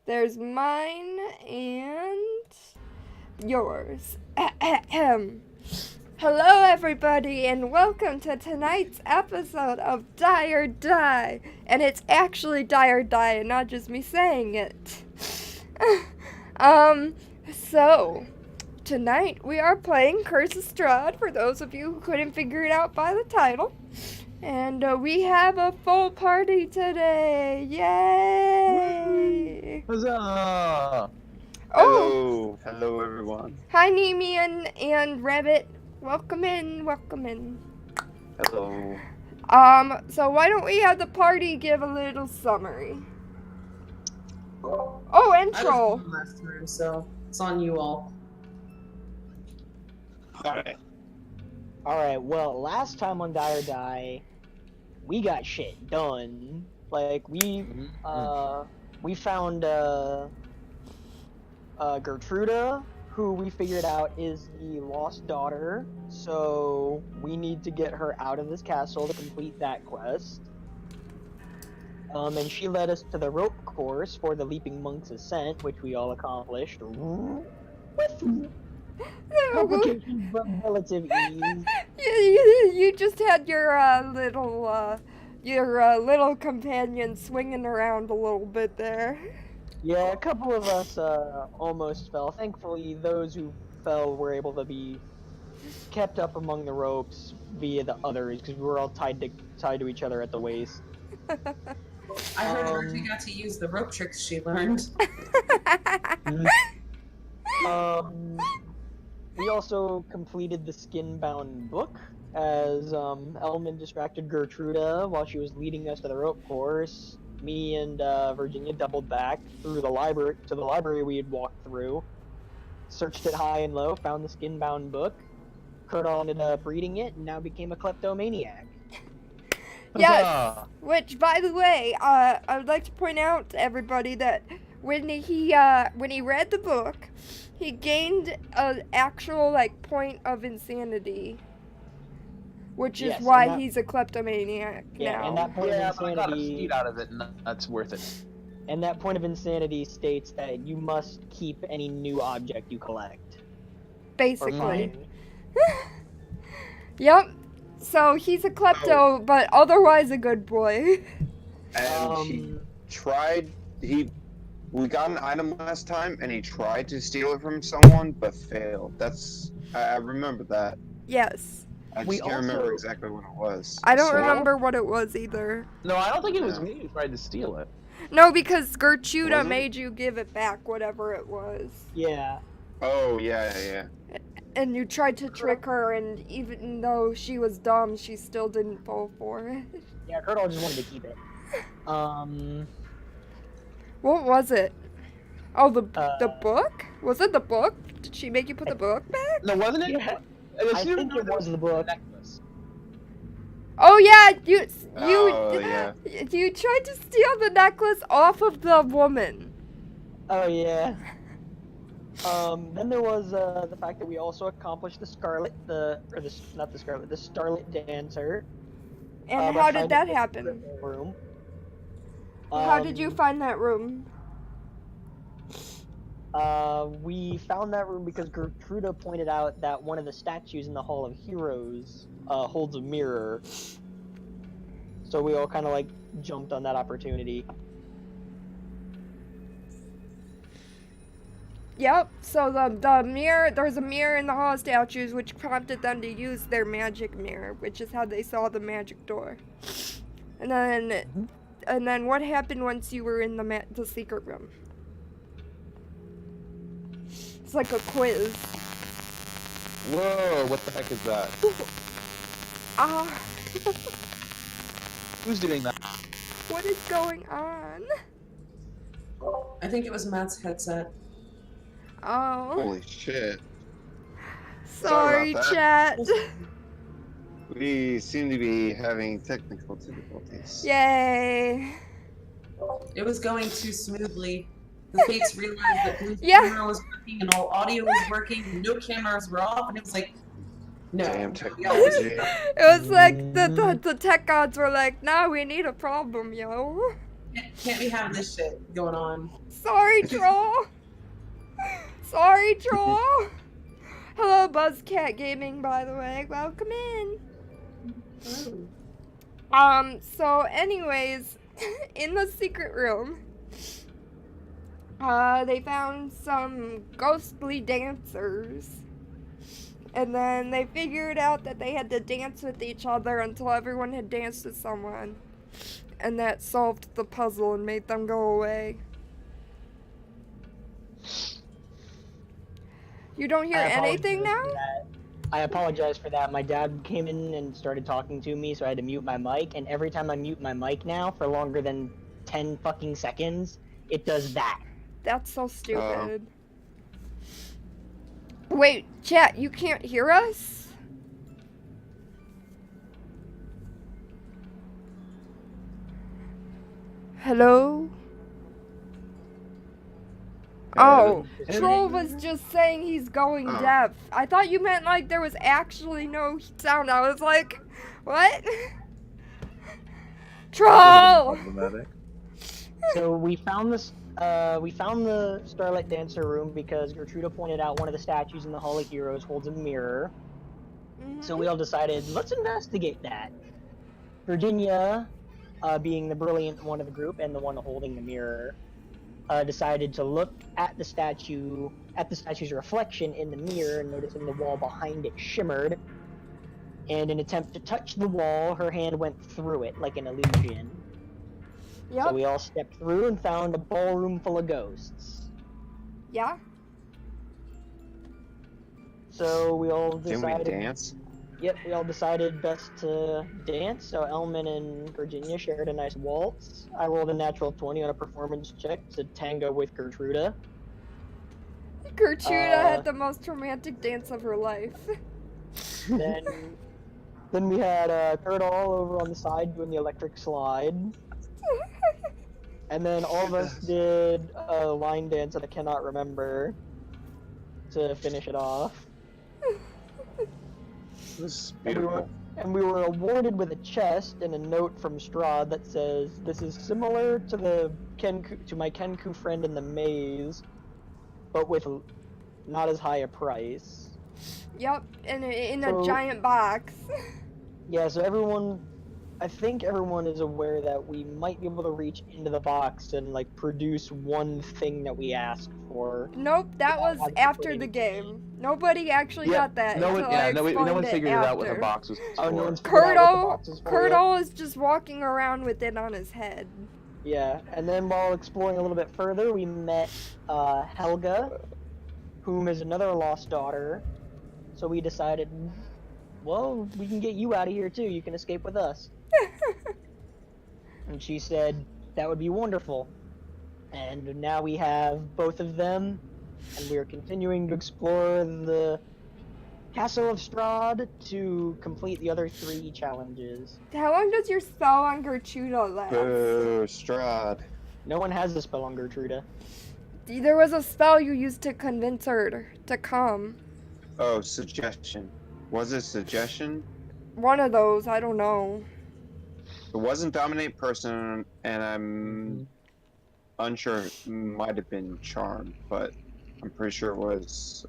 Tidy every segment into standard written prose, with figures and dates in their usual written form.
There's mine and yours. Ahem. Hello, everybody, and welcome to tonight's episode of Die or Die. And it's actually Die or Die, and not just me saying it. So, tonight we are playing Curse of Strahd, for those of you who couldn't figure it out by the title. And we have a full party today. Yay! Huzzah! Oh! Hello everyone. Hi, Neemian and Rabbit. Welcome in, welcome in. Hello. So why don't we have the party give a little summary? Oh, I intro. was last time, so it's on you all. Alright, well, last time on Die or Die, we got shit done. Like, we found, Gertruda, who we figured out is the lost daughter, so we need to get her out of this castle to complete that quest. And she led us to the rope course for the Leaping Monk's Ascent, which we all accomplished. With complications, but relative ease. You just had your little companion swinging around a little bit there. Yeah, a couple of us almost fell. Thankfully, those who fell were able to be kept up among the ropes via the others, because we were all tied to each other at the waist. I heard Archie got to use the rope tricks she learned. We also completed the skin-bound book, as Elman distracted Gertruda while she was leading us to the rope course. Me and Virginia doubled back through the library to the library we had walked through, searched it high and low, found the skin-bound book. Kurt ended up reading it, and now became a kleptomaniac. Yes, Huzzah! which, by the way, I would like to point out to everybody that when he read the book, he gained an actual, point of insanity. Which is Yes, why and that- he's a kleptomaniac Yeah, now. and that point Yeah, of but I got a insanity, speed out of it, and that's worth it. and that point of insanity states that you must keep any new object you collect. Or Basically. find. Yep. So he's a klepto, but otherwise a good boy. And he tried. We got an item last time, and he tried to steal it from someone, but failed. I remember that. Yes. I We just can't remember also- exactly what it was. I don't So- remember what it was either. No, I don't think it was Yeah. me who tried to steal it. No, because Gertruda Was it? made you give it back, whatever it was. Yeah. Oh yeah. And you tried to trick her, and even though she was dumb, she still didn't fall for it. Yeah, Kurt just wanted to keep it. What was it? Oh, the Uh, book? Was it the book? Did she make you put the book back? No, wasn't it? Yeah, I I think it was the book. Necklace. Oh yeah, you Oh, yeah. you tried to steal the necklace off of the woman. Oh yeah. Then there was the fact that we also accomplished the Starlit Dancer. And by how did finding that the happen? Room. How did you Um, find that room? We found that room because Gertruda pointed out that one of the statues in the Hall of Heroes holds a mirror. So we all kind of jumped on that opportunity. Yep, so the mirror, there's a mirror in the Hall of Statues which prompted them to use their magic mirror, which is how they saw the magic door. And then what happened once you were in the secret room? It's like a quiz. Whoa, what the heck is that? Ah, Who's doing that? what is going on? I think it was Matt's headset. Oh, Holy shit. sorry, about chat. We seem to be having technical difficulties. Yay. It was going too smoothly. The fates realized that Blue's Yeah. camera was working and all audio was working, and no cameras were off, and it was like, no. Damn technology. It was like the tech gods were like, nah, we need a problem, yo. Can't be having this shit going on. Sorry, troll. Sorry, troll. Hello, Buzzcat Gaming, by the way. Welcome in. So anyways, in the secret room, they found some ghostly dancers. And then they figured out that they had to dance with each other until everyone had danced with someone. And that solved the puzzle and made them go away. You don't hear anything now? I apologize for that. My dad came in and started talking to me, so I had to mute my mic. And every time I mute my mic now for longer than 10 fucking seconds, it does that. That's so stupid. Wait, chat, you can't hear us? Hello? Oh, Troll was just saying he's going deaf. I thought you meant like there was actually no sound. I was like, what? Troll! So we found this. We found the Starlight Dancer room because Gertruda pointed out one of the statues in the Hall of Heroes holds a mirror. So we all decided, let's investigate that. Virginia, being the brilliant one of the group and the one holding the mirror, decided to look at the statue's reflection in the mirror, and noticing the wall behind it shimmered. And in an attempt to touch the wall, her hand went through it like an illusion. Yep. So we all stepped through and found a ballroom full of ghosts. Yeah? So we all decided... Can we dance? Yep, we all decided best to dance. So Elman and Virginia shared a nice waltz. I rolled a natural 20 on a performance check to tango with Gertruda. Gertruda had the most romantic dance of her life. Then we had Kurt all over on the side doing the electric slide. And then all of us did a line dance that I cannot remember to finish it off. This is beautiful. And we were awarded with a chest and a note from Strahd that says, "This is similar to my Kenku friend in the maze, but with not as high a price." Yep, in a giant box. Yeah, so I think everyone is aware that we might be able to reach into the box and like produce one thing that we asked for. Nope, that was after the game. Nobody actually got that. No one figured out what the after. box was for. No one's figured out what the box is for yet. Kurtle is just walking around with it on his head. Yeah, and then while exploring a little bit further, we met Helga, whom is another lost daughter. So we decided, well, we can get you out of here too. You can escape with us. And she said that would be wonderful. And now we have both of them, and we are continuing to explore the Castle of Strahd to complete the other 3 challenges. How long does your spell on Gertruda last? Strahd. No one has a spell on Gertruda. There was a spell you used to convince her to come. Oh, suggestion. Was it suggestion? One of those, I don't know. It wasn't dominate person, and I'm unsure. It might have been charm, but I'm pretty sure it was.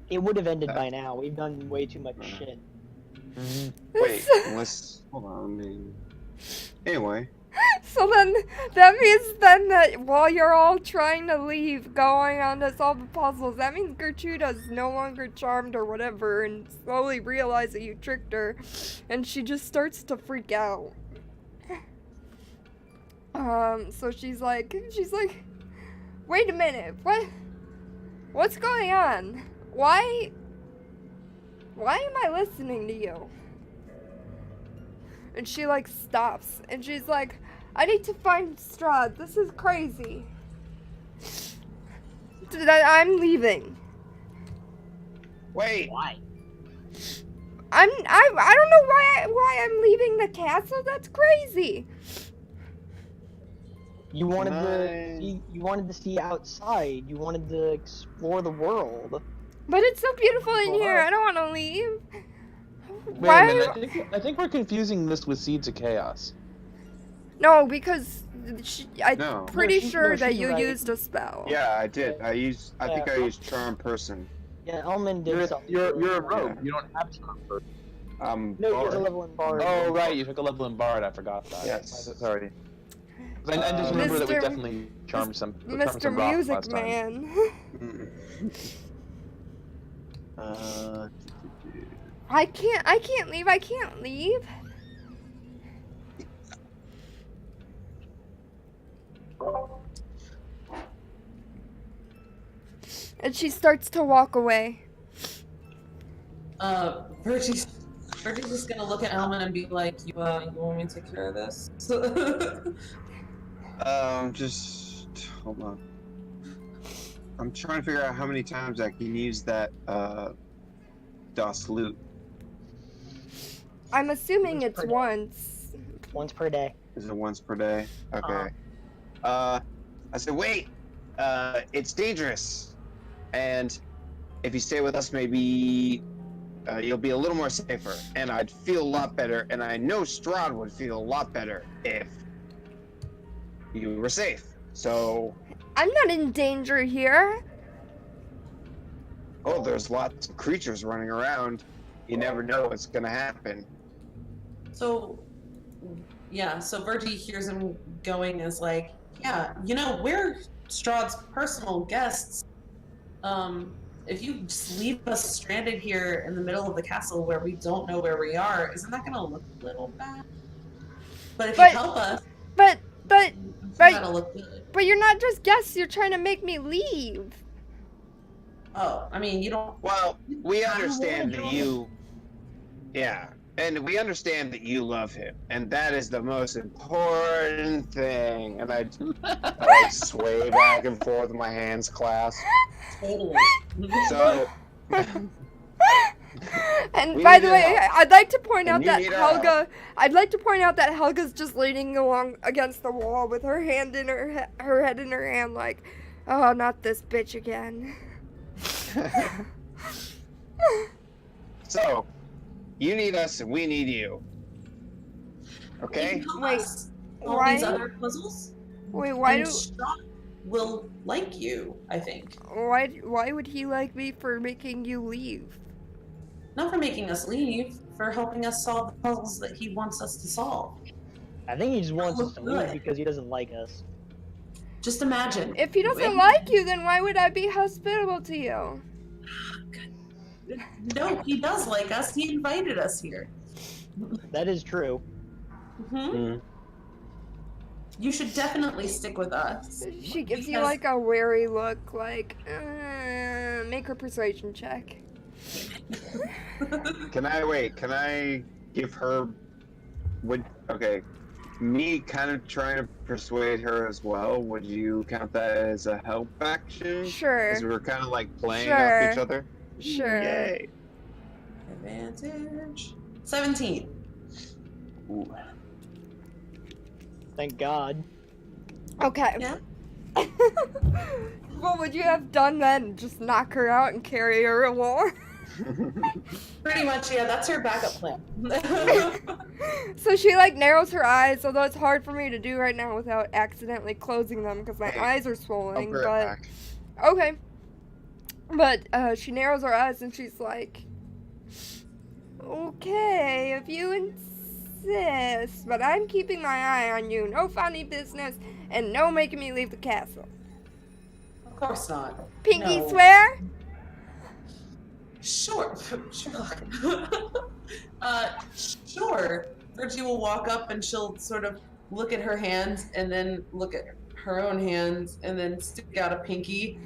It would have ended by now. We've done way too much shit. Wait, hold on. Anyway. So then, that means then that while you're all trying to leave, going on to solve the puzzles, that means Gertruda's no longer charmed or whatever, and slowly realizes that you tricked her, and she just starts to freak out. So she's like, wait a minute, what's going on? Why am I listening to you? And she like stops, and she's like, I need to find Strahd. This is crazy. I'm leaving. Wait. Why? I don't know why I'm leaving the castle. That's crazy. You wanted to see outside. You wanted to explore the world. But it's so beautiful in here. I don't want to leave. Wait a minute, I think we're confusing this with Seeds of Chaos. No, because I'm No. pretty sure she's that you right. used a spell. Yeah, I did. I think I Yeah. used charm person. Yeah, Elman did something. You're a really rogue. bad. You don't have charm person. No, he has a Bard. level in Bard. Oh right, you took a level in Bard. I forgot that. Yes. Sorry. I just remember that we Mr. definitely charmed some. Mr. rocks Music last time. Man. I can't leave. And she starts to walk away. Virgie's just gonna look at Elman and be like, you want me to take care of this? Just hold on. I'm trying to figure out how many times I can use that DOS loot. I'm assuming Once it's per day. once. Once per day. Is it once per day? Okay. I said, wait. It's dangerous, and if you stay with us, maybe you'll be a little more safer, and I'd feel a lot better, and I know Strahd would feel a lot better if you were safe. So, I'm not in danger here. oh, there's lots of creatures running around. You never know what's gonna happen. So, yeah, so Virgie hears him going as like, yeah, we're Strahd's personal guests. If you just leave us stranded here in the middle of the castle where we don't know where we are, isn't that gonna look a little bad? But if you help us, But that'll look good. But you're not just guests, you're trying to make me leave. Oh, I mean, you don't. Well, we understand that you... Yeah, and we understand that you love him, and that is the most important thing. And I sway back and forth with my hands clasped. Totally. So... And We by need the your way, help. I'd like to point And out you that need our help. I'd like to point out that Helga's just leaning along against the wall with her hand in her head in her hand, like, oh, not this bitch again. So, you need us and we need you. Okay? You can help Wait, us solve why- these other puzzles. Wait, why And do Strahd will like you, I think. why would he like me for making you leave? Not for making us leave, for helping us solve the puzzles that he wants us to solve. I think he just wants us to leave Good. because he doesn't like us. Just imagine. If he doesn't like you, then why would I be hospitable to you? No, he does like us. He invited us here. That is true. Hmm. You should definitely stick with us. She gives you Because- like a wary look, like, make her persuasion check. Can I give her... Okay. Me kind of trying to persuade her as well, would you count that as a help action? Sure. Because we were kind of like playing Sure. off each other? Sure. Yay. Advantage. 17. Ooh. Thank God. Okay. Yeah. What would you have done then? Just knock her out and carry her along? Pretty much, yeah, that's her backup plan. So she like narrows her eyes, although it's hard for me to do right now without accidentally closing them because my Hey, eyes are I'll swollen. be right But back. okay. But she narrows her eyes and she's like, okay, if you insist, but I'm keeping my eye on you. No funny business and no making me leave the castle. Of course not. Pinky No. swear? Sure. Sure. Virgie will walk up and she'll sort of look at her hands and then look at her own hands and then stick out a pinky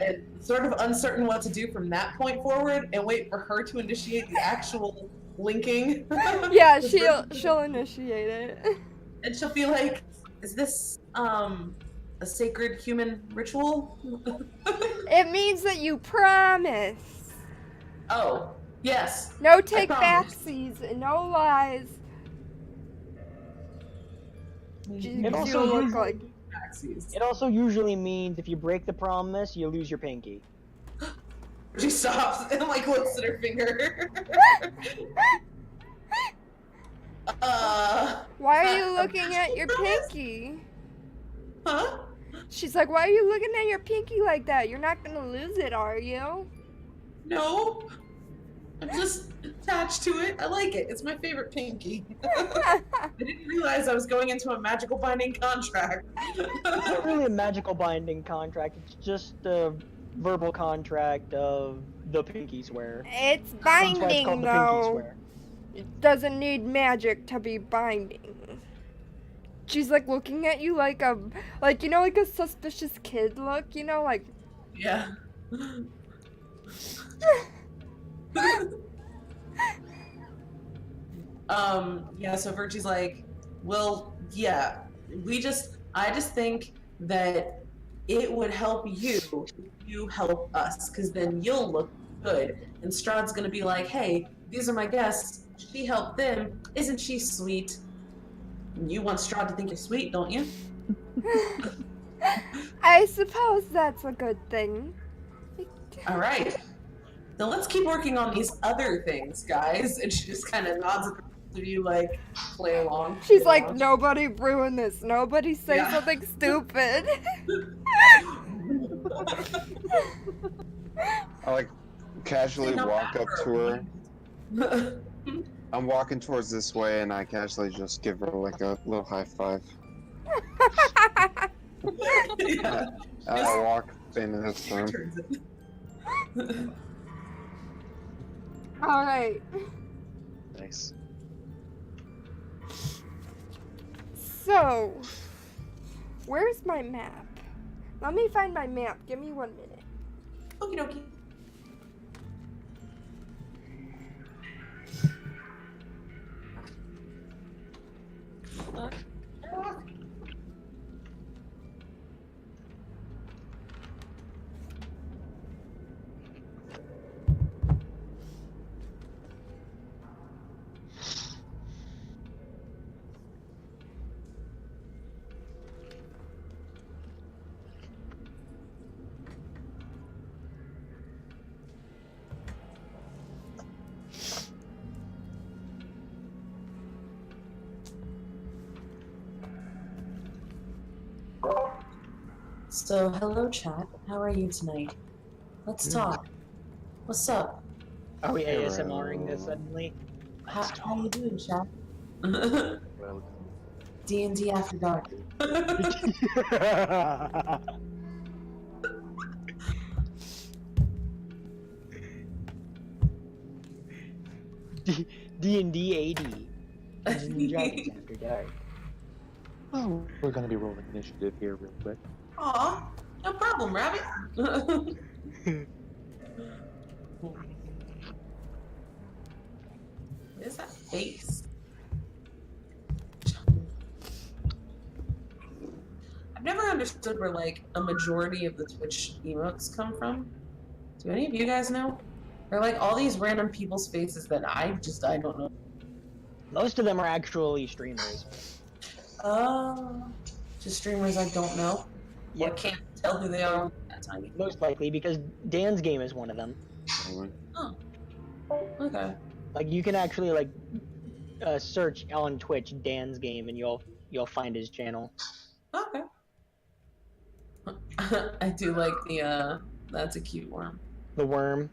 and sort of uncertain what to do from that point forward and wait for her to initiate the actual linking. Yeah, she'll initiate it. And she'll be like, is this a sacred human ritual? It means that you promise. Oh, yes. No take promise. backsies and no lies. Mm-hmm. It You also look usually- like It also usually means if you break the promise, you lose your pinky. She stops and like looks at her finger. Why are you looking at your pinky? Huh? She's like, why are you looking at your pinky like that? You're not gonna lose it, are you? No. I'm just attached to it. I like it. It's my favorite pinky. I didn't realize I was going into a magical binding contract. It's not really a magical binding contract. It's just a verbal contract of the pinky swear. It's That's why it's binding, called the pinky though. swear. It doesn't need magic to be binding. She's like looking at you like a, like, you know, like a suspicious kid look, you know, like. Yeah. Yeah, so Virgie's like, well, yeah, I just think that it would help you if you help us, because then you'll look good. And Strahd's gonna be like, hey, these are my guests. She helped them. Isn't she sweet? You want Strahd to think you're sweet, don't you? I suppose that's a good thing. All right. Now let's keep working on these other things, guys. And she just kind of nods at the rest of you, like, play along. She's play like, along. nobody ruin this. Nobody say Yeah. something stupid. I like casually Not walk bad up for to a her. I'm walking towards this way, and I casually just give her like a little high five. Yeah. I walk into this room. Turns it. All right. Nice. So, where's my map? Let me find my map. Give me 1 minute. Okie dokie. So, hello, chat. How are you tonight? Let's talk. What's up? Are we ASMRing this suddenly? How you doing, chat? Well, D&D After Dark. D&D AD. Dungeons and Dragons After Dark. oh, we're gonna be rolling initiative here real quick. Aw, no problem, Rabbit. What is that face? I've never understood where, like, a majority of the Twitch emotes come from. Do any of you guys know? They're like all these random people's faces that I don't know. Most of them are actually streamers. Just streamers I don't know. Or Yep. can't tell who they are that time. Most likely, because Dan's game is one of them. Oh. Okay. Like, you can actually, like, search on Twitch Dan's game, and you'll find his channel. Okay. I do like the that's a cute worm. The worm.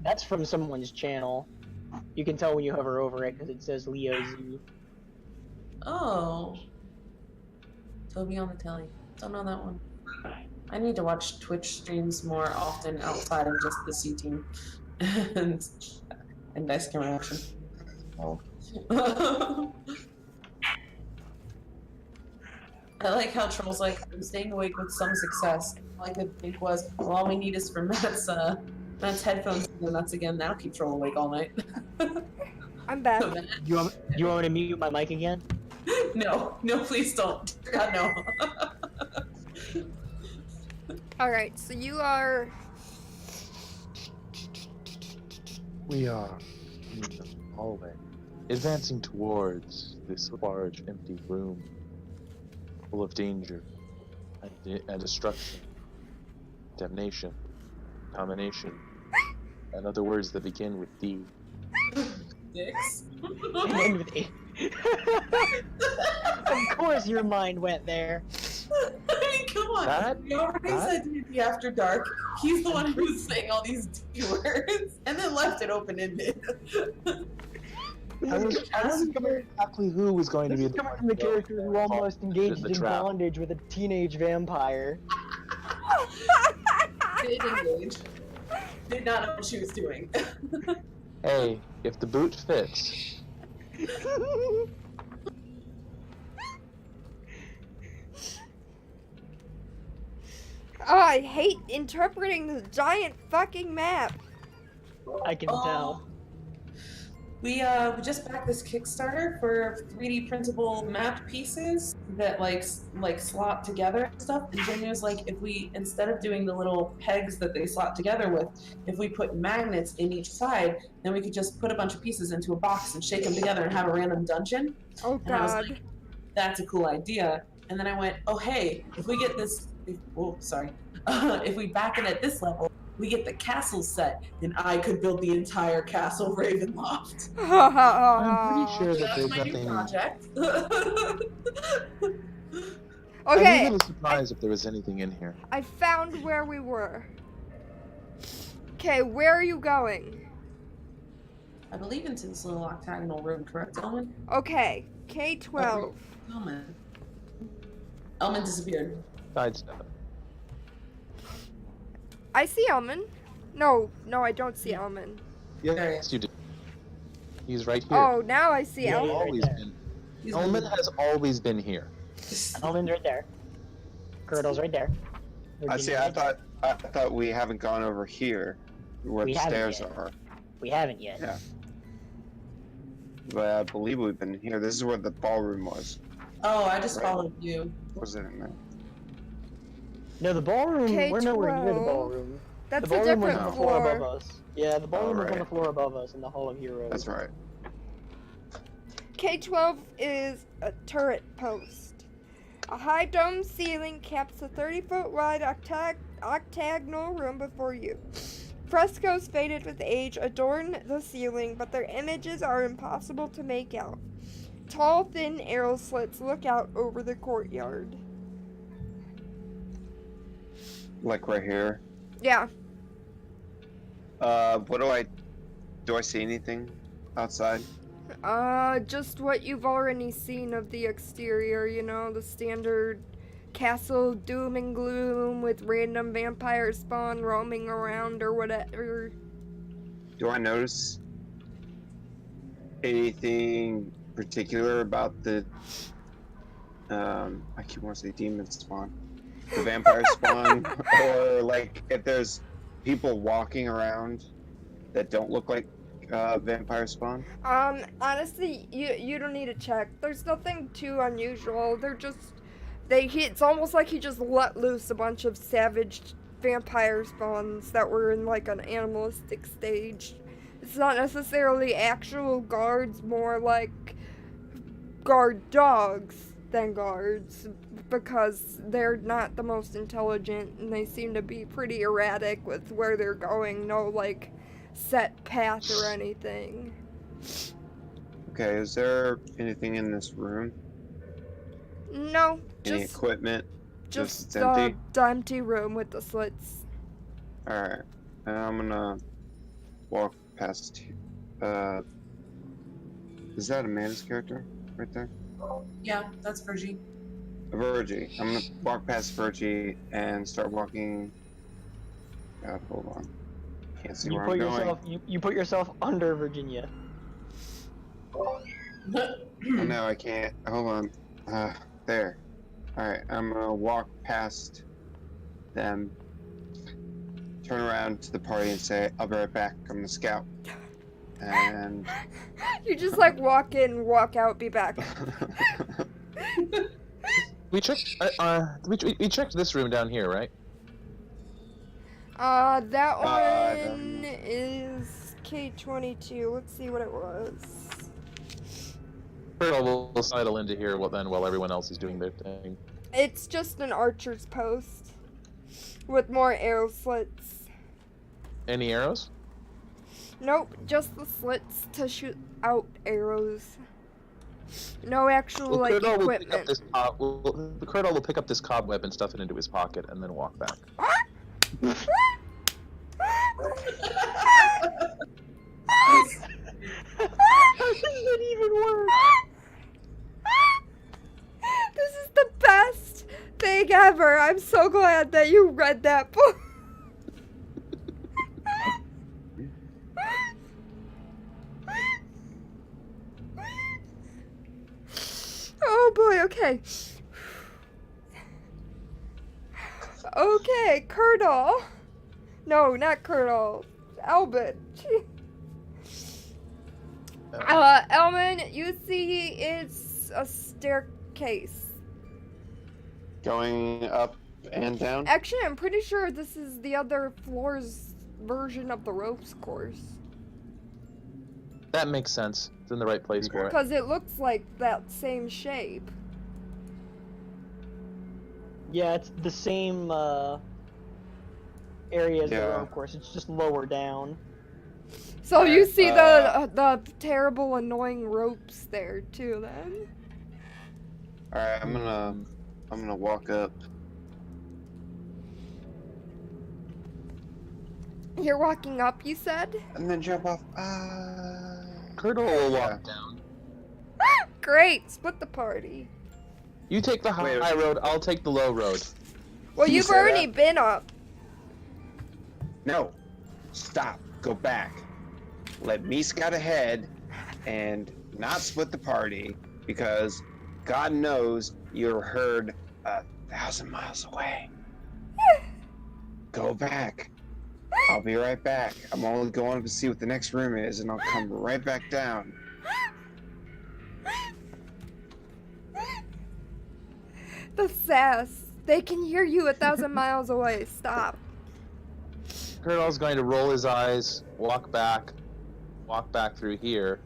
That's from someone's channel. You can tell when you hover over it, because it says Leo Z. Oh. Toby on the telly. Don't know that one. I need to watch Twitch streams more often outside of just the C team and Dice Camera Action. Oh. I like how Troll's like, I'm staying awake with some success. All I could think was, well, all we need is for Matt's headphones to go nuts again. That'll keep Troll awake all night. I'm back. You want me to mute my mic again? No, please don't. God, no. All right, so you are. We are in the hallway, advancing towards this large, empty room, full of danger and destruction, damnation, domination, and other words that begin with D. Dicks. Of course your mind went there. I mean, come on. We already said D&D After Dark. He's the one who's saying all these D words and then left it open-ended. I wasn't sure exactly who was going to This be is coming from the character who almost engaged the in trap. bondage with a teenage vampire. Did engage. Did not know what she was doing. Hey, if the boot fits. Oh, I hate interpreting this giant fucking map. I can tell. We just backed this Kickstarter for 3D printable map pieces that like slot together and stuff. And Jenny was like, if we, instead of doing the little pegs that they slot together with, if we put magnets in each side, then we could just put a bunch of pieces into a box and shake them together and have a random dungeon. Oh And I was god. like, that's a cool idea. And then I went, oh hey, if we get this, if we back it at this level, we get the castle set, and I could build the entire castle Ravenloft. I'm pretty sure that That's there's my new nothing. project. I'd be a Okay, little surprised if there was anything in here. I found where we were. Okay, where are you going? I believe into this little octagonal room, correct, Elman? Okay, K-12. Elman. Elman disappeared. Sidestep. I see Elman. No, I don't see Elman. Yes, you do. He's right here. Oh, now I see He's Elman. always been. Elman has always been here. Elman's right there. Girdle's right there. I see. I thought we haven't gone over here, where We the haven't stairs yet. are. We haven't yet. Yeah. But I believe we've been here. This is where the ballroom was. Oh, I just Right. followed you. Was it in there? No, the ballroom. We're nowhere near the K-12. ballroom. That's the a ballroom was on different the floor above floor. us. Yeah, the ballroom was on right. the floor above us in the Hall of Heroes. That's right. K-12 is a turret post. A high dome ceiling caps a 30-foot wide octagonal room before you. Frescoes faded with age adorn the ceiling, but their images are impossible to make out. Tall, thin arrow slits look out over the courtyard. Like right here. Yeah. What do I see anything outside? Just what you've already seen of the exterior, you know, the standard castle doom and gloom with random vampire spawn roaming around or whatever. Do I notice anything particular about the I keep wanting to say demon spawn, the vampire spawn, or like if there's people walking around that don't look like vampire spawn? Honestly, you don't need to check. There's nothing too unusual. They're just it's almost like he just let loose a bunch of savage vampire spawns that were in like an animalistic stage. It's not necessarily actual guards, more like guard dogs than guards, because they're not the most intelligent and they seem to be pretty erratic with where they're going. No like set path or anything. Okay, is there anything in this room? No, Any just equipment? just it's the empty? empty room with the slits. Alright. I'm gonna walk past is that Amanda's character right there? Yeah, that's Virgie. Virgie. I'm gonna walk past Virgie and start walking. God, hold on. Can't see where I'm going. You put yourself under Virginia. Oh, no, I can't. Hold on. There. Alright, I'm gonna walk past them, turn around to the party and say, I'll be right back, I'm the scout. And... You just like walk in, walk out, be back. We checked. We checked this room down here, right? That I one is K22. Let's see what it was. We'll sidle into here while everyone else is doing their thing. It's just an archer's post with more arrow slits. Any arrows? Nope, just the slits to shoot out arrows. No actual like Curdle will pick up equipment. this Curdle will pick up this cobweb and stuff it into his pocket and then walk back. How does it even work? This is the best thing ever. I'm so glad that you read that book. Oh boy, okay. Okay, Curdle. No, not Curdle. Albin. Elman, you see it's a staircase. Going up and down. Actually, I'm pretty sure this is the other floor's version of the ropes course. That makes sense. It's in the right place for it. Because it looks like that same shape. Yeah, it's the same area as the Yeah. rope course. It's just lower down. So you Alright, see the terrible, annoying ropes there too. Then All right, I'm gonna walk up. you're walking up. You said. And then jump off. Curdle will walk down. Great, split the party. You take the Wait. high road, I'll take the low road. Well, You you've say already that. been up. No, stop. Go back. Let me scout ahead, and not split the party because God knows you're heard 1,000 miles away. Go back. I'll be right back. I'm only going to see what the next room is, and I'll come right back down. The sass. They can hear you 1,000 miles away. Stop. Curdle's going to roll his eyes, walk back through here.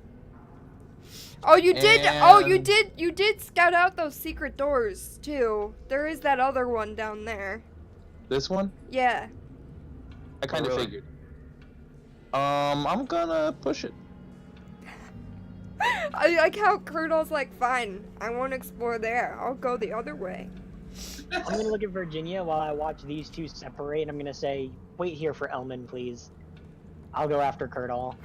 Oh, you did. Oh, you And- did. You did scout out those secret doors too. There is that other one down there. This one? Yeah. I kind of really? figured. I'm gonna push it. I like how Curdle's like, fine. I won't explore there. I'll go the other way. I'm gonna look at Virginia while I watch these two separate, and I'm gonna say, "Wait here for Elman, please. I'll go after Curdle."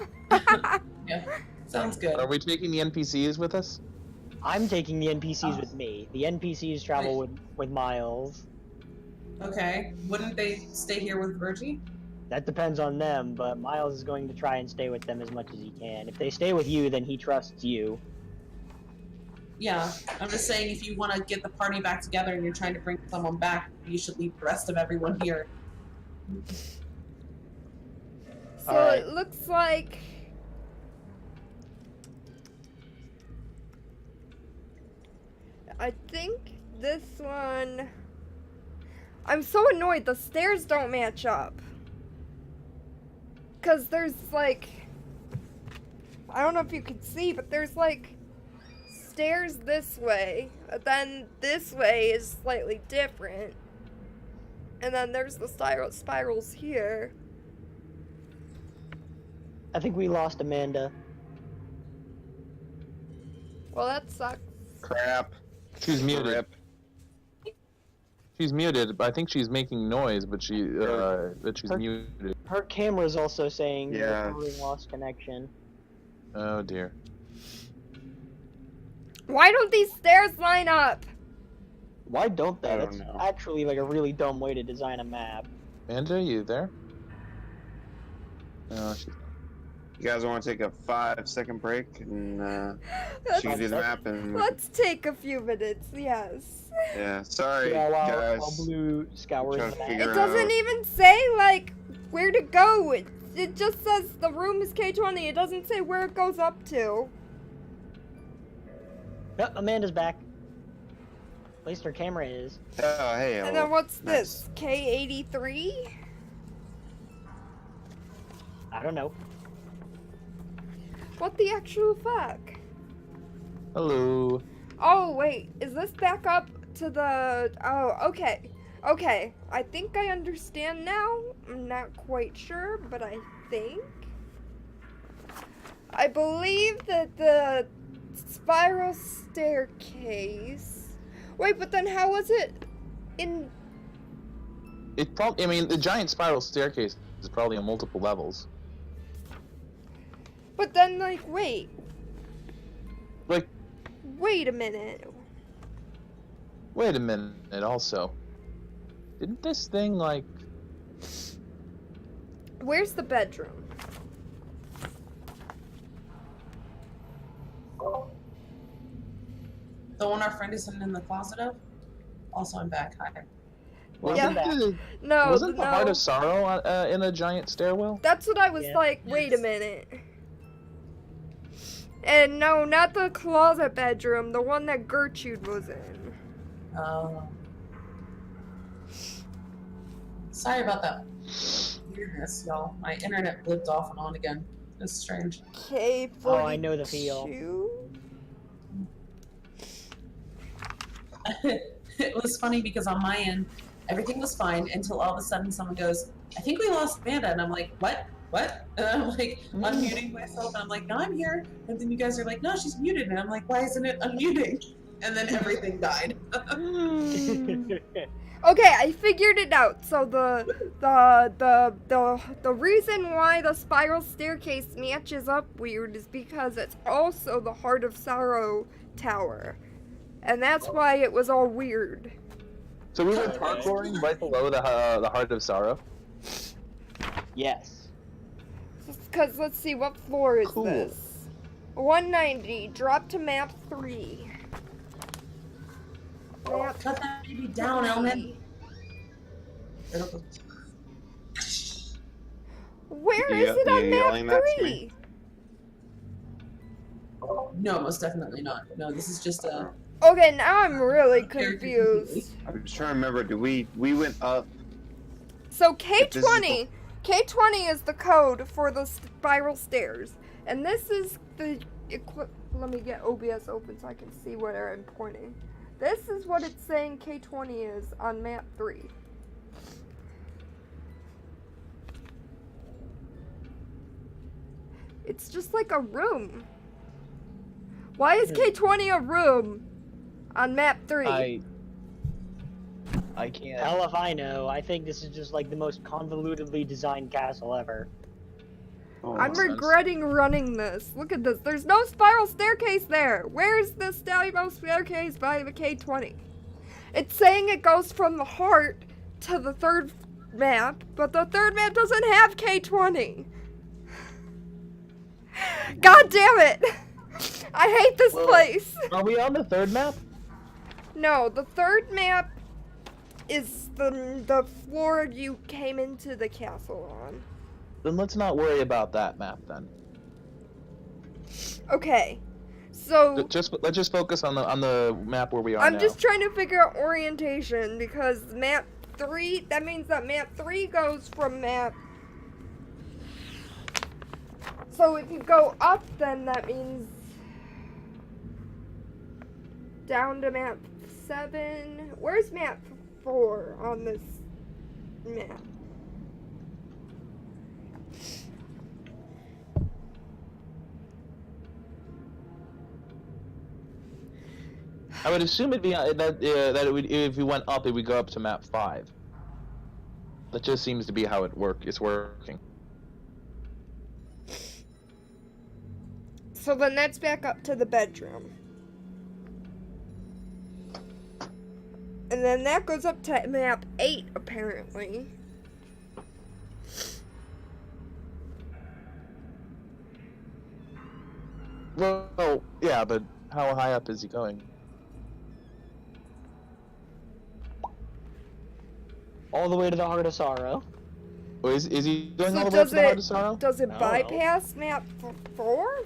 Yeah, sounds good. Are we taking the NPCs with us? I'm taking the NPCs with me. The NPCs travel with Miles. Okay, wouldn't they stay here with Virgie? That depends on them, but Miles is going to try and stay with them as much as he can. If they stay with you, then he trusts you. Yeah, I'm just saying if you want to get the party back together and you're trying to bring someone back, you should leave the rest of everyone here. So Alright. it looks like. I think this one. I'm so annoyed. The stairs don't match up. Because there's like. I don't know if you can see, but there's like stairs this way. But then this way is slightly different. And then there's the spirals here. I think we lost Amanda. Well, that sucks. Crap. She's muted. Rip. She's muted. I think she's making noise, but she's Her- muted. Her camera's also saying Yeah. we lost connection. Oh dear. Why don't these stairs line up? Why don't they? I don't That's know. actually like a really dumb way to design a map. Amanda, you there? No, she's not. You guys want to take a 5-second break and Let's, she can do the map and let's take a few minutes, yes. yeah. Sorry, Yeah, while guys. Blue scours Trying the to map. figure It doesn't out. even say, like, where to go. It just says the room is K20. It doesn't say where it goes up to. Yep, Amanda's back. At least her camera is. Oh, hey. And oh, then what's nice. this? K83? I don't know. What the actual fuck? Hello. Oh, wait. Is this back up to the... Oh, okay. Okay. I think I understand now. I'm not quite sure, but I think. I believe that the spiral staircase. Wait, but then how was it in? It probably. I mean, the giant spiral staircase is probably on multiple levels. But then, like, wait. Like, Wait a minute. wait a minute. Also, didn't this thing like? Where's the bedroom? The one our friend is sitting in the closet of? Also, I'm back. Hi. Wasn't Yeah. the, No, wasn't the no. Heart of Sorrow in a giant stairwell? That's what I was Yeah. like, wait a minute. And no, not the closet bedroom, the one that Gertrude was in. Sorry about that weirdness, y'all. My internet blipped off and on again. It's strange. K42. Oh, I know the feel. It was funny because on my end, everything was fine until all of a sudden someone goes, I think we lost Amanda. And I'm like, what? What? And I'm like unmuting myself. And I'm like, no, I'm here. And then you guys are like, no, she's muted. And I'm like, why isn't it unmuting? And then everything died. Okay, I figured it out. So the reason why the spiral staircase matches up weird is because it's also the Heart of Sorrow tower. And that's why it was all weird. So we were parkouring right below the Heart of Sorrow. Yes. Because let's see, what floor is Cool. this? 190, drop to map 3. Map Cut that baby down, Elman. Where You- is it you on yelling map that to 3? me? No, most definitely not. No, this is just a. Okay, now I'm really confused. I'm just trying to remember. We went up? So If this is K20, K20 is the code for the spiral stairs, and this is the let me get OBS open so I can see where I'm pointing. This is what it's saying K20 is on map 3. It's just like a room. Why is K20 a room on map 3? I can't. Hell if I know. I think this is just like the most convolutedly designed castle ever. Oh, I'm makes sense. regretting running this. Look at this. There's no spiral staircase there. Where's the spiral staircase by the K20? It's saying it goes from the heart to the third map, but the third map doesn't have K20. God damn it! I hate this place. Are we on the third map? No, the third map is the floor you came into the castle on. Then let's not worry about that map then. Okay, so Let's just focus on the map where we are I'm now. just trying to figure out orientation because map 3, that means that map 3 goes from map. So if you go up, then that means down to map 7. Where's map 4 on this map? I would assume it'd be that it would, if we went up, it would go up to map 5. That just seems to be how it's working. So then that's back up to the bedroom. And then that goes up to map 8, apparently. Well, yeah, but how high up is he going? All the way to the Heart of Sorrow. Or is he going So all the way up does to the Heart it of Sorrow? does it No. bypass map 4?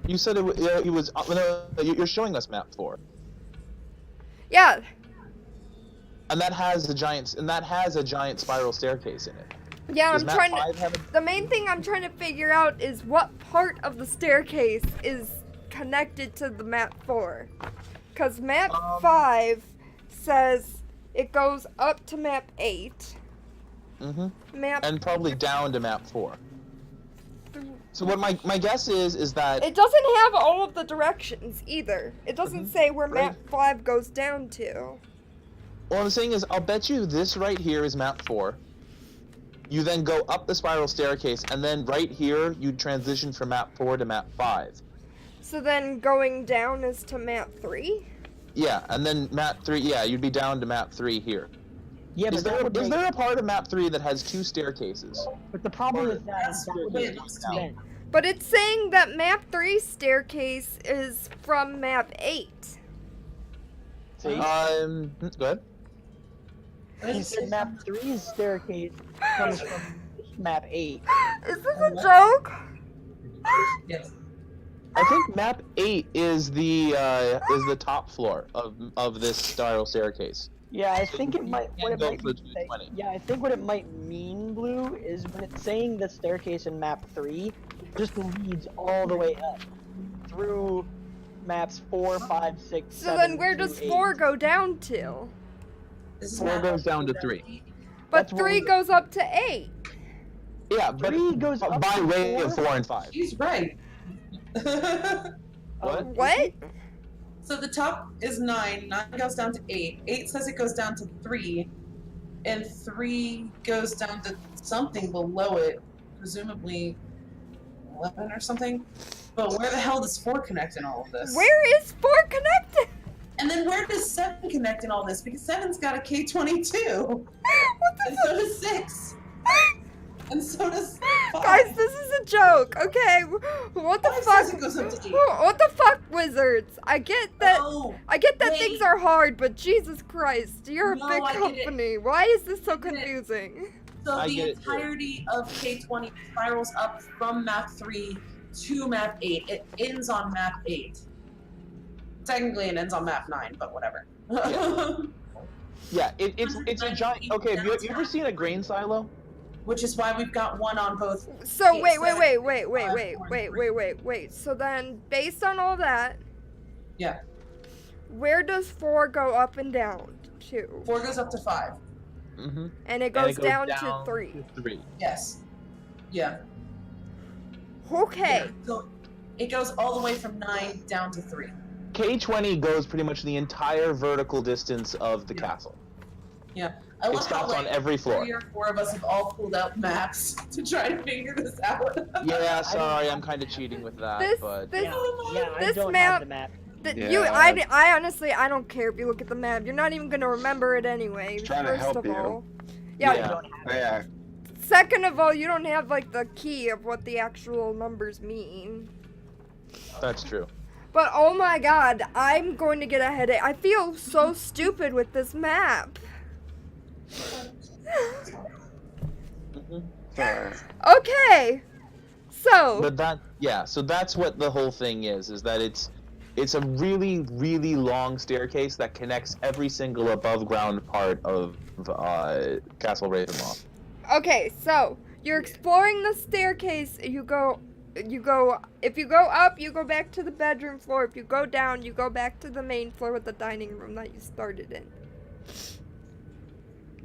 You said it was. No, you're showing us map 4, Yeah. and that has a giant spiral staircase in it. Yeah, Does I'm map trying 5 to. have a... The main thing I'm trying to figure out is what part of the staircase is connected to the map 4. Because map 5 says it goes up to map 8. Mm-hmm. Map And probably down to map 4. So what my guess is that It doesn't have all of the directions either. It doesn't say where Right. map 5 goes down to. what I'm saying is I'll bet you this right here is map 4. You then go up the spiral staircase, and then right here you transition from map 4 to map 5. So then going down is to map 3? Yeah, and then map 3. Yeah, you'd be down to map 3 here. Yeah, but Is that would make- there a part of map 3 that has 2 staircases? But the problem or- is that That's that the would way make it looks to me. sense. But it's saying that map 3 staircase is from map 8. See? Go ahead. He said map 3's staircase comes from map 8. Is this a joke? Yes. I think map 8 is the top floor of this spiral staircase. Yeah, I think it might. What it Go might for say, 220. yeah, I think what it might mean, Blue, is when it's saying the staircase in map 3 just leads all the way up through maps 4, 5, 6, So 7, then where 2, does 8. 4 go down to? This is 4 map goes down to 4. 3. But That's what 3 we- goes up to 8. Yeah, but 3 goes up by to way 4? of 4 and 5. He's right. What? What? So the top is 9. 9 goes down to 8. 8 says it goes down to 3. And 3 goes down to something below it. Presumably 11 or something. But where the hell does 4 connect in all of this? Where is 4 connected? And then where does 7 connect in all this? Because 7's got a K22. What the And so does 6. And so does 5. Guys, this is a joke, okay? What the 5 fuck? says it goes up to 8. What the fuck, wizards? I get that. Oh, I get that wait. things are hard, but Jesus Christ, you're No, a big I get it. company. Why is this so I get it. confusing? so I the get it, too. entirety of K20 spirals up from map 3 to map 8. It ends on map 8. Technically, it ends on map 9, but whatever. Yeah, it's a giant. Okay, have you ever seen a grain silo? Which is why we've got one on both. So Eight, wait. seven, five, So then, based on all that, Yeah. where does 4 go up and down to? 4 goes up to 5. Mm-hmm. And it goes, down, to 3. 3. Yes. Yeah. Okay. Yeah. So it goes all the way from 9 down to 3. K20 goes pretty much the entire vertical distance of the castle. I It love how stops on like every floor. 3 or 4 of us have all pulled out maps to try to figure this out. Yeah, sorry, I'm kind of cheating with that, This but this Yeah, I This don't map- have the map. You, Yeah. I honestly, I don't care if you look at the map. You're not even gonna remember it anyway. Trying to First help of you. all, Yeah. yeah. I don't have Oh, yeah. Second of all, you don't have like the key of what the actual numbers mean. that's true. But oh my God, I'm going to get a headache. I feel so stupid with this map. Mhm. Sorry. Okay, so But so that's what the whole thing is that it's a really, really long staircase that connects every single above ground part of Castle Ravenloft. okay, so you're exploring the staircase. You go. If you go up, you go back to the bedroom floor. If you go down, you go back to the main floor with the dining room that you started in.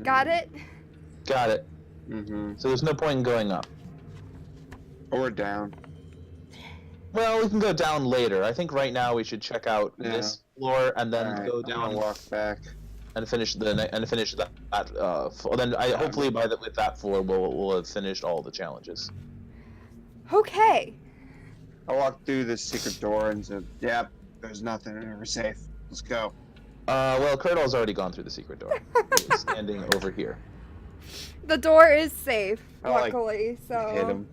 Got it? Got it. Mm-hmm. So there's no point in going up. Or down. Well, we can go down later. I think right now we should check out Yeah. this floor and then Alright, go I'm gonna down walk back. and finish that. Then Yeah. hopefully with that floor we'll have finished all the challenges. Okay. I walked through this secret door and said, "Yep, there's nothing. We're safe. Let's go." Well, Curdle's already gone through the secret door. He's standing over here. The door is safe, I like luckily, so Hit him.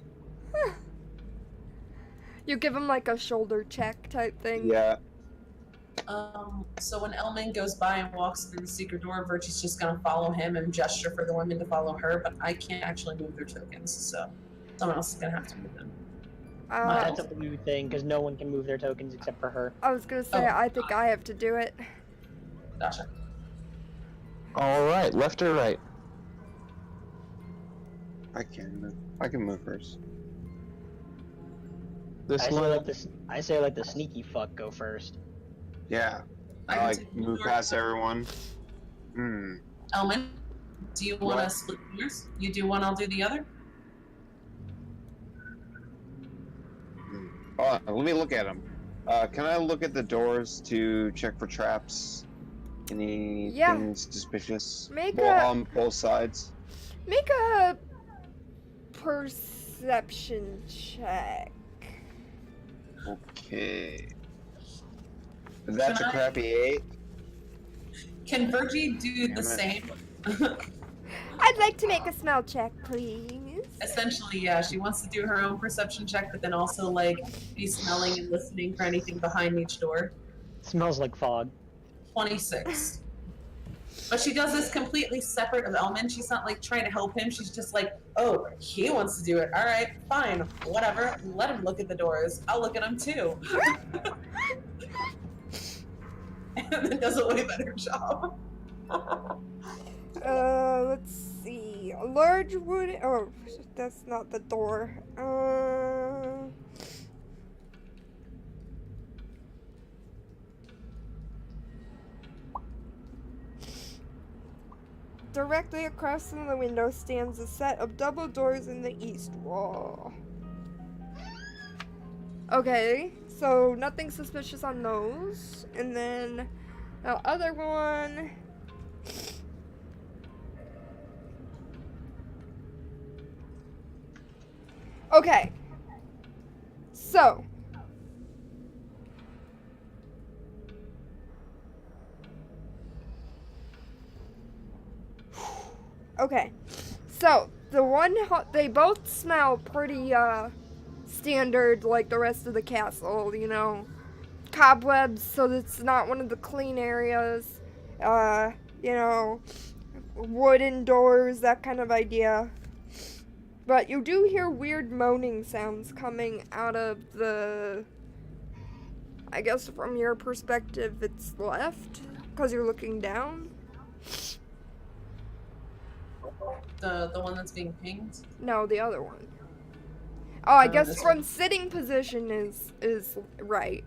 you give him like a shoulder check type thing. Yeah. So when Elman goes by and walks through the secret door, Virtie's just gonna follow him and gesture for the women to follow her, but I can't actually move their tokens, so someone else is gonna have to move them. That's a blue thing because no one can move their tokens except for her. I was gonna say, Oh. I think I have to do it. Gotcha. All right, left or right? I can move. I can move first. This I say one. let the sneaky fuck go first. Yeah. I I can like take the move door. past everyone. Hmm. Elman, do you want to What? split yours? You do one, I'll do the other? Hold on, let me look at them. Can I look at the doors to check for traps? Anything suspicious? On both sides. Make a perception check. Okay. That's a crappy 8. Can Virgie do the same? I'd like to make a smell check, please. Essentially, yeah, she wants to do her own perception check, but then also like be smelling and listening for anything behind each door. Smells like fog. 26. But she does this completely separate of Elman. She's not like trying to help him. She's just like, oh, he wants to do it. All right, fine, whatever. Let him look at the doors. I'll look at them too. And then does a way better job. Let's see. A large wood. Oh, that's not the door. Directly across from the window stands a set of double doors in the east wall. Okay, so nothing suspicious on those. And then the other one. Okay. So. Okay. So, the one, they both smell pretty, standard like the rest of the castle, you know. Cobwebs, so it's not one of the clean areas. You know, wooden doors, that kind of idea. But you do hear weird moaning sounds coming out of the, I guess from your perspective, it's left, because you're looking down. The one that's being pinged? No, the other one. Oh, I guess from sitting position is right.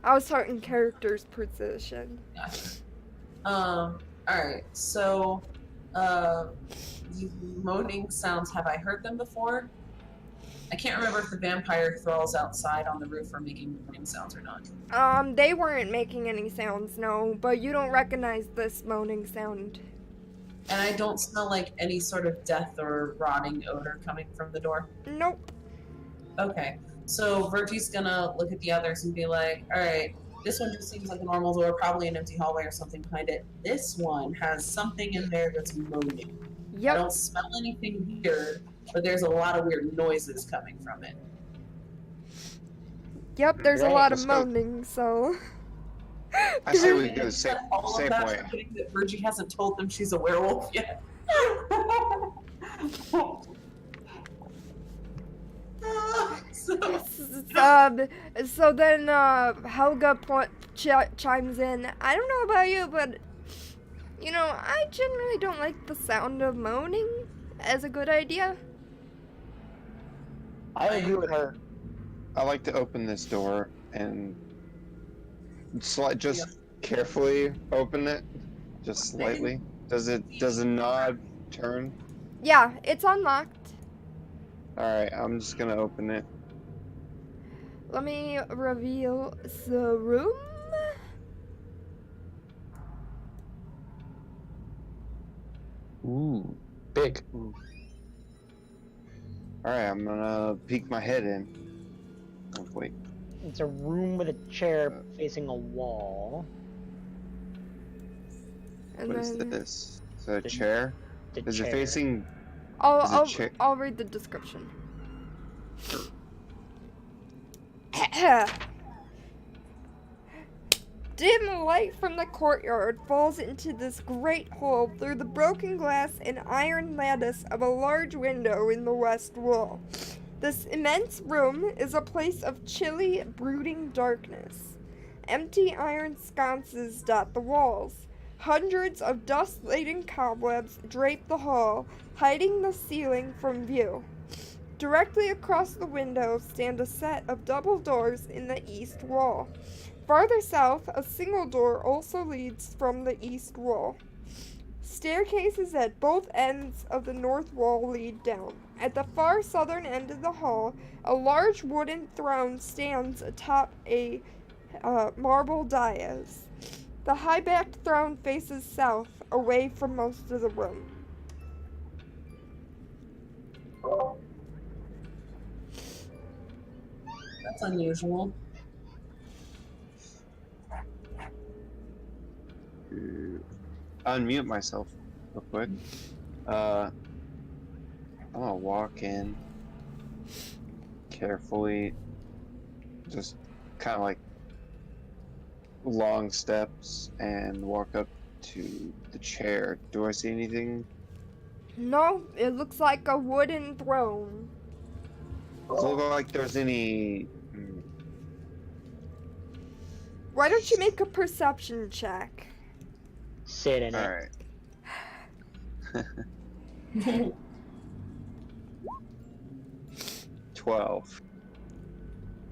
I was talking character's position. Gotcha. Alright, so, the moaning sounds, have I heard them before? I can't remember if the vampire thralls outside on the roof are making moaning sounds or not. They weren't making any sounds, no, but you don't recognize this moaning sound. And I don't smell like any sort of death or rotting odor coming from the door? Nope. Okay, so Virgie's gonna look at the others and be like, alright, this one just seems like a normal door, probably an empty hallway or something behind it. This one has something in there that's moaning. Yep. I don't smell anything weird, but there's a lot of weird noises coming from it. Yep, there's a Right, lot of let's go. moaning, so. I say we go Is that all safe of that way. forgetting that Virgie hasn't told them she's a werewolf yet? So then Helga chimes in. I don't know about you, but you know, I generally don't like the sound of moaning as a good idea. I agree with her. I like to open this door and just carefully open it, just slightly. Does a knob turn? Yeah, it's unlocked. All right, I'm just gonna open it. Let me reveal the room. Ooh, big. All right, I'm gonna peek my head in. Oh, wait. It's a room with a chair facing a wall. And What is then this? Is that a chair? The Is chair. it facing? I'll I'll read the description. Dim light from the courtyard falls into this great hole through the broken glass and iron lattice of a large window in the west wall. This immense room is a place of chilly, brooding darkness. Empty iron sconces dot the walls. Hundreds of dust-laden cobwebs drape the hall, hiding the ceiling from view. Directly across the window stand a set of double doors in the east wall. Farther south, a single door also leads from the east wall. Staircases at both ends of the north wall lead down. At the far southern end of the hall, a large wooden throne stands atop a marble dais. The high-backed throne faces south, away from most of the room. That's unusual. Unmute myself real quick. I'm gonna walk in carefully, just kind of like long steps, and walk up to the chair. Do I see anything? No, it looks like a wooden throne. Does it look like there's any? Why don't you make a perception check? Sit in All it. right. 12.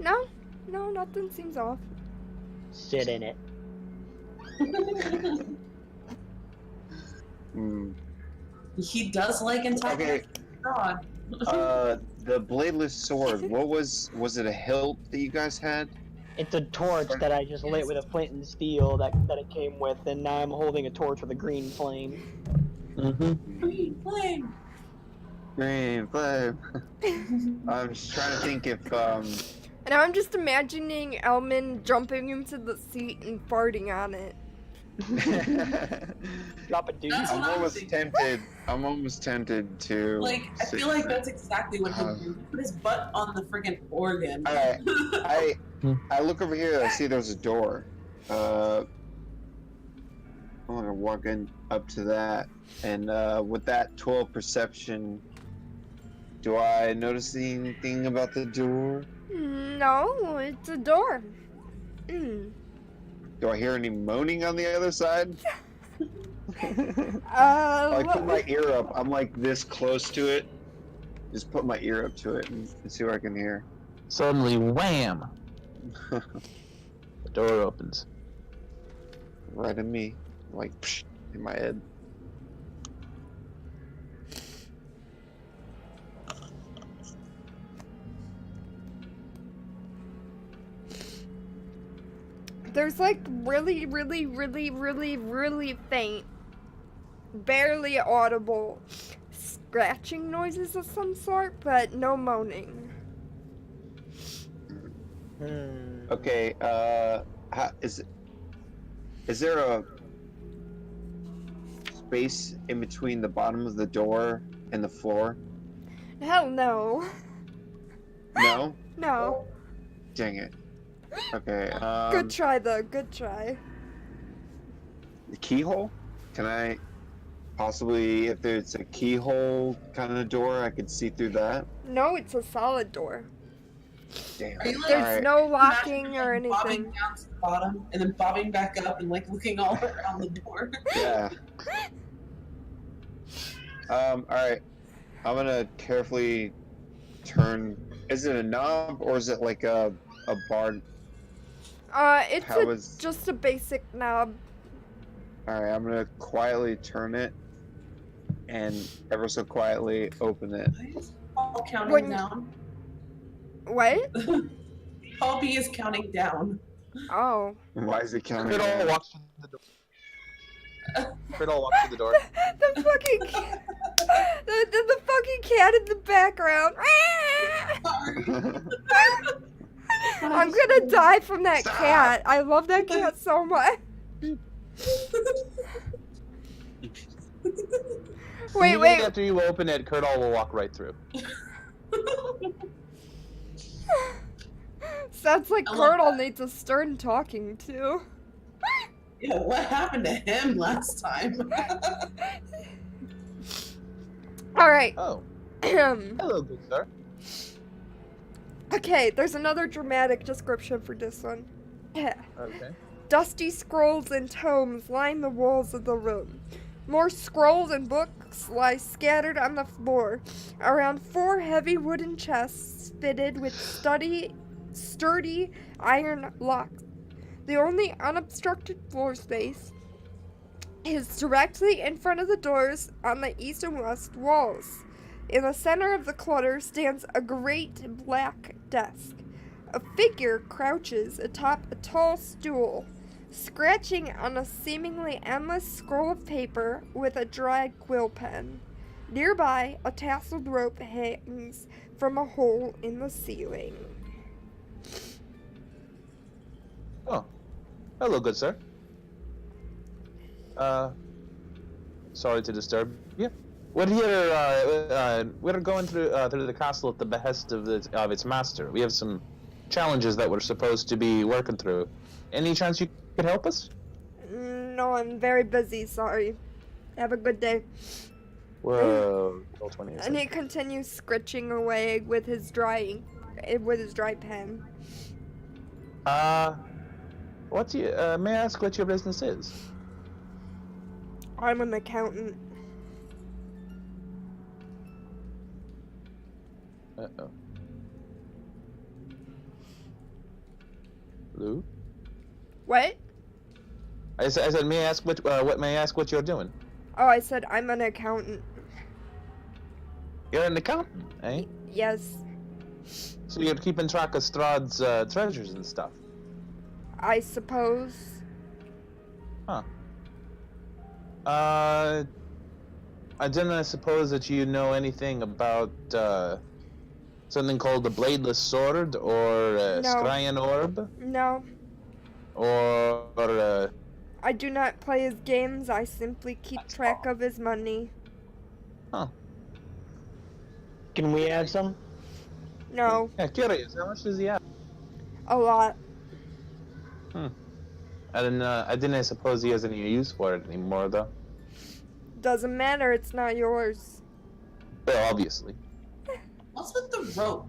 No, nothing seems off. Sit in it. He does like Okay. God. The bladeless sword. What was it? A hilt that you guys had? It's a torch that I just lit with a flint and steel that it came with, and now I'm holding a torch with a green flame. Green flame. Green flame. I'm just trying to think if And I'm just imagining Elman jumping into the seat and farting on it. Drop a deuce. That's I'm what I'm almost thinking. tempted. I'm almost tempted to. Like, I feel like that's exactly what he did. He put his butt on the friggin' organ. Alright, I look over here. I see there's a door. I'm gonna walk in up to that, and with that 12 perception, do I notice anything about the door? No, it's a door. Mm. Do I hear any moaning on the other side? I put my ear up. I'm like this close to it. Just put my ear up to it and see what I can hear. Suddenly, wham! The door opens. Right at me, like psh, in my head. There's like really faint, barely audible scratching noises of some sort, but no moaning. Okay, is there a space in between the bottom of the door and the floor? Hell no. No? No. Dang it. Okay, Good try though, good try. the keyhole? Can I possibly, if there's a keyhole kind of door, I could see through that? No, it's a solid door. Damn. Are you like, There's Alright. no locking or Imagine, like, anything. bobbing down to the bottom and then bobbing back up and like looking all around the door? Yeah. Alright. I'm gonna carefully turn. Is it a knob or is it like a bar? It's How is. just a basic knob. Alright, I'm gonna quietly turn it and ever so quietly open it. Why is Paul counting When- down? What? Paul B is counting down. Oh. Why is it counting? Criddle down? walks through the door. Criddle walks through the door. The fucking the fucking cat in the background. I'm gonna die from that Stop. cat. I love that cat so much. Wait, Even wait. After you open it, Criddle will walk right through. Sounds like I love Curdle that. needs a stern talking to. Yeah, what happened to him last time? Alright. Oh, Okay, hello, good sir. there's another dramatic description for this one. Okay. Dusty scrolls and tomes line the walls of the room. More scrolls and books lie scattered on the floor around 4 heavy wooden chests fitted with sturdy iron locks. The only unobstructed floor space is directly in front of the doors on the east and west walls. In the center of the clutter stands a great black desk. A figure crouches atop a tall stool, scratching on a seemingly endless scroll of paper with a dry quill pen. Nearby, a tasseled rope hangs from a hole in the ceiling. Oh, hello, good sir. Sorry to disturb you. We're going through the castle at the behest of its master. We have some challenges that we're supposed to be working through. Any chance you could help us? No, I'm very busy, sorry. Have a good day. Whoa, roll 20. And he continues scritching away with his dry pen. May I ask what your business is? I'm an accountant. Uh-oh. Lou? What? I said, may I ask what you're doing? Oh, I said I'm an accountant. You're an accountant, eh? Yes, So you're keeping track of Strahd's treasures and stuff. I suppose. Huh. I didn't suppose that you know anything about something called the Bladeless Sword or No. Scryan Orb No, or I do not play his games. I simply keep track of his money. huh? Can we add some? No, Yeah, curious. How much does he have? a lot. I didn't suppose he has any use for it anymore, though. Doesn't matter, it's not yours. Well, obviously. What's with the rope?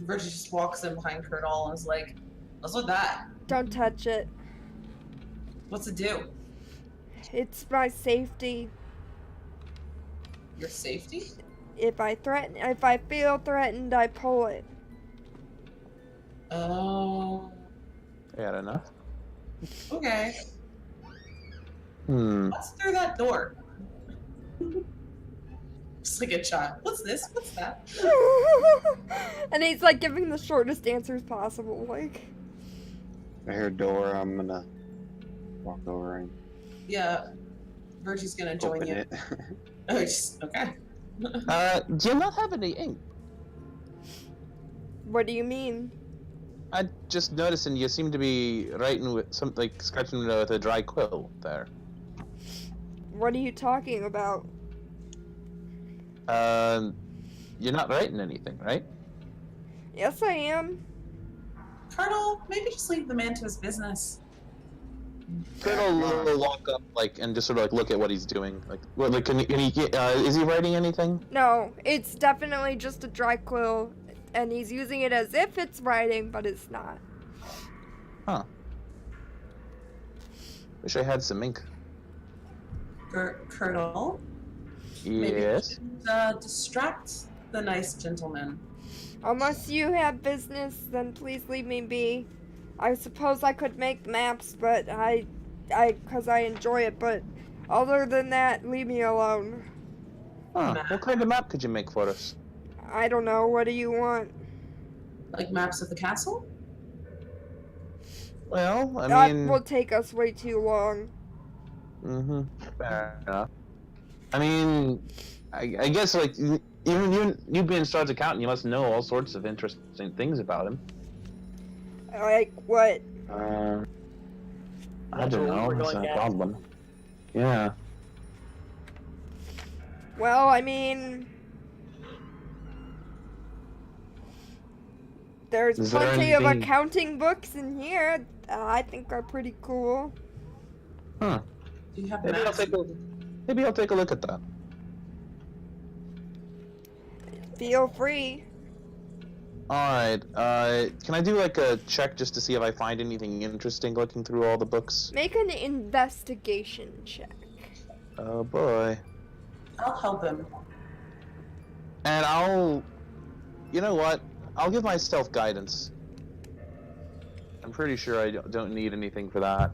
Virgie just walks in behind Colonel and is like, what's with that? Don't touch it. What's it do? It's my safety. Your safety? If I feel threatened, I pull it. Oh. Fair enough. Okay. What's through that door? Just like a child. What's this? What's that? And he's like giving the shortest answers possible. Like, I hear a door. I'm gonna walk over and Yeah. Virgie's gonna join open you. it. Oh, just, okay. Do you not have any ink? what do you mean? I just noticing you seem to be writing with something like scratching with a dry quill there. What are you talking about? You're not writing anything, right? Yes, I am. Colonel, maybe just leave the man to his business. Colonel will walk up and just sort of look at what he's doing. Can he is he writing anything? No, it's definitely just a dry quill, and he's using it as if it's writing, but it's not. Huh. Wish I had some ink. Colonel? Yes. Maybe distract the nice gentleman. Unless you have business, then please leave me be. I suppose I could make maps, but cause I enjoy it, but other than that, leave me alone. Huh. Map. What kind of map could you make for us? I don't know, what do you want? Like maps of the castle? Well, I That mean... will take us way too long. Mm-hmm. Fair enough. I mean, I guess, even you being Strahd's accountant, you must know all sorts of interesting things about him. Like, what? I That's don't what we know. were That's going no at. problem. Yeah. Well, I mean... There's Is there plenty of anything- accounting books in here I think are pretty cool. Huh. Do you have Maybe maps? Maybe I'll take a look at that. Feel free. Alright, can I do a check just to see if I find anything interesting looking through all the books? Make an investigation check. Oh boy. I'll help him. And you know what? I'll give myself guidance. I'm pretty sure I don't need anything for that.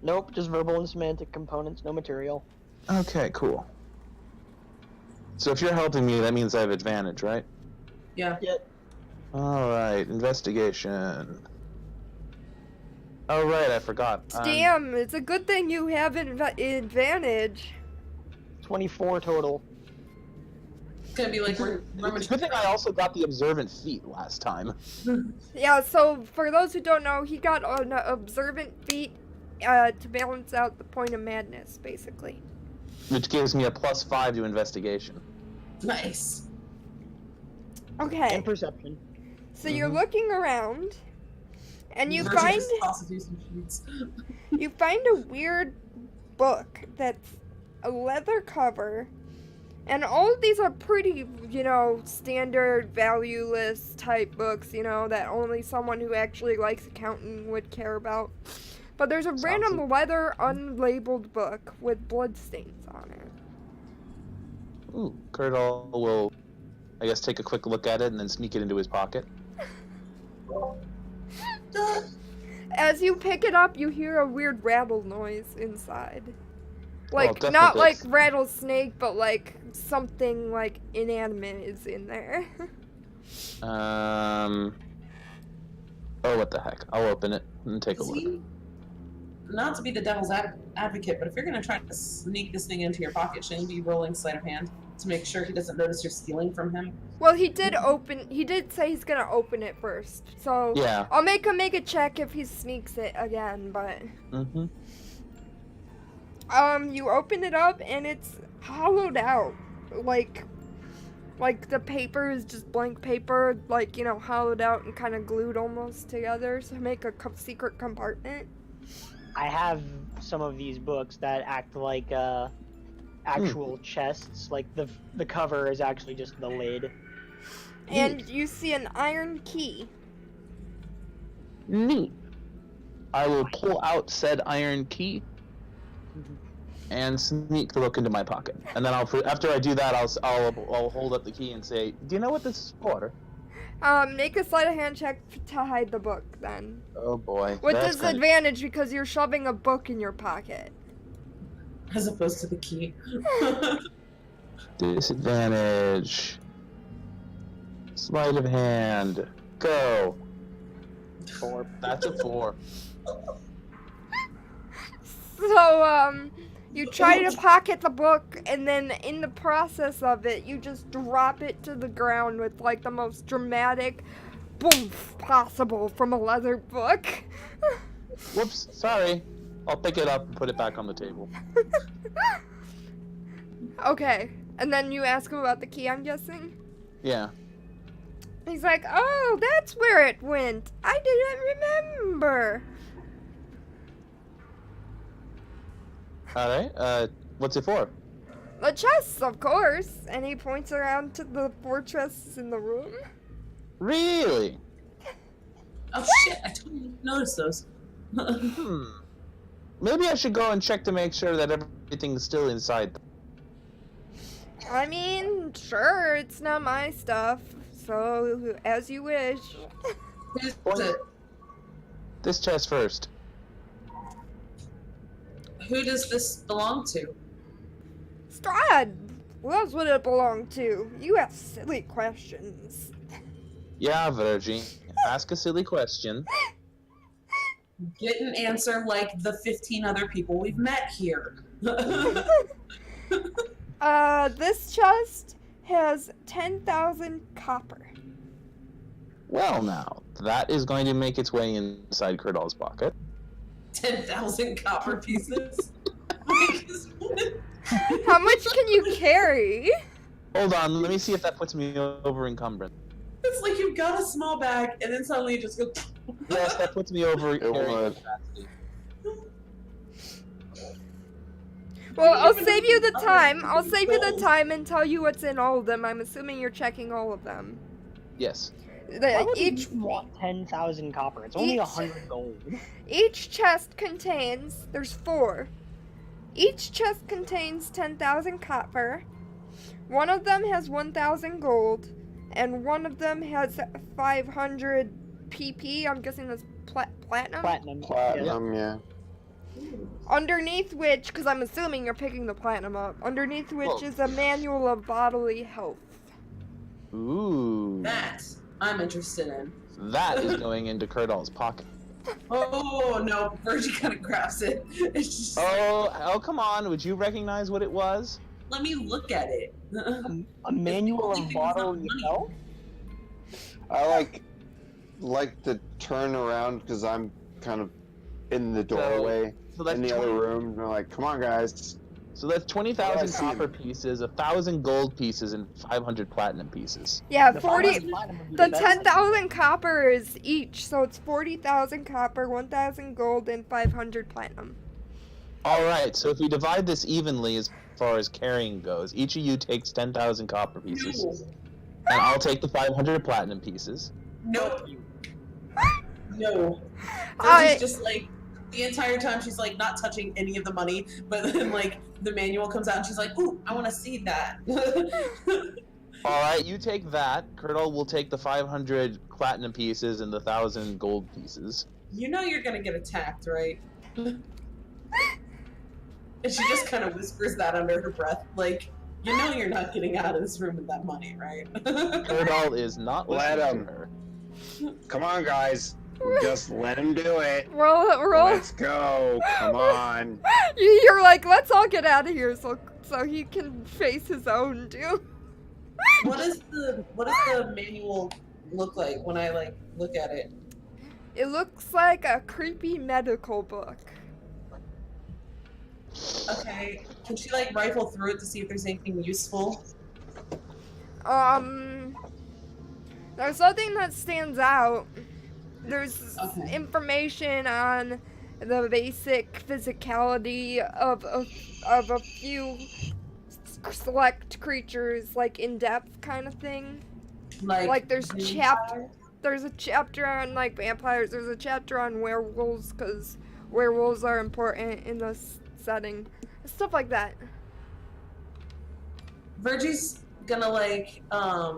Nope, just verbal and semantic components, no material. Okay, cool. So if you're helping me, that means I have advantage, right? Yeah. Alright, investigation. Oh, right, I forgot. Damn, it's a good thing you have advantage. 24 total. It's gonna be like we're It's a good thing I also got the observant feat last time. Yeah, so for those who don't know, he got an observant feat to balance out the point of madness, basically. Which gives me a +5 to investigation. nice. Okay, And perception. so you're looking around, and you Virgil find just tosses you some sheets. you find a weird book that's a leather cover, and all of these are pretty, standard valueless type books, that only someone who actually likes accounting would care about. But there's a random leather unlabeled book with bloodstains on it. Ooh, Curdle will, I guess, take a quick look at it and then sneak it into his pocket. As you pick it up, you hear a weird rattle noise inside. Like, Well, not like definitely. rattlesnake, but like something like inanimate is in there. Oh, what the heck. I'll open it and take a Is look. he, not to be the devil's advocate, but if you're gonna try to sneak this thing into your pocket, shouldn't you be rolling sleight of hand to make sure he doesn't notice you're stealing from him? Well, he did say he's gonna open it first. So Yeah. I'll make him make a check if he sneaks it again, but Mm-hmm. you open it up and it's hollowed out. Like the paper is just blank paper, like, hollowed out and kind of glued almost together to make a secret compartment. I have some of these books that act like actual chests. Like the cover is actually just the lid. And you see an iron key. Neat. I will pull out said iron key and sneak the book into my pocket. And then after I do that, I'll hold up the key and say, "Do you know what this is for?" Make a sleight of hand check to hide the book then. Oh boy. With That's kinda- disadvantage because you're shoving a book in your pocket. As opposed to the key. Disadvantage. Sleight of hand. Go. 4. That's a 4. So, you try to pocket the book, and then in the process of it, you just drop it to the ground with, like, the most dramatic boom possible from a leather book. Whoops. Sorry. I'll pick it up and put it back on the table. Okay, and then you ask him about the key, I'm guessing? Yeah. He's like, oh, that's where it went. I didn't remember. Alright. What's it for? The chests, of course. And he points around to the 4 chests in the room. Really? Oh shit, I totally noticed those. Maybe I should go and check to make sure that everything's still inside. I mean, sure, it's not my stuff. So, as you wish. Who's it? This chest first. Who does this belong to? Strahd! Who else would it belong to? You ask silly questions. Yeah, Virgie. Ask a silly question. Get an answer like the 15 other people we've met here. This chest has 10,000 copper. Well, now, that is going to make its way inside Curdle's pocket. 10,000 copper pieces. How much can you carry? Hold on, let me see if that puts me over encumbrance. It's like you've got a small bag and then suddenly you just go. Yes, that puts me over carrying would. capacity. Well, I'll save you the time. I'll save you the time and tell you what's in all of them. I'm assuming you're checking all of them. Yes. Why would Each you want 10,000 copper? It's only Each- 100 gold. Each chest contains, there's 4. Each chest contains 10,000 copper. One of them has 1,000 gold, and one of them has 500 PP. I'm guessing that's platinum. Platinum. Platinum, yeah. Underneath which, because I'm assuming you're picking the platinum up, underneath which Whoa. is a manual of bodily health. Ooh. That I'm interested in. That is going into Curdle's pocket. Oh no, Virgie kind of grabs it. It's just Oh, come on. Would you recognize what it was? let me look at it. A manual Only of thing that's not bodily money. health? I like to turn around because I'm kind of in the doorway So that's in the other room. And they're like, come on, guys. So that's 20,000 Oh, I see. copper pieces, 1,000 gold pieces, and 500 platinum pieces. Yeah, The 40. 500 platinum would be The best. 10,000 copper is each, so it's 40,000 copper, 1,000 gold, and 500 platinum. All right, so if we divide this evenly as far as carrying goes, each of you takes 10,000 copper pieces, and I'll take the 500 platinum pieces. Nope. No. I- Virgie's just like the entire time she's like not touching any of the money, but then like the manual comes out and she's like, "Ooh, I want to see that." All right, you take that. Curdle will take the 500 platinum pieces and the 1,000 gold pieces. You know you're gonna get attacked, right? And she just kind of whispers that under her breath, like, you know you're not getting out of this room with that money, right? Curdle is not Let listening him. to her. Come on, guys. Just let him do it. Roll. Let's go. Come on. You're like, let's all get out of here so he can face his own doom. What does the manual look like when I like look at it? It looks like a creepy medical book. Okay, can she like rifle through it to see if there's anything useful? There's nothing that stands out. There's Okay. information on the basic physicality of a few select creatures, like in-depth kind of thing. Like there's vampire? There's a chapter on like vampires. There's a chapter on werewolves because werewolves are important in this setting. Stuff like that. Virgie's gonna like I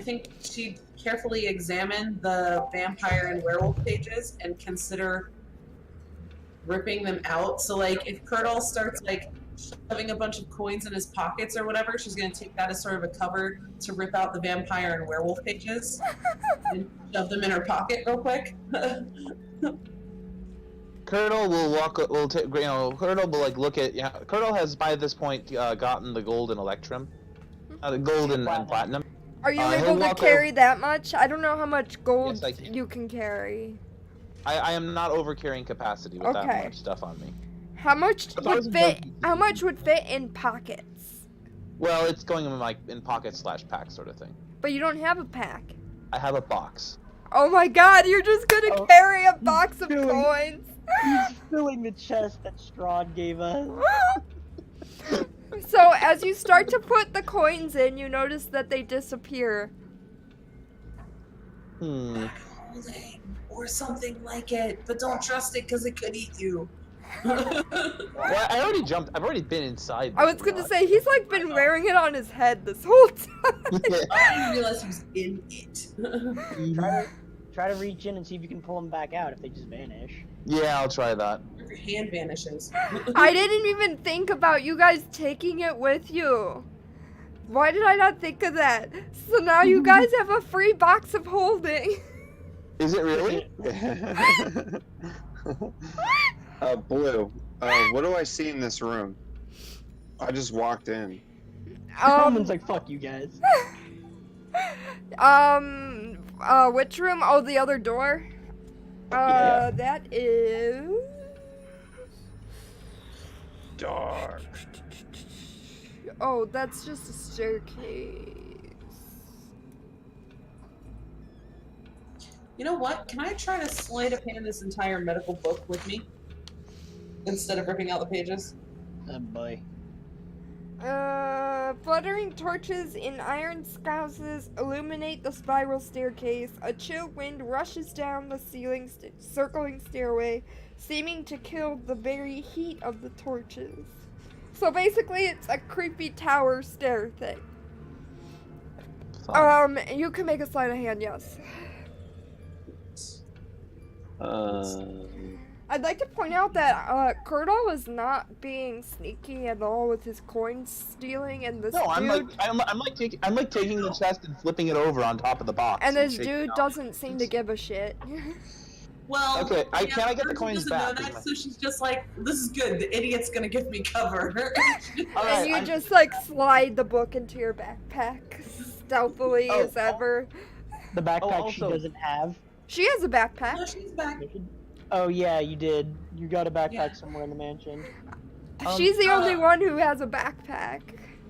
think she'd carefully examine the vampire and werewolf pages and consider ripping them out. So like if Curdle starts like shoving a bunch of coins in his pockets or whatever, she's gonna take that as sort of a cover to rip out the vampire and werewolf pages and shove them in her pocket real quick. Curdle will take, Curdle will like look at, Curdle has by this point gotten the gold and electrum. The gold and platinum. Are you he'll able to walk carry that much? I don't know how much gold Yes, I can. you can carry. I am not over carrying capacity with Okay. that much stuff on me. How much would 1,000 fit? gold How pieces. much would fit in pockets? Well, it's going in like in pocket/pack sort of thing. But you don't have a pack. I have a box. Oh my God! You're just gonna Oh, carry a box of doing- coins. He's filling the chest that Strahd gave us. So as you start to put the coins in, you notice that they disappear. Holding or something like it, but don't trust it because it could eat you. Well, I've already been inside. I was gonna say he's like been wearing it on his head this whole time. I didn't realize he was in it. Try to reach in and see if you can pull them back out if they just vanish. Yeah, I'll try that. Your hand vanishes. I didn't even think about you guys taking it with you. Why did I not think of that? So now you guys have a free box of holding. Is it really? Blue. What do I see in this room? I just walked in. Someone's like, fuck you guys. Which room? Oh, the other door? Yeah. That is... Dark. Oh, that's just a staircase. You know what? Can I try to sleight of hand this entire medical book with me? Instead of ripping out the pages? Oh boy. Fluttering torches in iron spouses illuminate the spiral staircase. A chill wind rushes down the ceiling, circling stairway, seeming to kill the very heat of the torches. So basically, it's a creepy tower stair thing. Fun. You can make a sleight of hand, yes. I'd like to point out that Curdle was not being sneaky at all with his coin stealing, and this No, dude, I'm like taking the chest and flipping it over on top of the box. and this shaking it dude out. doesn't seem to give a shit. Well, Okay, can I get the Virgil coins doesn't know back? that, so she's just like, this is good. The idiot's gonna give me cover. All And right, you just like slide the book into your backpack stealthily Oh, as ever. The backpack she also- doesn't have. She has a No, backpack. she's back. Oh yeah, you did. You got a backpack Yeah. somewhere in the mansion. She's the only one who has a backpack.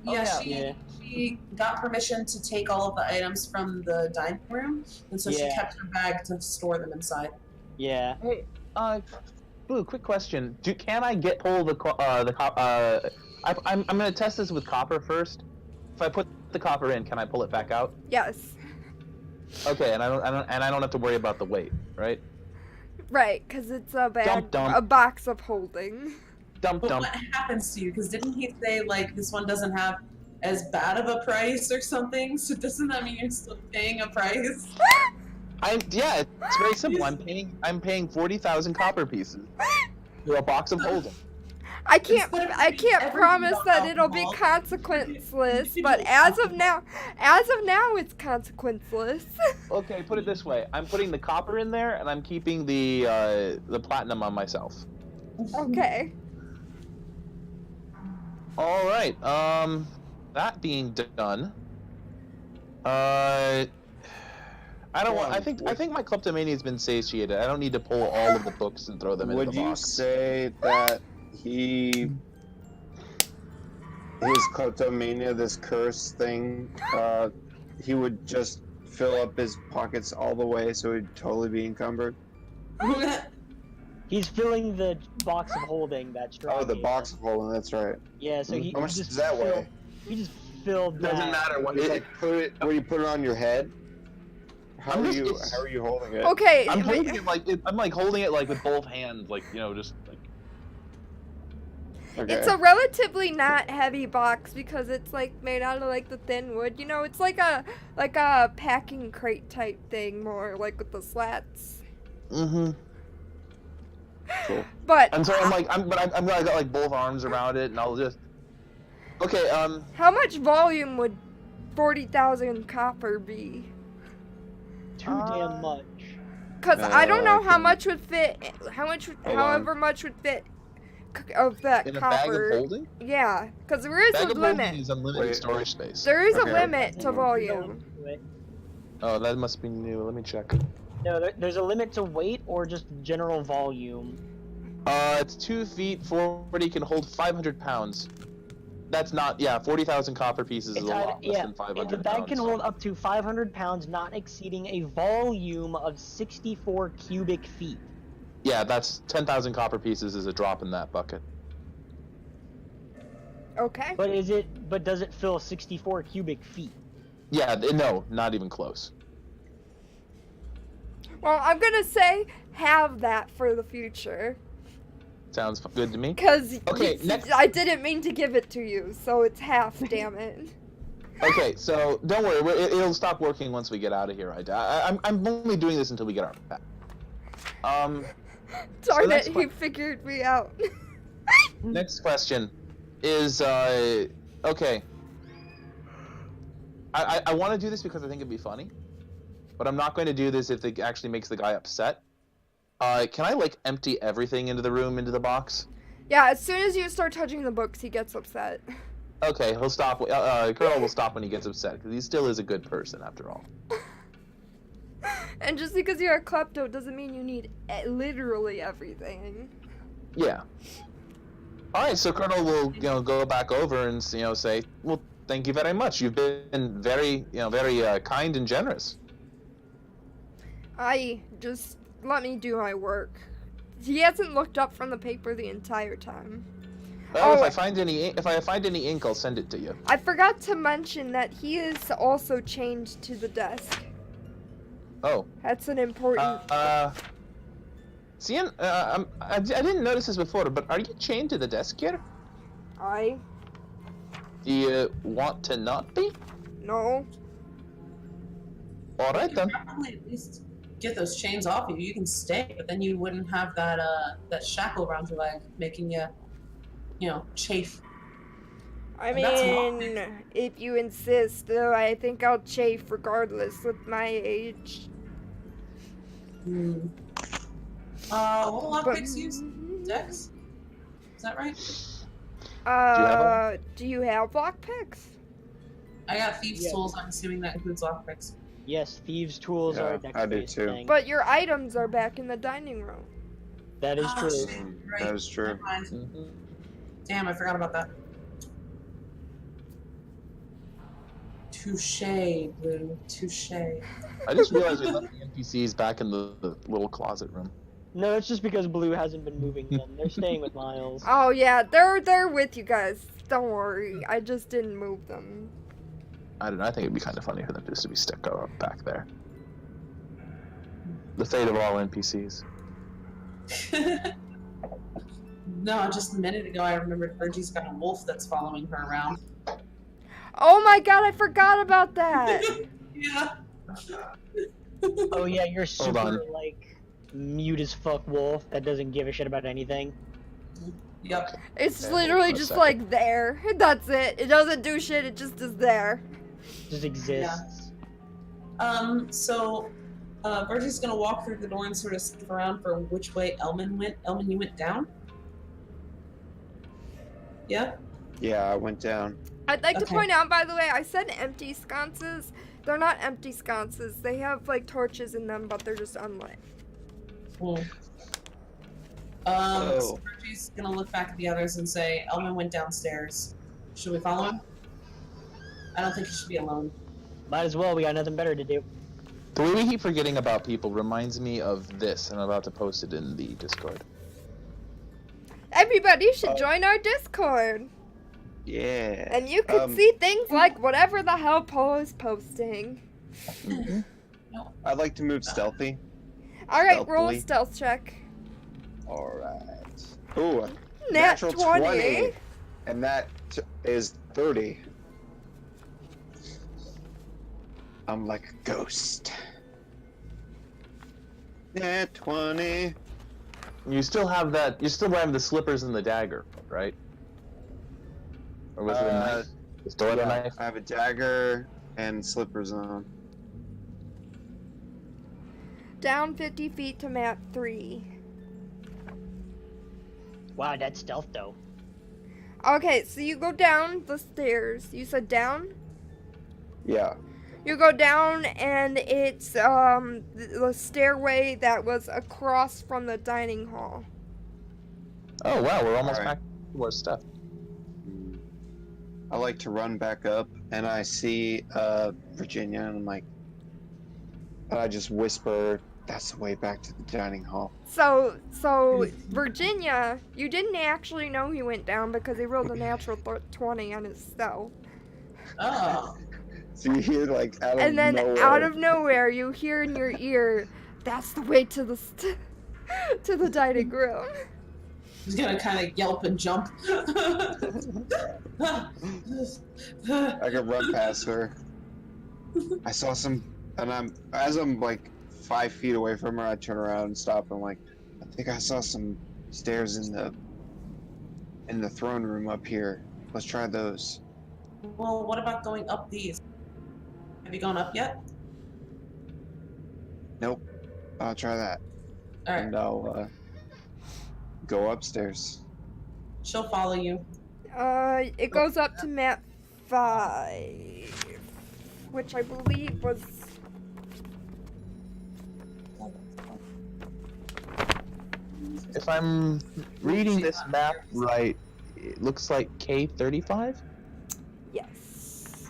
Yeah, yeah. she got permission to take all of the items from the dining room, and so she Yeah. kept her bag to store them inside. Yeah. Hey, Blue, quick question. Can I pull the I'm gonna test this with copper first. If I put the copper in, can I pull it back out? Yes. Okay, and I don't have to worry about the weight, right? Right, because it's a bag, dump. a box of holding. Dump. But what happens to you? Because didn't he say, like, this one doesn't have as bad of a price or something? So doesn't that mean you're still paying a price? Yeah, it's very simple. I'm paying 40,000 copper pieces for a box of holding. I can't Instead of every promise that alcohol, it'll be consequenceless, but as of now it's consequenceless. Okay, put it this way. I'm putting the copper in there, and I'm keeping the platinum on myself. Okay. All right. That being done, I don't want. I think my kleptomania has been satiated. I don't need to pull all of the books and throw them into Would the you box. say that his kleptomania, this curse thing, he would just fill up his pockets all the way so he'd totally be encumbered? He's filling the box of holding that Strahd Oh, the gave box him. of holding, that's right. Yeah, so he How much just does that weigh? He just filled Doesn't that. matter what. Would you put it on your head? How I'm are just- you holding it? Okay. I'm holding it like holding it like with both hands, like just like. Okay. It's a relatively not heavy box because it's like made out of like the thin wood. You know, it's like a packing crate type thing, more like with the slats. Mm-hmm. Cool. But And so I got like both arms around it, and I'll just. Okay. how much volume would 40,000 copper be? Too damn much. Cause I don't know how can- much would fit. However much would fit of that In a bag of copper. holding. Yeah, cause there is Bag a of holding limit. is unlimited Wait. storage space. There is Okay. a limit to volume. Oh, that must be new. Let me check. No, there's a limit to weight or just general volume. It's 2 feet. 40 can hold 500 pounds. That's not. Yeah, 40,000 copper pieces is a lot less than 500 the bag pounds. can hold up to 500 pounds, not exceeding a volume of 64 cubic feet. Yeah, that's 10,000 copper pieces is a drop in that bucket. Okay. But does it fill 64 cubic feet? Yeah, no, not even close. Well, I'm gonna say have that for the future. Sounds good to me. Cause Okay, next- I didn't mean to give it to you, so it's half. Damn it. Okay, so don't worry, it'll stop working once we get out of here. I'm only doing this until we get our back. Darn next it, he figured me out. Next question is okay. I want to do this because I think it'd be funny, but I'm not going to do this if it actually makes the guy upset. Can I like empty everything into the box? Yeah, as soon as you start touching the books, he gets upset. Okay, he'll stop. Colonel will stop when he gets upset because he still is a good person after all. And just because you're a klepto doesn't mean you need literally everything. Yeah. All right, so Colonel will go back over and say, well, thank you very much. You've been very kind and generous. Just let me do my work. He hasn't looked up from the paper the entire time. Well, if Oh. I find any ink, I'll send it to you. I forgot to mention that he is also chained to the desk. Oh. That's an important. Cian, I didn't notice this before, but are you chained to the desk here? I Do you want to not be? no. All right then. Probably at least get those chains off you, you can stay, but then you wouldn't have that that shackle around your leg, making you, chafe. I And that's mean, if you insist, though, I think I'll chafe regardless with my age. Hmm. What lockpicks use? Dex? Is that right? Do you have lockpicks? I got thieves' Yeah. tools. I'm assuming that includes lockpicks. Yes, thieves' tools are a Yeah, I do dex-based too. thing. But your items are back in the dining room. That is true. Shit, right. That is true. Never mind. Mm-hmm. Damn, I forgot about that. Touche, Blue. Touche. I just realized we left the NPCs back in the little closet room. No, it's just because Blue hasn't been moving them. They're staying with Miles. Oh yeah, they're with you guys. Don't worry, I just didn't move them. I don't know. I think it'd be kind of funny for them just to be stuck up back there. The fate of all NPCs. No, just a minute ago I remembered Virgie's got a wolf that's following her around. Oh my god, I forgot about that. Yeah. Oh yeah, you're Hold on. super like mute as fuck wolf that doesn't give a shit about anything. Yep. It's Okay, hold literally on a just second. like there. That's it. It doesn't do shit, it just is there. Just exists. So Virgie's gonna walk through the door and sort of sniff around for which way Elman went. Elman, you went down? Yeah? Yeah, I went down. I'd like to Okay. point out, by the way, I said empty sconces. They're not empty sconces. They have like torches in them, but they're just unlit. Cool. Oh. So Virgie's gonna look back at the others and say, Elman went downstairs. Should we follow him? I don't think he should be alone. Might as well. We got nothing better to do. The way we keep forgetting about people reminds me of this, and I'm about to post it in the Discord. Everybody should join our Discord. Yeah. And you could see things like whatever the hell Poe is posting. I'd like to move stealthy. Alright, roll a Stealthily. stealth check. Alright. Ooh, Nat natural 20. And that is 30. I'm like a ghost. Nat 20. You still have that. You still have the slippers and the dagger, right? Or was it a knife? The stiletto Yeah, knife? I have a dagger and slippers on. Down 50 feet to map 3. Wow, that's stealth though. Okay, so you go down the stairs. You said down? Yeah. You go down and it's the stairway that was across from the dining hall. Oh wow, we're almost Alright. back to our stuff. I like to run back up and I see Virginia and I'm like, and I just whisper, that's the way back to the dining hall. So Virginia, you didn't actually know he went down because he rolled a natural 20 on his stealth. Oh. So you hear like out of And then nowhere. out of nowhere, you hear in your ear, "That's the way to the to the dining room." He's gonna kind of yelp and jump. I could run past her. I saw some, and as I'm like 5 feet away from her, I turn around and stop. I'm like, I think I saw some stairs in the throne room up here. Let's try those. Well, what about going up these? Have you gone up yet? Nope. I'll try that, All right. and I'll go upstairs. She'll follow you. It goes up to map 5, which I believe was. If I'm reading this map right, it looks like K35? Yes.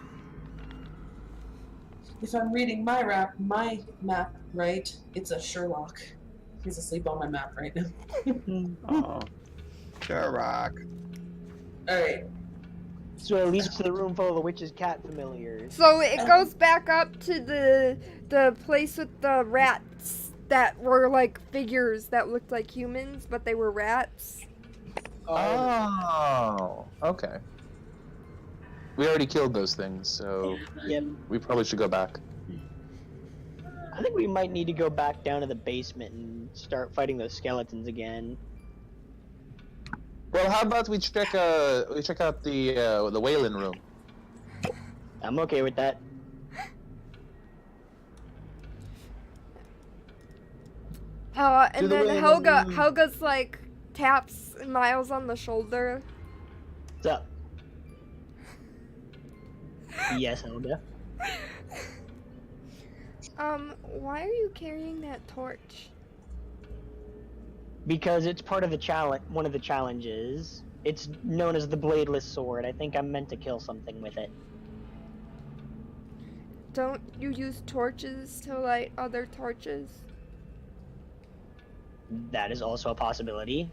If I'm reading my map right, it's a Sherlock. He's asleep on my map right now. Oh, Sherlock. All right. So it leads to the room full of the witch's cat familiars. So it goes back up to the place with the rats that were like figures that looked like humans, but they were rats. Oh, okay. We already killed those things, so Yep. we probably should go back. I think think we might need to go back down to the basement and start fighting those skeletons again. Well, how about we check out the Wayland room? I'm okay with that. And To the then Wayland room. Helga's like taps Miles on the shoulder. What's up? Yes, Helga. Why are you carrying that torch? Because it's part of the challenge. One of the challenges. It's known as the bladeless sword. I think I'm meant to kill something with it. Don't you use torches to light other torches? That is also a possibility.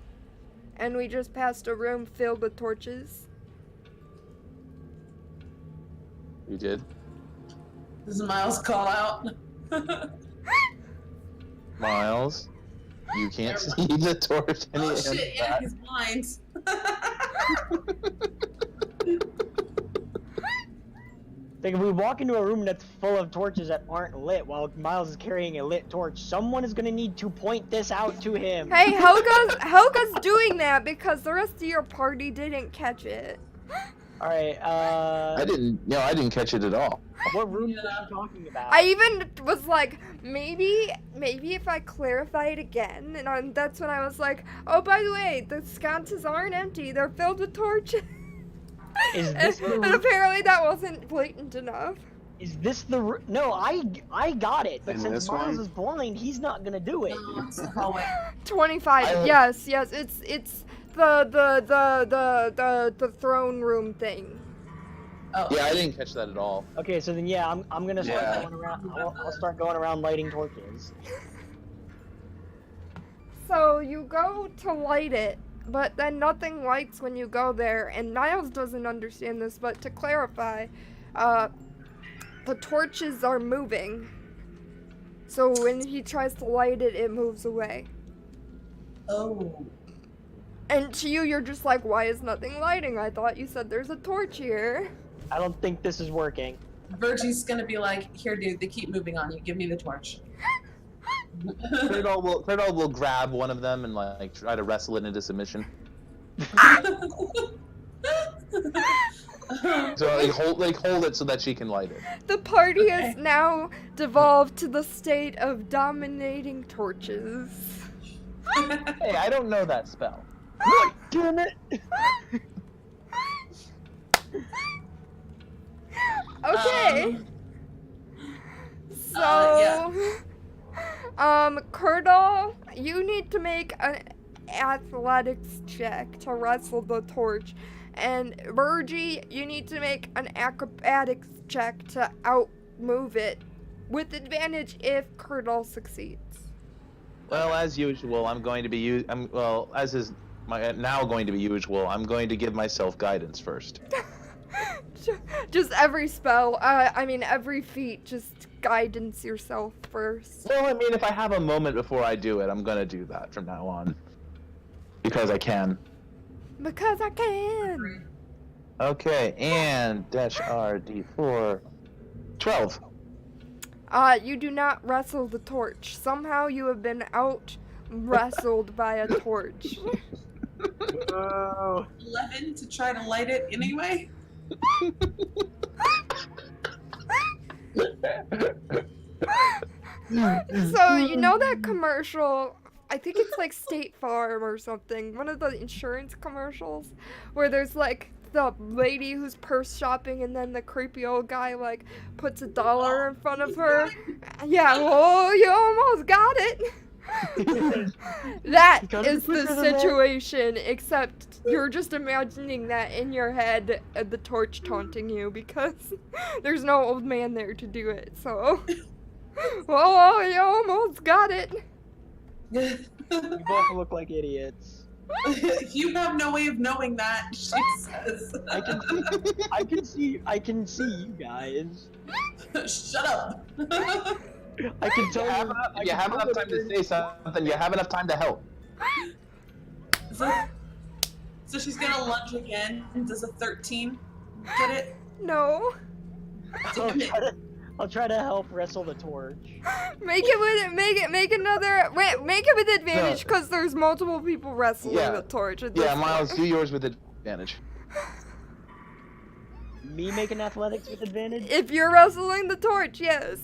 And we just passed a room filled with torches. You did. Does Miles call out? Miles, you can't see the torch. Oh shit, yeah, he's blind. Like, if we walk into a room that's full of torches that aren't lit while Miles is carrying a lit torch, someone is gonna need to point this out to him. Hey, Helga's doing that because the rest of your party didn't catch it. Alright, I didn't catch it at all. what room Yeah. are you talking about? I even was like, maybe if I clarify it again, and that's when I was like, oh, by the way, the sconces aren't empty; they're filled with torches. Is this the and room? apparently that wasn't blatant enough. Is this the room? No, I got it, but In since this Miles one? is blind, he's not gonna do it. No, it's the hallway. 25. Yes, it's the throne room thing. Oh, Yeah, I didn't catch that at all. Okay, so then yeah, I'm gonna start Yeah. going around. I'll start going around lighting torches. So you go to light it, but then nothing lights when you go there, and Niles doesn't understand this, but to clarify, the torches are moving. So when he tries to light it, it moves away. Oh. And to you, you're just like, why is nothing lighting? I thought you said there's a torch here. I don't think this is working. Virgie's gonna be like, here, dude, they keep moving on you. Give me the torch. Cradle will grab one of them and like try to wrestle it into submission. So hold it so that she can light it. The party Okay. has now devolved to the state of dominating torches. Hey, I don't know that spell. Damn it! Okay. yeah. Curdle, you need to make an athletics check to wrestle the torch. And Virgie, you need to make an acrobatics check to outmove it. With advantage if Curdle succeeds. Well, as usual, I'm going to be as is now going to be usual. I'm going to give myself guidance first. Just every spell, every feat, just guidance yourself first. Well, I mean, if I have a moment before I do it, I'm gonna do that from now on. Because I can. Because I can. Okay, and dash RD4. 12. You do not wrestle the torch. Somehow you have been out wrestled by a torch. Oh. 11 to try to light it anyway? So, you know that commercial, I think it's like State Farm or something, one of the insurance commercials, where there's like the lady who's purse shopping and then the creepy old guy like puts $1 in front of her. Yeah, oh, you almost got it. That is the situation, except you're just imagining that in your head, the torch taunting you, because there's no old man there to do it, so... Whoa, you almost got it. We both look like idiots. You have no way of knowing that, she says. I can see you guys. Shut up. I can tell You have enough time to say something. You have enough time to help. So she's gonna lunge again. Does a 13 get it? No. I'll I'll try to help wrestle the torch. Make it with advantage because there's multiple people wrestling Yeah. the torch at Yeah, this Miles, point. do yours with advantage. Me making athletics with advantage? If you're wrestling the torch, yes.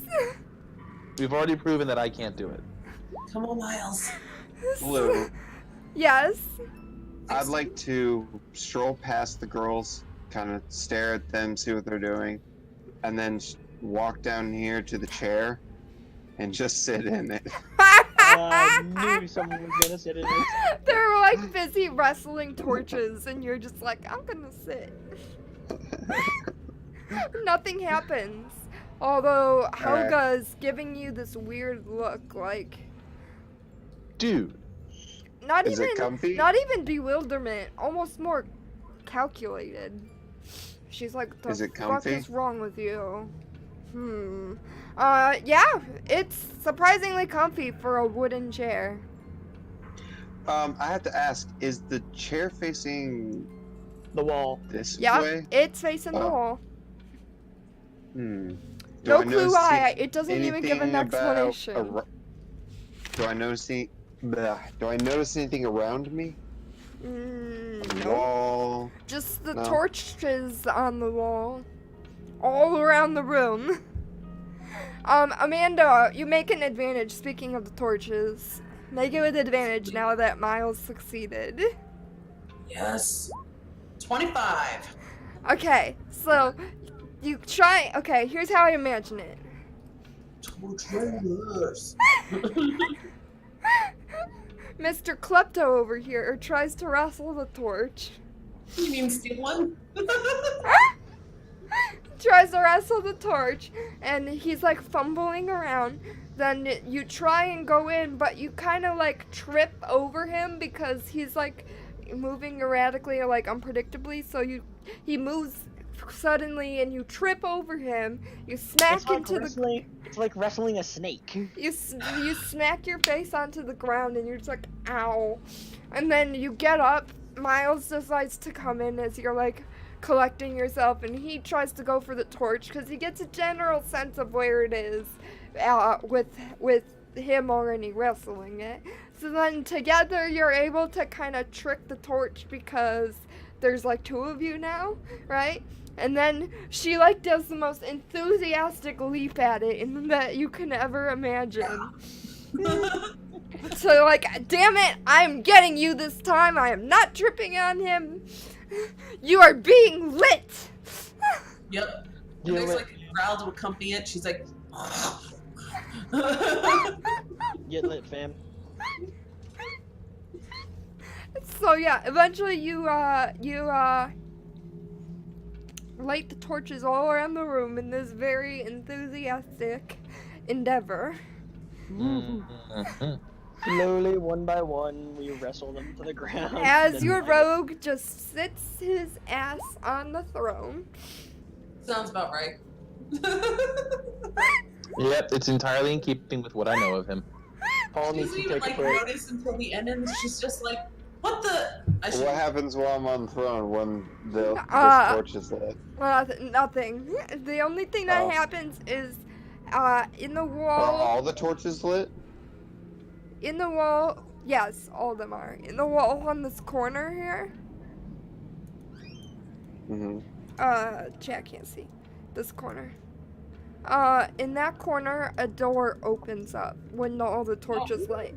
We've already proven that I can't do it. Come on, Miles. Blue, Yes. I'd like to stroll past the girls, kind of stare at them, see what they're doing, and then walk down here to the chair and just sit in it. I knew someone was gonna sit in this. They're like busy wrestling torches, and you're just like, I'm gonna sit. Nothing happens. Although Helga's giving you this weird look, like Dude. Is it comfy? not even bewilderment, almost more calculated. She's like, the Is it fuck comfy? is wrong with you? Yeah, it's surprisingly comfy for a wooden chair. I have to ask, is the chair facing The wall. this Yeah, way? it's facing the Oh. wall. Do No I clue notice why. It doesn't even give an anything about explanation. Do I notice anything around me? No. Wall. Just the No. torches on the wall. All around the room. Amanda, you make an advantage, speaking of the torches. Make it with advantage now that Miles succeeded. Yes. 25. Okay, so you try. Okay, here's how I imagine it. Torches. Mr. Klepto over here tries to wrestle the torch. You mean steal one? Tries to wrestle the torch, and he's like fumbling around. Then you try and go in, but you kind of like trip over him because he's like moving erratically or like unpredictably. So he moves suddenly, and you trip over him. You smack It's like into the. wrestling. It's like wrestling a snake. You smack your face onto the ground, and you're just like, ow. And then you get up. Miles decides to come in as you're like collecting yourself, and he tries to go for the torch because he gets a general sense of where it is with him already wrestling it. So then together you're able to kind of trick the torch because there's like two of you now, right? And then she like does the most enthusiastic leap at it that you can ever imagine. So like, damn it, I'm getting you this time. I am not tripping on him. You are being lit. Yep. And Yeah, there's wait. like a growl to accompany it. She's like. Get lit, fam. So yeah, eventually you light the torches all around the room in this very enthusiastic endeavor. Mhm. Slowly, one by one, we wrestle them to the ground. As then your light it. rogue just sits his ass on the throne. Sounds about right. Yep, it's entirely in keeping with what I know of him. Paul She needs doesn't to even take a like break. notice until the end, and she's just like, "What the?" I should. What happens while I'm on the throne when the torch is lit? Nothing. The only thing that Oh. happens is in the Are wall. all the torches lit? In the wall. Yes, all of them are. In the wall on this corner here. Chat can't see. This corner. In that corner, a door opens up when all the torches light.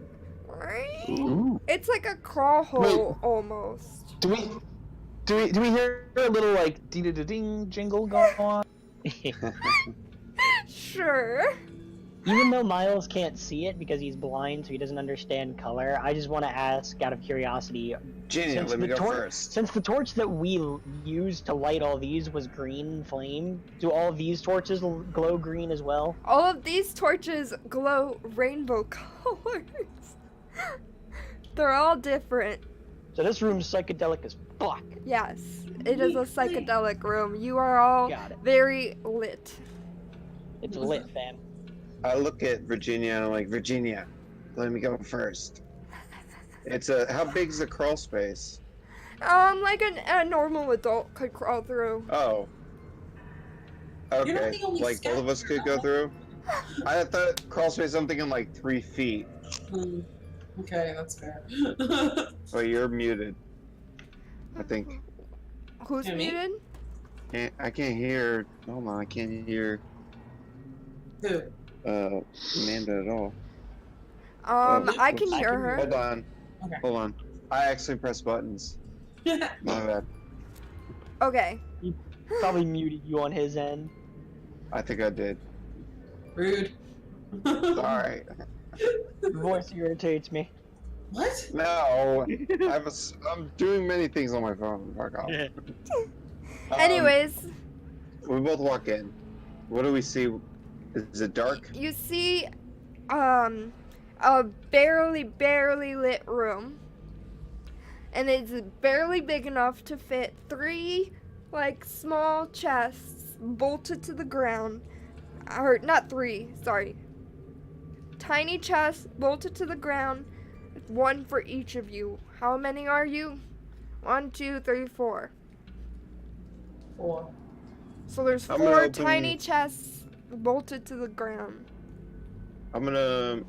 Ooh. It's like a crawl hole almost. Do we hear a little like ding jingle go on? Sure. Even though Miles can't see it because he's blind, so he doesn't understand color, I just want to ask, out of curiosity, Gina, Since let me the go tor- first. since the torch that we used to light all these was green flame, do all of these torches glow green as well? All of these torches glow rainbow colors. They're all different. So this room's psychedelic as fuck. Yes, it is a psychedelic room. You are all Got it. very lit. It's lit, fam. I look at Virginia and I'm like, Virginia, let me go first. How big is the crawl space? Like a normal adult could crawl through. Oh. You're not Okay, the only like both of us could go through. I thought crawl space something in like 3 feet, Okay, that's fair. but you're muted. I think. Who's Yeah, me? muted? I can't hear. Hold on, I can't hear Who? Amanda at all. I can whoops. hear her. Hold on. Okay. Hold on. I actually pressed buttons. My bad. Okay. Probably muted you on his end. I think I did. Rude. Sorry. Your voice irritates me. What? No. I'm doing many things on my phone. Fuck off. Anyways, We both walk in. What do we see? Is it dark? you see a barely lit room. And it's barely big enough to fit 3 like small chests bolted to the ground. Or not 3, sorry. Tiny chests bolted to the ground, 1 for each of you. How many are you? 1, 2, 3, 4. 4. So there's I'm gonna 4 open- tiny chests bolted to the ground. I'm gonna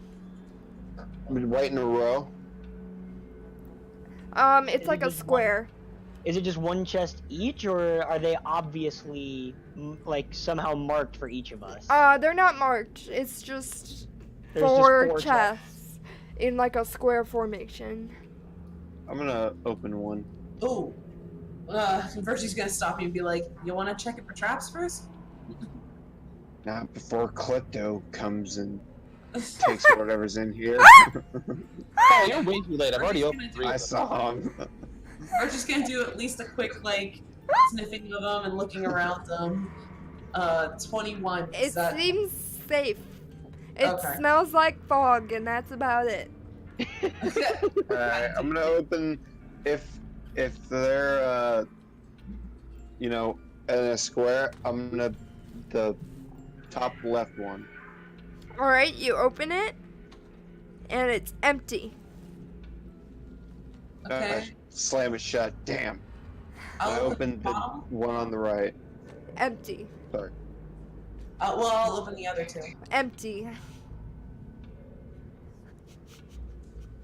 right in a row. It's like a square. Is it just one chest each, or are they obviously like somehow marked for each of us? They're not marked. It's just There's just 4 4 chests in like a square formation. I'm gonna open one. Oh. Virtue's gonna stop you and be like, you wanna check it for traps first? Not before Klepto comes and takes whatever's in here. Oh, you're way too late. I've already opened 3 I of them. saw him. Virtue's gonna do at least a quick, like, sniffing of them and looking around them. 21. It Is that... seems safe. It Okay. smells like fog, and that's about it. Alright, I'm gonna open if they're in a square, I'm gonna the top left one. Alright, you open it, and it's empty. Okay. Slam it shut. Damn. I I'll opened the bottom. one on the right. Empty. Sorry. Well, I'll open the other 2. Empty.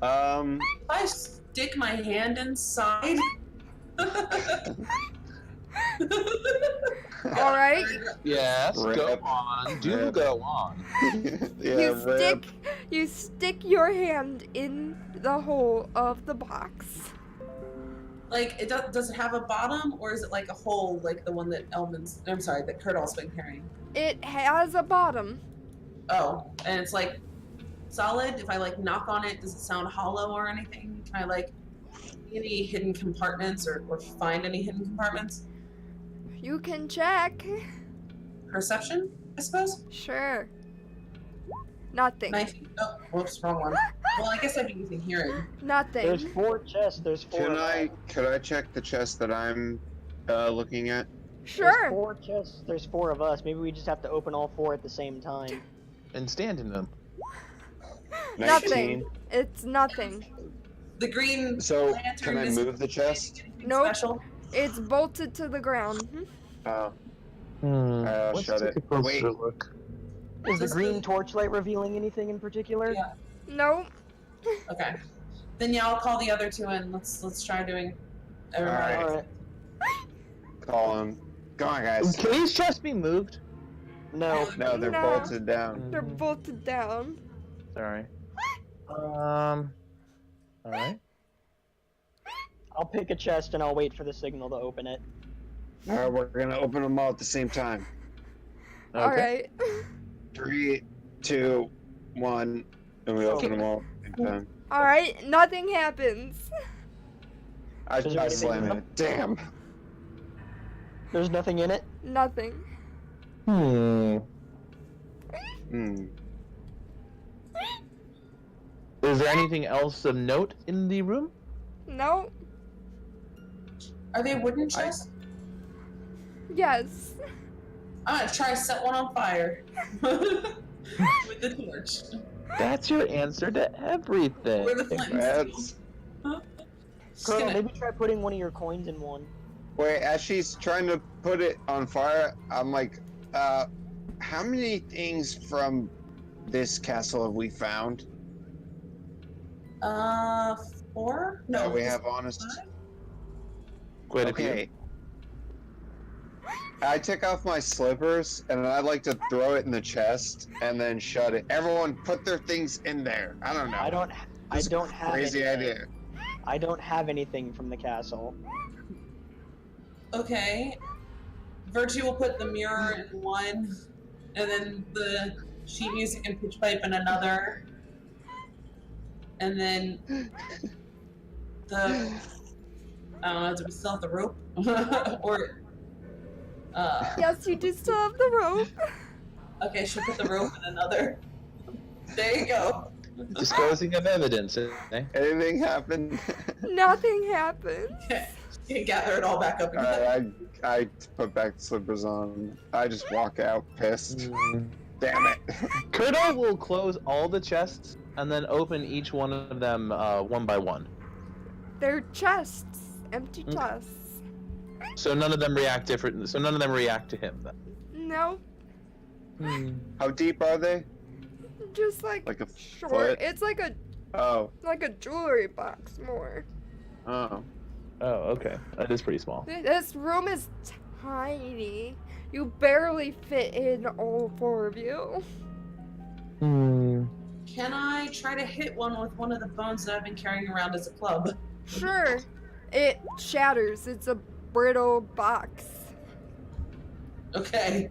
If I stick my hand inside... Alright. Yes, go Rip. on. Do Rip. go on. Yeah, You stick your hand in the hole of the box. Like, does it have a bottom, or is it like a hole, like the one that that Kurtall's been carrying? It has a bottom. Oh, and it's like solid. If I like knock on it, does it sound hollow or anything? Can I like see any hidden compartments or find any hidden compartments? You can check. Perception, I suppose. Sure. Nothing. 19. Oh, whoops, wrong one. Well, I guess I'd be using hearing. Nothing. There's 4 chests. There's 4. Could I check the chest that I'm looking at? There's Sure. 4 chests. There's 4 of us. Maybe we just have to open all 4 at the same time. And stand in them. Nothing. It's nothing. The green So, lantern can I is move the chest? anything Nope. special? It's bolted to the ground. Oh, Let's shut take it. a closer Wait. look. Is the This green is- torchlight revealing anything in particular? Yeah. Nope. Okay. Then yeah, I'll call the other 2 in. Let's try doing everybody. Alright. Alright. Call him. Come on, guys. Can these chests be moved? No. No, they're No. bolted down. They're bolted down. Sorry. Alright. I'll pick a chest and I'll wait for the signal to open it. Alright, we're gonna open them all at the same time. Okay. Alright. 3, 2, 1, and we open them all at the same time. Alright, nothing happens. I Is there just anything slammed in it. Damn. There's nothing in it? Nothing. Hmm. Is there anything else of note in the room? No. Are they wooden chests? Yes. I'm gonna try to set one on fire with the torch. That's your answer to everything. Where the flames That's... Just Colonel, gonna- maybe try putting one of your coins in one. Wait, as she's trying to put it on fire, I'm like how many things from this castle have we found? 4? No, That we just have honest. 5? Quite a few. Okay. I take off my slippers and I'd like to throw it in the chest and then shut it. Everyone put their things in there. I don't know. I don't have crazy anything. idea. I don't have anything from the castle. Okay. Virtue will put the mirror in one, and then the sheet music and pitch pipe in another. And then the I don't know, do we still have the rope? Or Yes, you do still have the rope. okay, she'll put the rope in another. There you go. Disposing of evidence, eh? Anything happened? Nothing happened. You can gather it all back up again. Alright, I put back the slippers on. I just walk out pissed. Damn it. Kurdo will close all the chests and then open each one of them one by one. They're chests, empty chests. So none of them react different. So none of them react to him then. No, How deep are they? just like Like a short. foot? It's like a Oh. jewelry box more. Oh. Oh, okay. That is pretty small. This room is tiny. You barely fit in all 4 of you. Can I try to hit one with one of the bones that I've been carrying around as a club? Sure, it shatters. It's a brittle box. Okay.